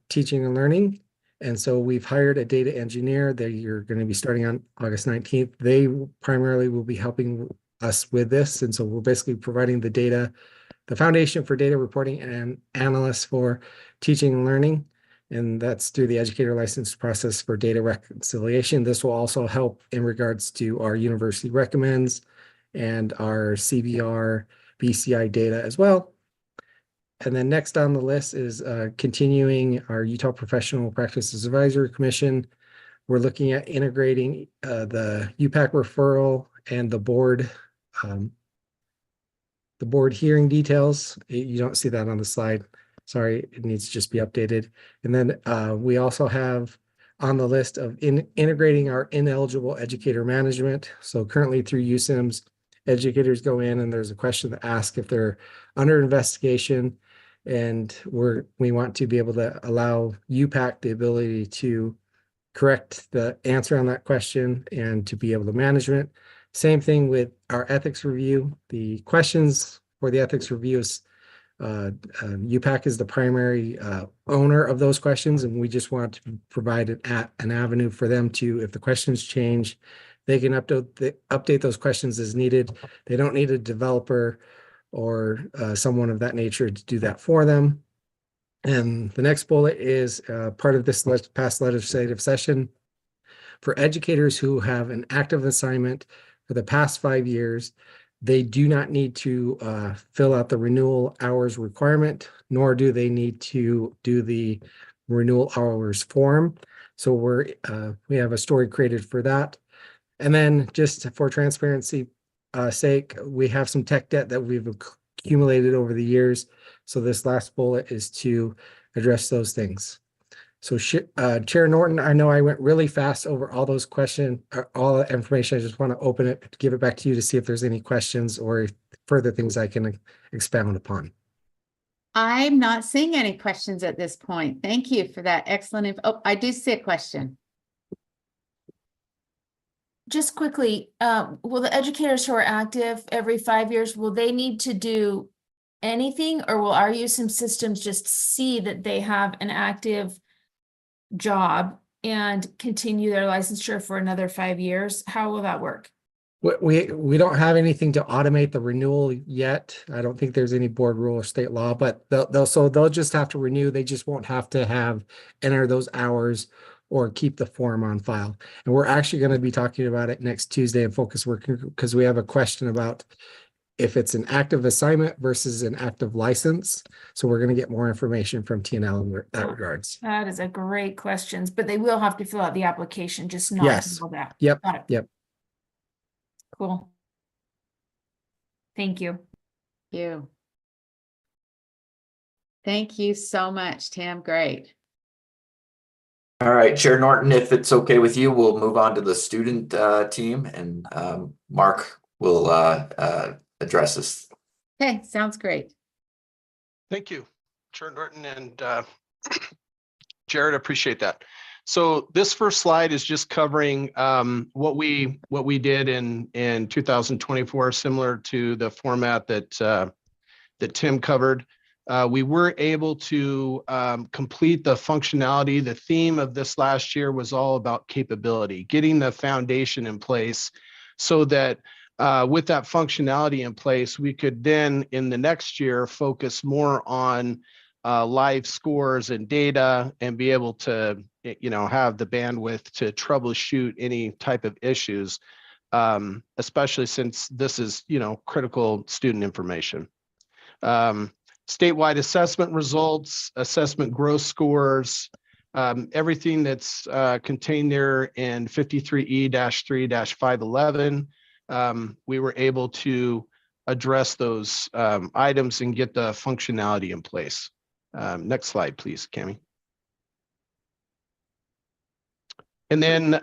teaching and learning. And so we've hired a data engineer that you're going to be starting on August 19th. They primarily will be helping us with this. And so we're basically providing the data, the foundation for data reporting and analysts for teaching and learning. And that's through the educator license process for data reconciliation. This will also help in regards to our university recommends and our CBR BCI data as well. And then next on the list is continuing our Utah Professional Practices Advisory Commission. We're looking at integrating the UPAC referral and the board hearing details. You don't see that on the slide. Sorry, it needs to just be updated. And then we also have on the list of integrating our ineligible educator management. So currently through USIMS, educators go in and there's a question to ask if they're under investigation. And we want to be able to allow UPAC the ability to correct the answer on that question and to be able to management. Same thing with our ethics review. The questions for the ethics review is UPAC is the primary owner of those questions, and we just want to provide an avenue for them to, if the questions change, they can update those questions as needed. They don't need a developer or someone of that nature to do that for them. And the next bullet is part of this past legislative session. For educators who have an active assignment for the past 5 years, they do not need to fill out the renewal hours requirement, nor do they need to do the renewal hours form. So we have a story created for that. And then just for transparency sake, we have some tech debt that we've accumulated over the years. So this last bullet is to address those things. So Chair Norton, I know I went really fast over all those questions, all the information. I just want to open it, give it back to you to see if there's any questions or further things I can expound upon. I'm not seeing any questions at this point. Thank you for that excellent. Oh, I do see a question. Just quickly, will the educators who are active every 5 years, will they need to do anything, or will our USIM systems just see that they have an active job and continue their licensure for another 5 years? How will that work? We don't have anything to automate the renewal yet. I don't think there's any board rule or state law, but they'll just have to renew. They just won't have to enter those hours or keep the form on file. And we're actually going to be talking about it next Tuesday in Focus Work, because we have a question about if it's an active assignment versus an active license. So we're going to get more information from TNL in that regards. That is a great question, but they will have to fill out the application, just not Yes. fill that. Yep. Got it. Yep. Cool. Thank you. Thank you so much, Tam. Great. All right, Chair Norton, if it's okay with you, we'll move on to the student team, and Mark will address this. Okay, sounds great. Thank you. Chair Norton and Jared, appreciate that. So this first slide is just covering what we did in 2024, similar to the format that Tim covered. We were able to complete the functionality. The theme of this last year was all about capability, getting the foundation in place so that with that functionality in place, we could then in the next year focus more on live scores and data and be able to, have the bandwidth to troubleshoot any type of issues, especially since this is, critical student information. Statewide assessment results, assessment growth scores, everything that's contained there in 53E-3-511. We were able to address those items and get the functionality in place. Next slide, please, Cami. And then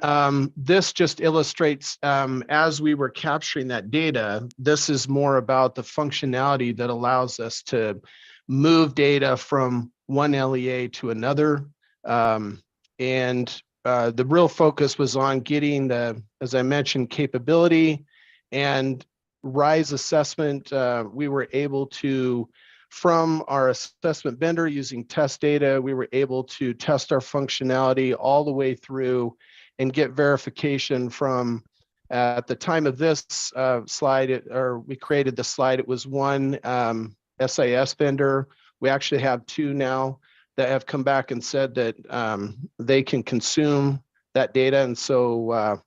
this just illustrates, as we were capturing that data, this is more about the functionality that allows us to move data from one LEA to another. The real focus was on getting the, as I mentioned, capability and RISE assessment. We were able to, from our assessment vendor using test data, we were able to test our functionality all the way through and get verification from, at the time of this slide, we created the slide, it was one SIS vendor. We actually have two now that have come back and said that they can consume that data. And so,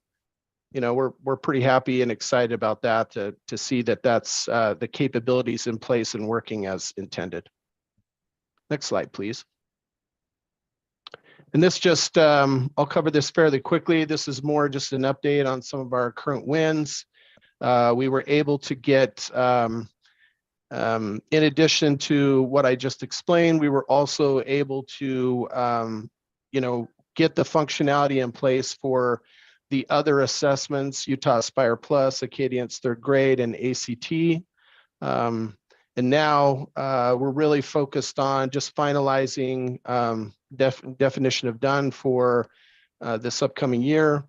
we're pretty happy and excited about that to see that that's the capabilities in place and working as intended. Next slide, please. And this just, I'll cover this fairly quickly. This is more just an update on some of our current wins. We were able to get, in addition to what I just explained, we were also able to, get the functionality in place for the other assessments, Utah Aspire Plus, Acadience third grade, and ACT. And now we're really focused on just finalizing definition of done for this upcoming year.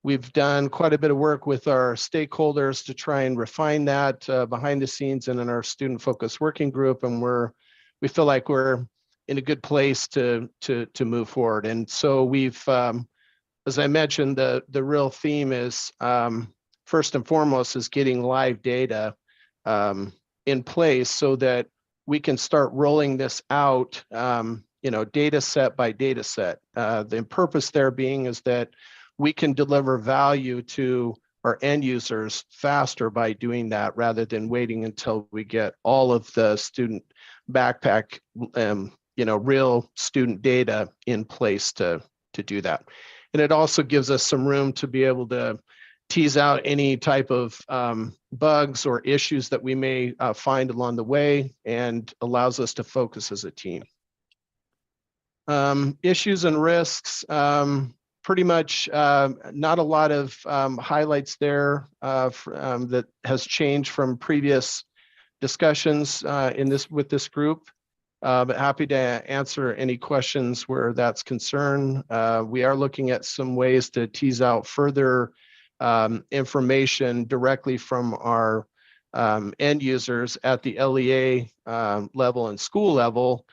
We've done quite a bit of work with our stakeholders to try and refine that behind the scenes and in our student focused working group. And we feel like we're in a good place to move forward. And so we've, as I mentioned, the real theme is first and foremost is getting live data in place so that we can start rolling this out, data set by data set. The purpose there being is that we can deliver value to our end users faster by doing that rather than waiting until we get all of the student backpack, real student data in place to do that. And it also gives us some room to be able to tease out any type of bugs or issues that we may find along the way and allows us to focus as a team. Issues and risks, pretty much not a lot of highlights there that has changed from previous discussions with this group. But happy to answer any questions where that's concerned. We are looking at some ways to tease out further information directly from our end users at the LEA level and school level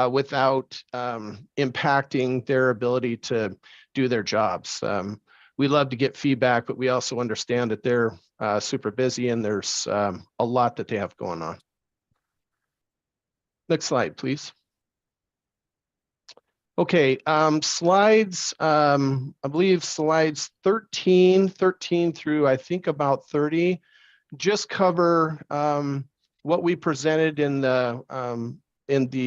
without impacting their ability to do their jobs. We love to get feedback, but we also understand that they're super busy and there's a lot that they have going on. Next slide, please. Okay, slides, I believe slides 13 through I think about 30, just cover what we presented in the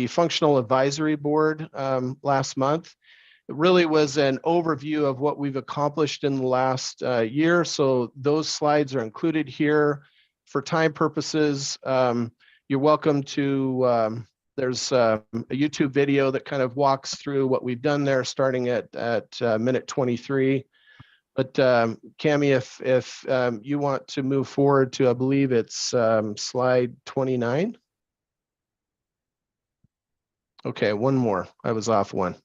functional advisory board last month. It really was an overview of what we've accomplished in the last year. So those slides are included here. For time purposes, you're welcome to, there's a YouTube video that kind of walks through what we've done there starting at minute 23. But Cami, if you want to move forward to, I believe it's slide 29. Okay, one more. I was off one.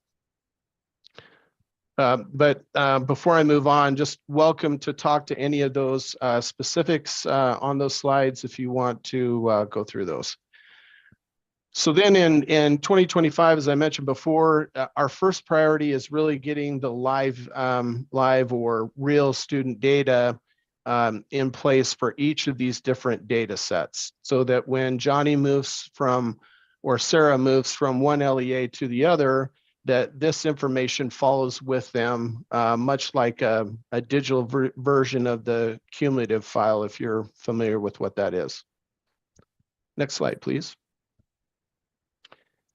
But before I move on, just welcome to talk to any of those specifics on those slides if you want to go through those. So then in 2025, as I mentioned before, our first priority is really getting the live or real student data in place for each of these different data sets, so that when Johnny moves from, or Sarah moves from one LEA to the other, that this information follows with them, much like a digital version of the cumulative file, if you're familiar with what that is. Next slide, please.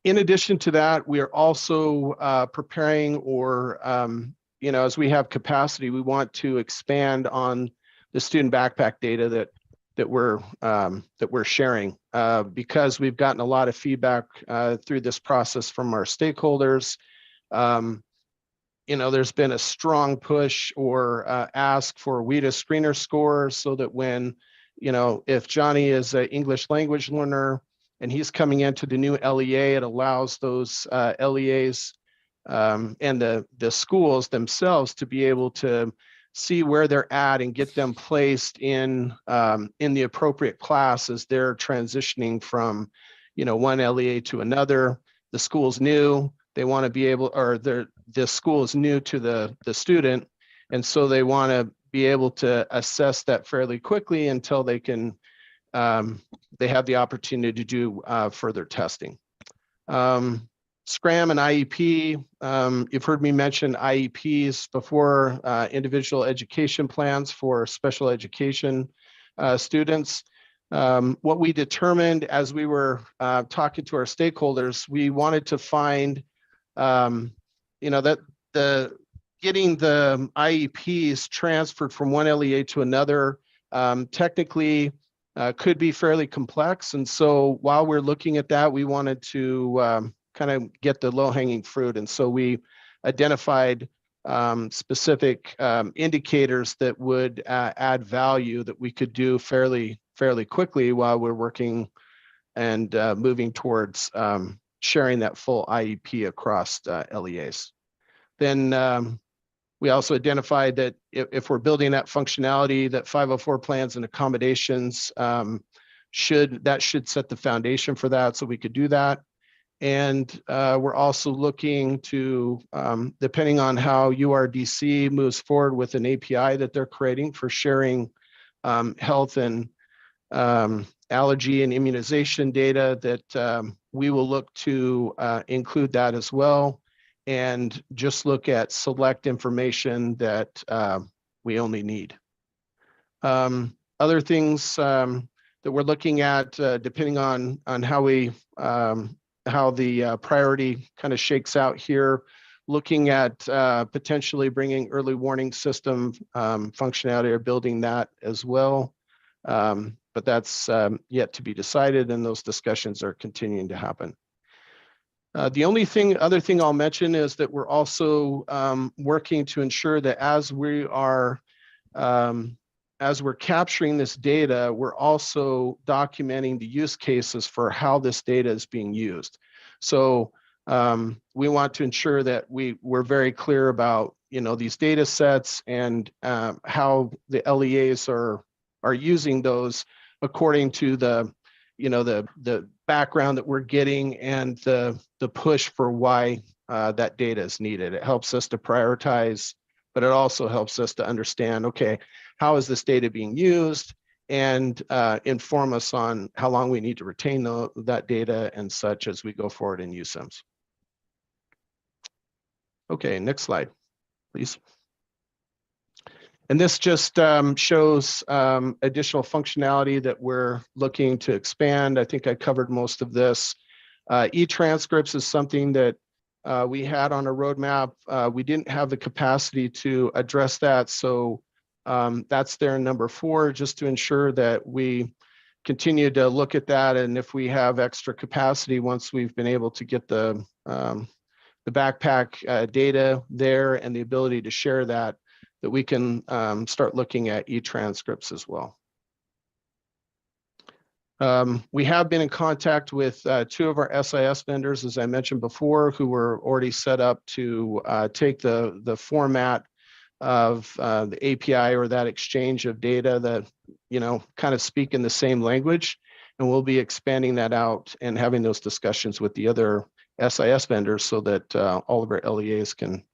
In addition to that, we are also preparing, or as we have capacity, we want to expand on the student backpack data that we're sharing, because we've gotten a lot of feedback through this process from our stakeholders. There's been a strong push or ask for WIDA screener scores, so that when, if Johnny is an English language learner and he's coming into the new LEA, it allows those LEAs and the schools themselves to be able to see where they're at and get them placed in the appropriate class as they're transitioning from, one LEA to another. The school's new, they want to be able, or the school is new to the student, and so they want to be able to assess that fairly quickly until they can, they have the opportunity to do further testing. SCRAM and IEP, you've heard me mention IEPs before, individual education plans for special education students. What we determined as we were talking to our stakeholders, we wanted to find, that getting the IEPs transferred from one LEA to another technically could be fairly complex. And so while we're looking at that, we wanted to kind of get the low-hanging fruit. And so we identified specific indicators that would add value that we could do fairly quickly while we're working and moving towards sharing that full IEP across LEAs. Then we also identified that if we're building that functionality, that 504 plans and accommodations should set the foundation for that, so we could do that. And we're also looking to, depending on how URDC moves forward with an API that they're creating for sharing health and allergy and immunization data, that we will look to include that as well, and just look at select information that we only need. Other things that we're looking at, depending on how the priority kind of shakes out here, looking at potentially bringing early warning system functionality, or building that as well. But that's yet to be decided, and those discussions are continuing to happen. The other thing I'll mention is that we're also working to ensure that as we're capturing this data, we're also documenting the use cases for how this data is being used. So we want to ensure that we're very clear about, these data sets and how the LEAs are using those according to the background that we're getting and the push for why that data is needed. It helps us to prioritize, but it also helps us to understand, okay, how is this data being used, and inform us on how long we need to retain that data and such as we go forward in USIMS. Okay, next slide, please. And this just shows additional functionality that we're looking to expand. I think I covered most of this. E-transcripts is something that we had on a roadmap. We didn't have the capacity to address that, so that's there in number 4, just to ensure that we continue to look at that, and if we have extra capacity once we've been able to get the backpack data there and the ability to share that we can start looking at e-transcripts as well. We have been in contact with two of our SIS vendors, as I mentioned before, who were already set up to take the format of the API or that exchange of data that, you know, kind of speak in the same language. And we'll be expanding that out and having those discussions with the other SIS vendors so that all of our LEAs can,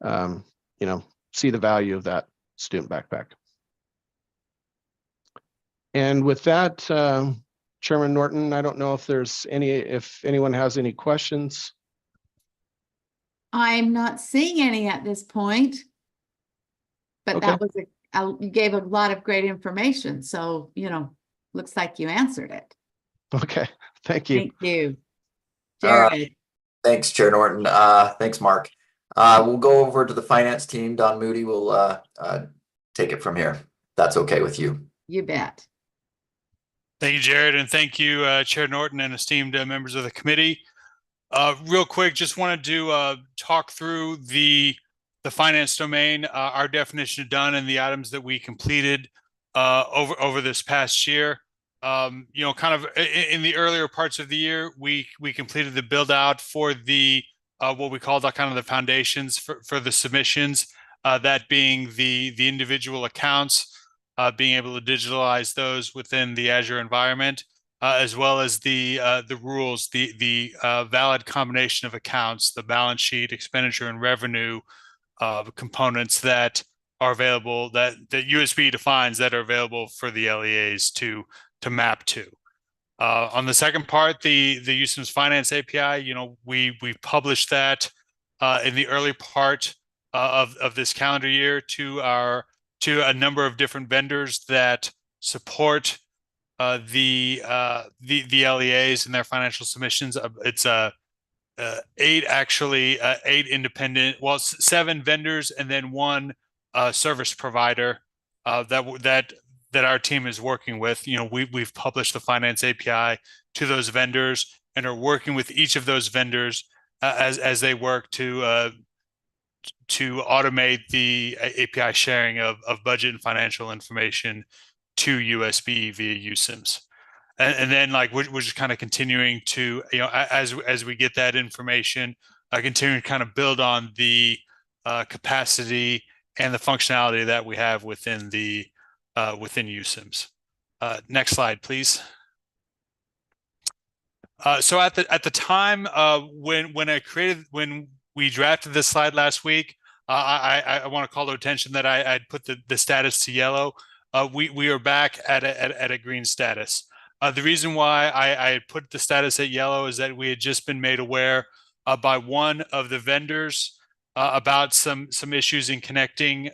you know, see the value of that student backpack. And with that, Chairman Norton, I don't know if there's if anyone has any questions. I'm not seeing any at this point. But Okay. that was you gave a lot of great information. So, you know, looks like you answered it. Okay, thank you. Thank you. Uh, Jared. Thanks, Chair Norton. Thanks, Mark. We'll go over to the finance team. Don Moody will take it from here. That's okay with you. You bet. Thank you, Jared, and thank you, Chair Norton and esteemed members of the committee. Real quick, just wanted to talk through the finance domain, our definition of done, and the items that we completed over this past year. You know, kind of in the earlier parts of the year, we completed the build out for the what we call kind of the foundations for the submissions, that being the individual accounts, being able to digitalize those within the Azure environment, as well as the rules, the valid combination of accounts, the balance sheet, expenditure, and revenue components that are available, that USB defines, that are available for the LEAs to map to. On the second part, the USIMS Finance API, you know, we published that in the early part of this calendar year to a number of different vendors that support the LEAs and their financial submissions. It's eight independent, well, 7 vendors and then 1 service provider that our team is working with. You know, we've published the Finance API to those vendors and are working with each of those vendors as they work to automate the API sharing of budget and financial information to USB via USIMS. And then like we're just kind of continuing to, you know, as we get that information, continuing to kind of build on the capacity and the functionality that we have within the within USIMS. Next slide, please. So at the time when we drafted this slide last week, I want to call to attention that I'd put the status to yellow. We are back at a green status. The reason why I had put the status at yellow is that we had just been made aware by one of the vendors about some issues in connecting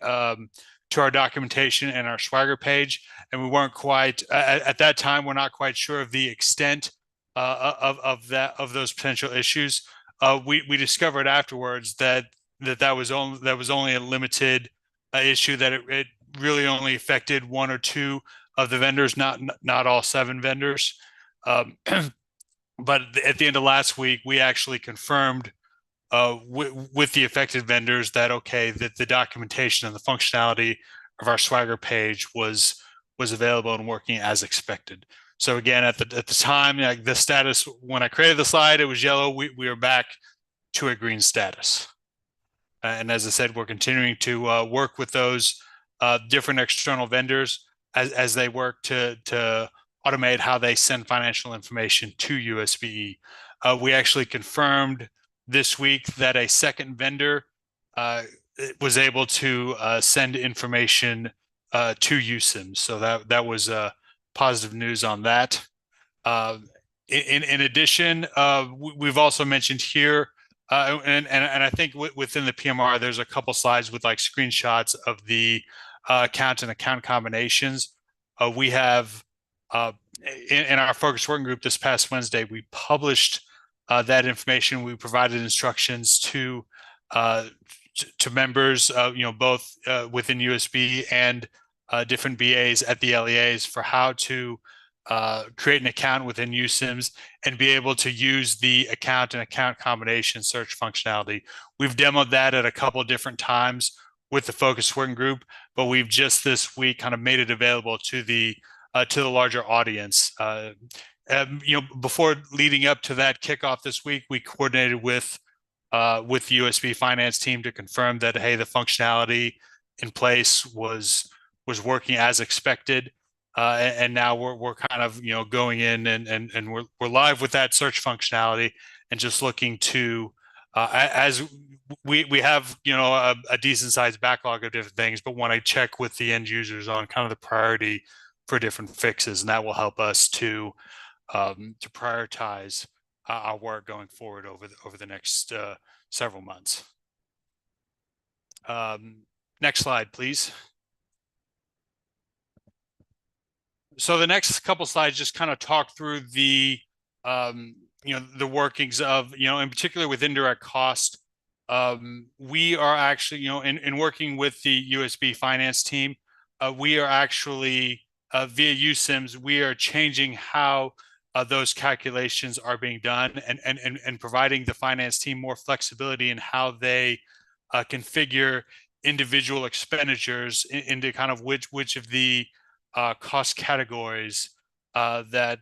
to our documentation and our Swagger page, and we weren't quite at that time. We're not quite sure of the extent of those potential issues. We discovered afterwards that was only a limited issue, that it really only affected 1 or 2 of the vendors, not all 7 vendors. But at the end of last week, we actually confirmed with the affected vendors that that the documentation and the functionality of our Swagger page was available and working as expected. So again, at the time, like the status when I created the slide, it was yellow. We are back to a green status. And as I said, we're continuing to work with those different external vendors as they work to automate how they send financial information to USB. We actually confirmed this week that a second vendor was able to send information to USIMS. So that was positive news on that. In addition, we've also mentioned here, and I think within the PMR, there's a couple slides with like screenshots of the account and account combinations. We have in our focus working group this past Wednesday, we published that information. We provided instructions to members, you know, both within USB and different BAs at the LEAs for how to create an account within USIMS and be able to use the account and account combination search functionality. We've demoed that at a couple of different times with the focus working group, but we've just this week kind of made it available to the to the larger audience. Before leading up to that kickoff this week, we coordinated with the USB finance team to confirm that, hey, the functionality in place was working as expected. And now we're kind of, going in and we're live with that search functionality and just looking to, as we have, a decent sized backlog of different things, but want to check with the end users on kind of the priority for different fixes. And that will help us to prioritize our work going forward over the next several months. Next slide, please. So the next couple slides just kind of talk through the the workings of, in particular with indirect cost. We are actually, in working with the USB finance team, we are actually via USIMS, we are changing how those calculations are being done and providing the finance team more flexibility in how they configure individual expenditures into kind of which of the cost categories that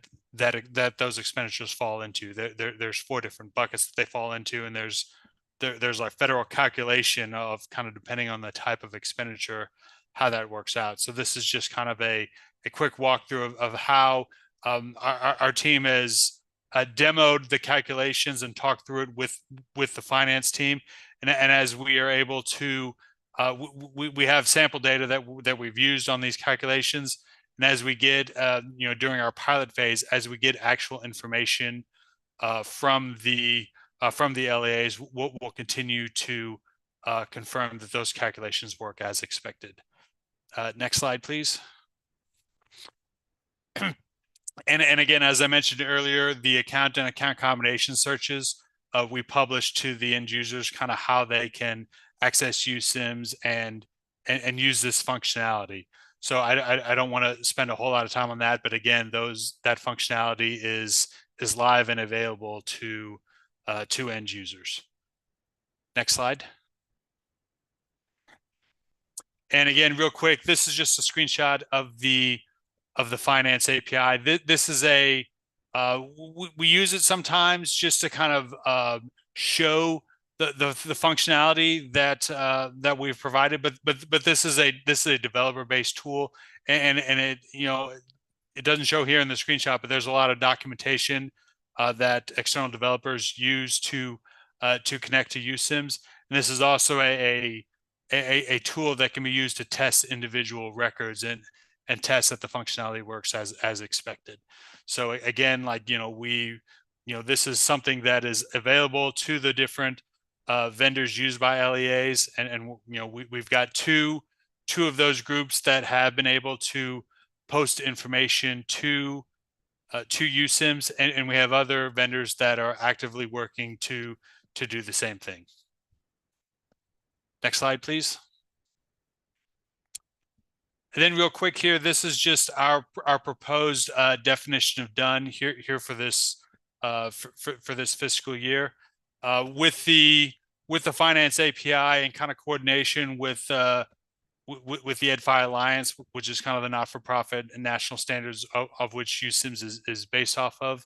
those expenditures fall into. There's 4 different buckets that they fall into, and there's like federal calculation of kind of depending on the type of expenditure, how that works out. So this is just kind of a quick walkthrough of how our team has demoed the calculations and talked through it with the finance team. And as we are able to, we have sample data that we've used on these calculations. And as we get, during our pilot phase, as we get actual information from the LEAs, we'll continue to confirm that those calculations work as expected. Next slide, please. And again, as I mentioned earlier, the account and account combination searches, we publish to the end users kind of how they can access USIMS and use this functionality. So I don't want to spend a whole lot of time on that, but again, that functionality is live and available to end users. Next slide. And again, real quick, this is just a screenshot of the finance API. This is we use it sometimes just to kind of show the functionality that we've provided, but this is a developer-based tool, and it it doesn't show here in the screenshot, but there's a lot of documentation that external developers use to connect to USIMS, and this is also a tool that can be used to test individual records and test that the functionality works as expected. So again, like this is something that is available to the different vendors used by LEAs, and we've got two of those groups that have been able to post information to USIMS, and we have other vendors that are actively working to do the same thing. Next slide, please. And then real quick here, this is just our proposed definition of done here for this for this fiscal year. With the finance API and kind of coordination with the EdFi Alliance, which is kind of the not-for-profit and national standards of which USIMS is based off of,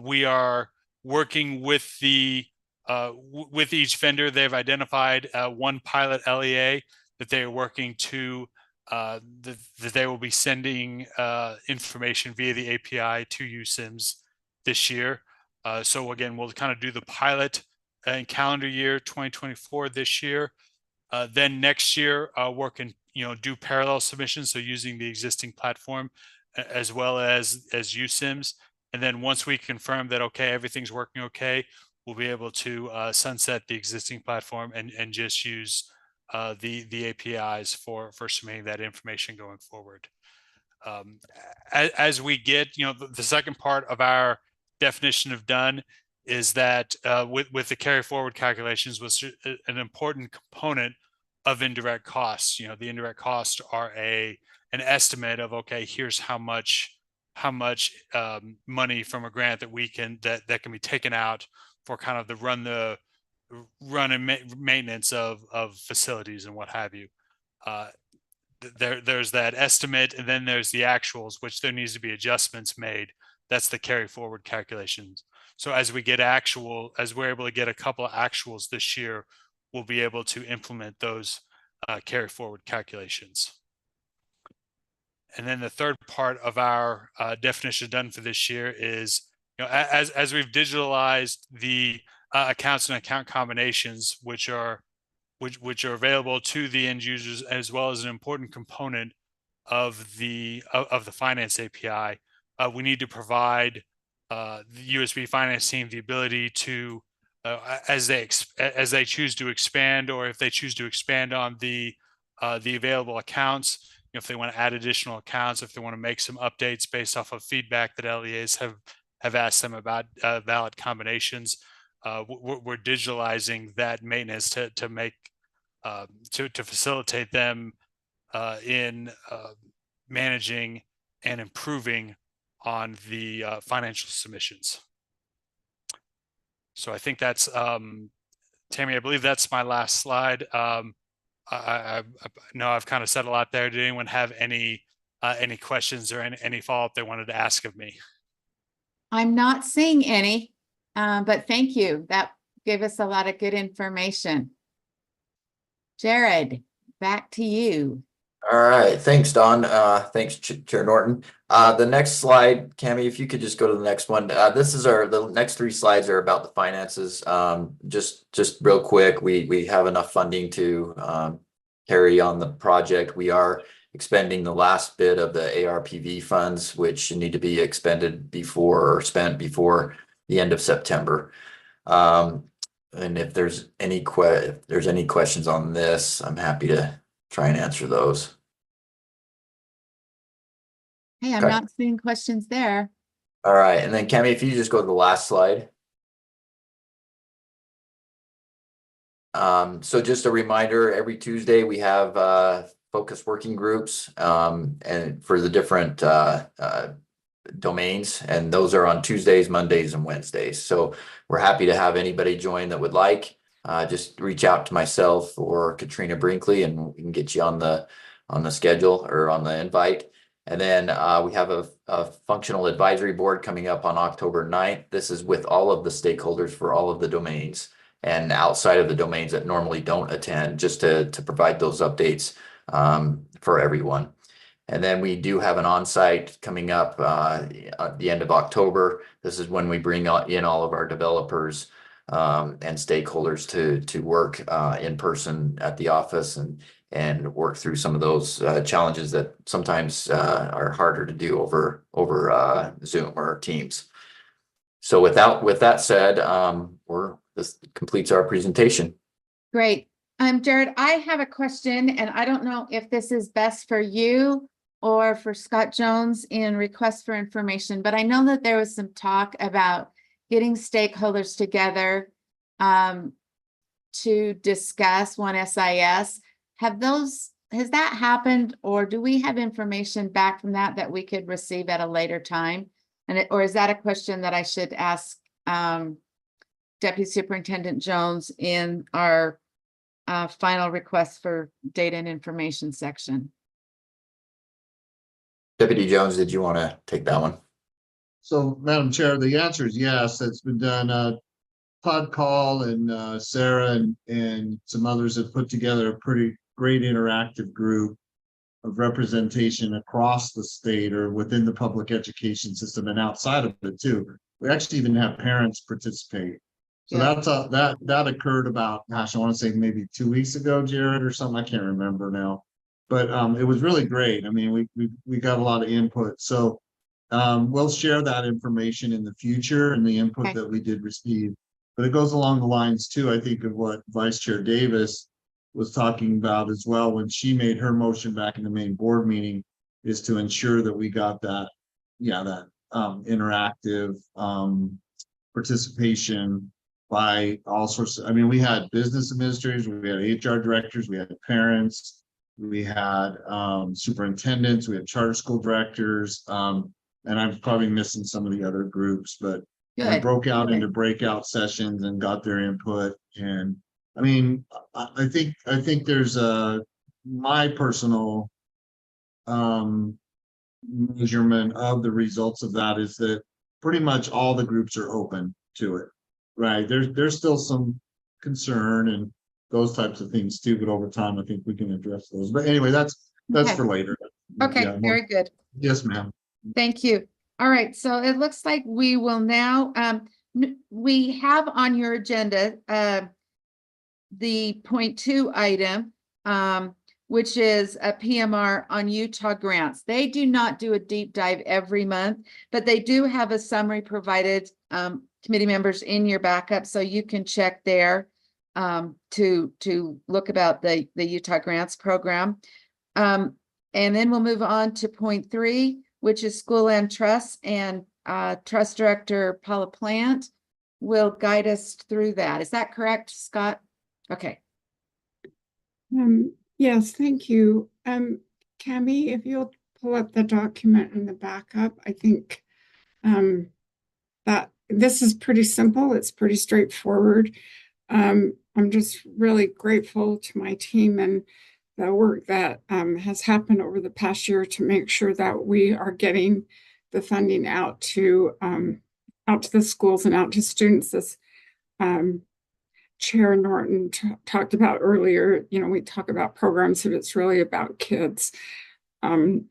we are working with with each vendor. They've identified one pilot LEA that they are working to, that they will be sending information via the API to USIMS this year. So again, we'll kind of do the pilot in calendar year 2024 this year. Then next year, work and do parallel submissions, so using the existing platform as well as USIMS. And then once we confirm that everything's working we'll be able to sunset the existing platform and just use the APIs for submitting that information going forward. As we get, the second part of our definition of done is that with the carry forward calculations was an important component of indirect costs. The indirect costs are an estimate of here's how much money from a grant that we can that can be taken out for kind of the run and maintenance of facilities and what have you. there's that estimate, and then there's the actuals, which there needs to be adjustments made. That's the carry forward calculations. So as we're able to get a couple of actuals this year, we'll be able to implement those carry forward calculations. And then the third part of our definition done for this year is, as we've digitalized the accounts and account combinations, which are available to the end users, as well as an important component of the finance API, we need to provide the USB finance team the ability to, as they choose to expand, or if they choose to expand on the available accounts, if they want to add additional accounts, if they want to make some updates based off of feedback that LEAs have asked them about valid combinations, we're digitalizing that maintenance to make to facilitate them in managing and improving on the financial submissions. So I think that's Tammy, I believe that's my last slide. I know I've kind of said a lot there. Did anyone have any questions or any follow-up they wanted to ask of me? I'm not seeing any, but thank you. That gave us a lot of good information. Jared, back to you. All right, thanks, Don. Thanks, Chair Norton. The next slide, Cami, if you could just go to the next one. The next 3 slides are about the finances. Just real quick, we have enough funding to carry on the project. We are expending the last bit of the ARPV funds, which need to be expended before or spent before the end of September. And if there's any questions on this, I'm happy to try and answer those. Hey, I'm Okay. not seeing questions there. All right, and then Cami, if you just go to the last slide. So just a reminder, every Tuesday we have focus working groups and for the different domains, and those are on Tuesdays, Mondays, and Wednesdays. So we're happy to have anybody join that would like. Just reach out to myself or Katrina Brinkley, and we can get you on the schedule or on the invite. And then we have a functional advisory board coming up on October 9th. This is with all of the stakeholders for all of the domains and outside of the domains that normally don't attend, just to provide those updates for everyone. And then we do have an on-site coming up at the end of October. This is when we bring in all of our developers and stakeholders to work in person at the office and work through some of those challenges that sometimes are harder to do over Zoom or Teams. So with that said, this completes our presentation. Great. Jared, I have a question, and I don't know if this is best for you or for Scott Jones in request for information, but I know that there was some talk about getting stakeholders together to discuss One SIS. Has that happened, or do we have information back from that we could receive at a later time? Or is that a question that I should ask Deputy Superintendent Jones in our final request for data and information section? Deputy Jones, did you want to take that one? So, Madam Chair, the answer is yes. It's been done. Todd Call and Sarah and some others have put together a pretty great interactive group of representation across the state or within the public education system and outside of it too. We actually even have parents participate. So yeah. that occurred about, gosh, I want to say maybe 2 weeks ago, Jared, or something. I can't remember now, but it was really great. I mean, we got a lot of input. So we'll share that information in the future and the input that we did receive. But it goes along the lines too, I think, of what Vice Chair Davis was talking about as well when she made her motion back in the main board meeting, is to ensure that we got that, interactive participation by all sorts of, I mean, we had business administrators, we had HR directors, we had parents, we had superintendents, we had charter school directors, and I'm probably missing some of the other groups, but we broke out into breakout sessions and got their input. And I mean, I think there's my personal measurement of the results of that is that pretty much all the groups are open to it, right? There's still some concern and those types of things too, but over time, I think we can address those. But anyway, that's Okay. for later. Okay, Yeah, very good. Yes, ma'am. Thank you. All right, so it looks like we will now, we have on your agenda, the 0.2 item, which is a PMR on Utah grants. They do not do a deep dive every month, but they do have a summary provided, committee members, in your backup, so you can check there to look about the Utah grants program. And then we'll move on to 0.3, which is school land trust, and Trust Director Paula Plant will guide us through that. Is that correct, Scott? Okay. Yes, thank you. Cami, if you'll pull up the document in the backup, I think that this is pretty simple. It's pretty straightforward. I'm just really grateful to my team and the work that has happened over the past year to make sure that we are getting the funding out to the schools and out to students. As Chair Norton talked about earlier, you know, we talk about programs, but it's really about kids and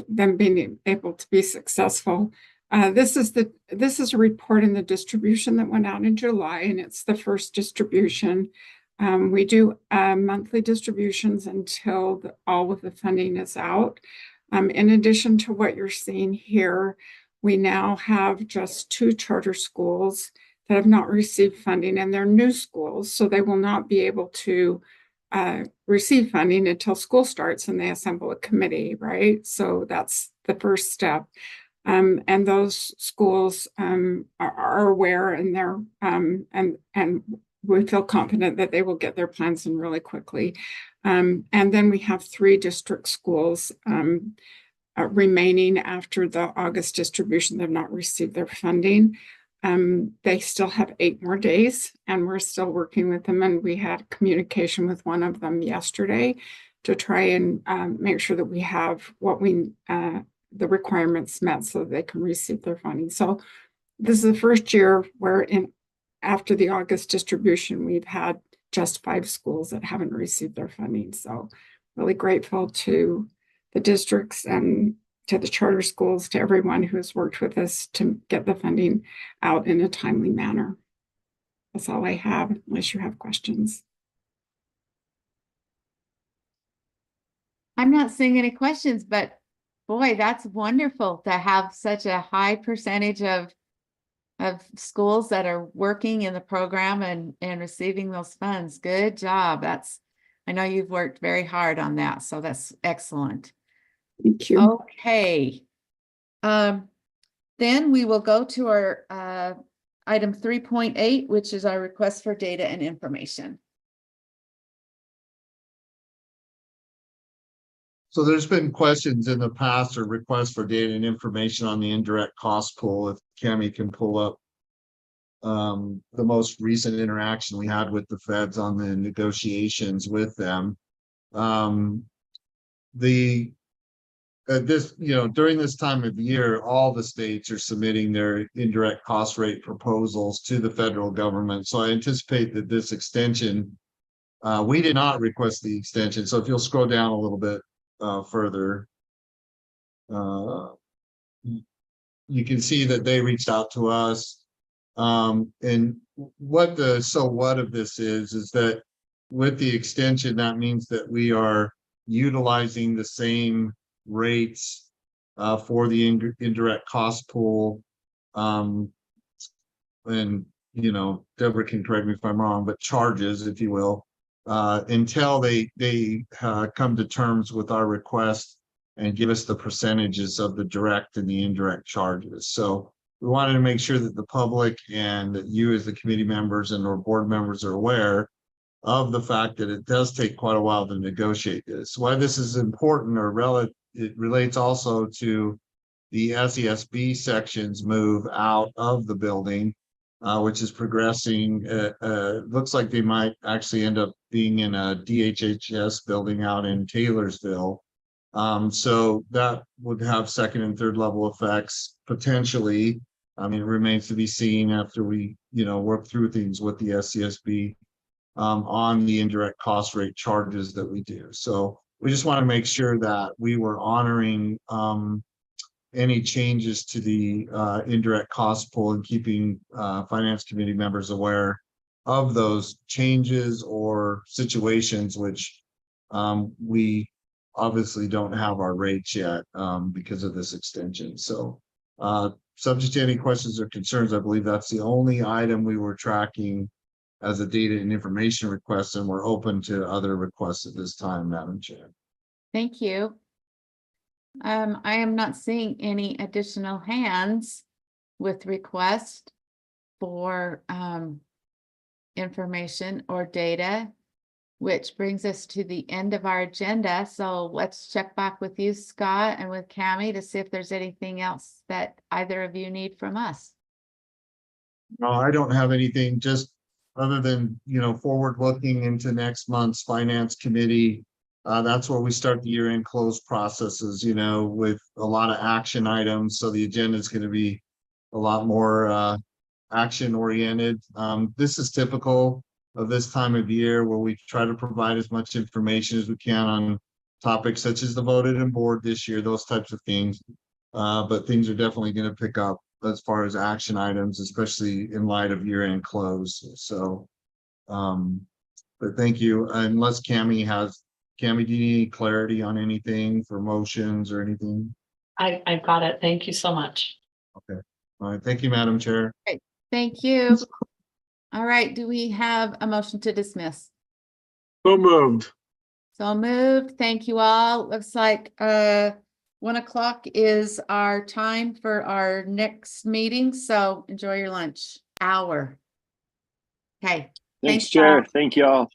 them being able to be successful. This is a report in the distribution that went out in July, and it's the first distribution. We do monthly distributions until all of the funding is out. In addition to what you're seeing here, we now have just 2 charter schools that have not received funding, and they're new schools, so they will not be able to receive funding until school starts and they assemble a committee, right? So that's the first step. And those schools are aware, and they're and we feel confident that they will get their plans in really quickly. And then we have 3 district schools remaining after the August distribution. They've not received their funding. They still have 8 more days, and we're still working with them. And we had communication with one of them yesterday to try and make sure that we have what we the requirements met so they can receive their funding. So this is the first year where after the August distribution, we've had just 5 schools that haven't received their funding. So really grateful to the districts and to the charter schools, to everyone who has worked with us to get the funding out in a timely manner. That's all I have, unless you have questions. I'm not seeing any questions, but boy, that's wonderful to have such a high percentage of schools that are working in the program and receiving those funds. Good job. I know you've worked very hard on that, so that's excellent. Thank you. Okay. Then we will go to our item 3.8, which is our request for data and information. So there's been questions in the past or requests for data and information on the indirect cost pool. If Cami can pull up the most recent interaction we had with the feds on the negotiations with them. During this time of year, all the states are submitting their indirect cost rate proposals to the federal government. So I anticipate that this extension, we did not request the extension. So if you'll scroll down a little bit further, you can see that they reached out to us. And what the so what of this is that with the extension, that means that we are utilizing the same rates for the indirect cost pool. And, Deborah can correct me if I'm wrong, but charges, if you will, until they come to terms with our request and give us the percentages of the direct and the indirect charges. So we wanted to make sure that the public and that you as the committee members and our board members are aware of the fact that it does take quite a while to negotiate this. Why this is important it relates also to the SESB sections move out of the building, which is progressing. Looks like they might actually end up being in a DHHS building out in Taylorsville. So that would have second and third level effects potentially. I mean, it remains to be seen after we, work through things with the SCSB on the indirect cost rate charges that we do. So we just want to make sure that we were honoring any changes to the indirect cost pool and keeping finance committee members aware of those changes or situations which we obviously don't have our rates yet because of this extension. So subject to any questions or concerns, I believe that's the only item we were tracking as a data and information request, and we're open to other requests at this time, Madam Chair. Thank you. I am not seeing any additional hands with request for information or data, which brings us to the end of our agenda. So let's check back with you, Scott, and with Cammie to see if there's anything else that either of you need from us. No, I don't have anything, just other than, forward looking into next month's finance committee. That's where we start the year-end close processes, with a lot of action items. So the agenda is going to be a lot more action oriented. This is typical of this time of year where we try to provide as much information as we can on topics such as the voted and board this year, those types of things. But things are definitely going to pick up as far as action items, especially in light of year-end close. So, but thank you. Unless Cammie, do you need any clarity on anything for motions or anything? I've got it. Thank you so much. Okay. All right. Thank you, Madam Chair. Great. Thank you. All right. Do we have a motion to dismiss? So moved. So moved. Thank you all. Looks like 1 o'clock is our time for our next meeting. So enjoy your lunch hour. Okay. Thanks, Chair. Thank you all.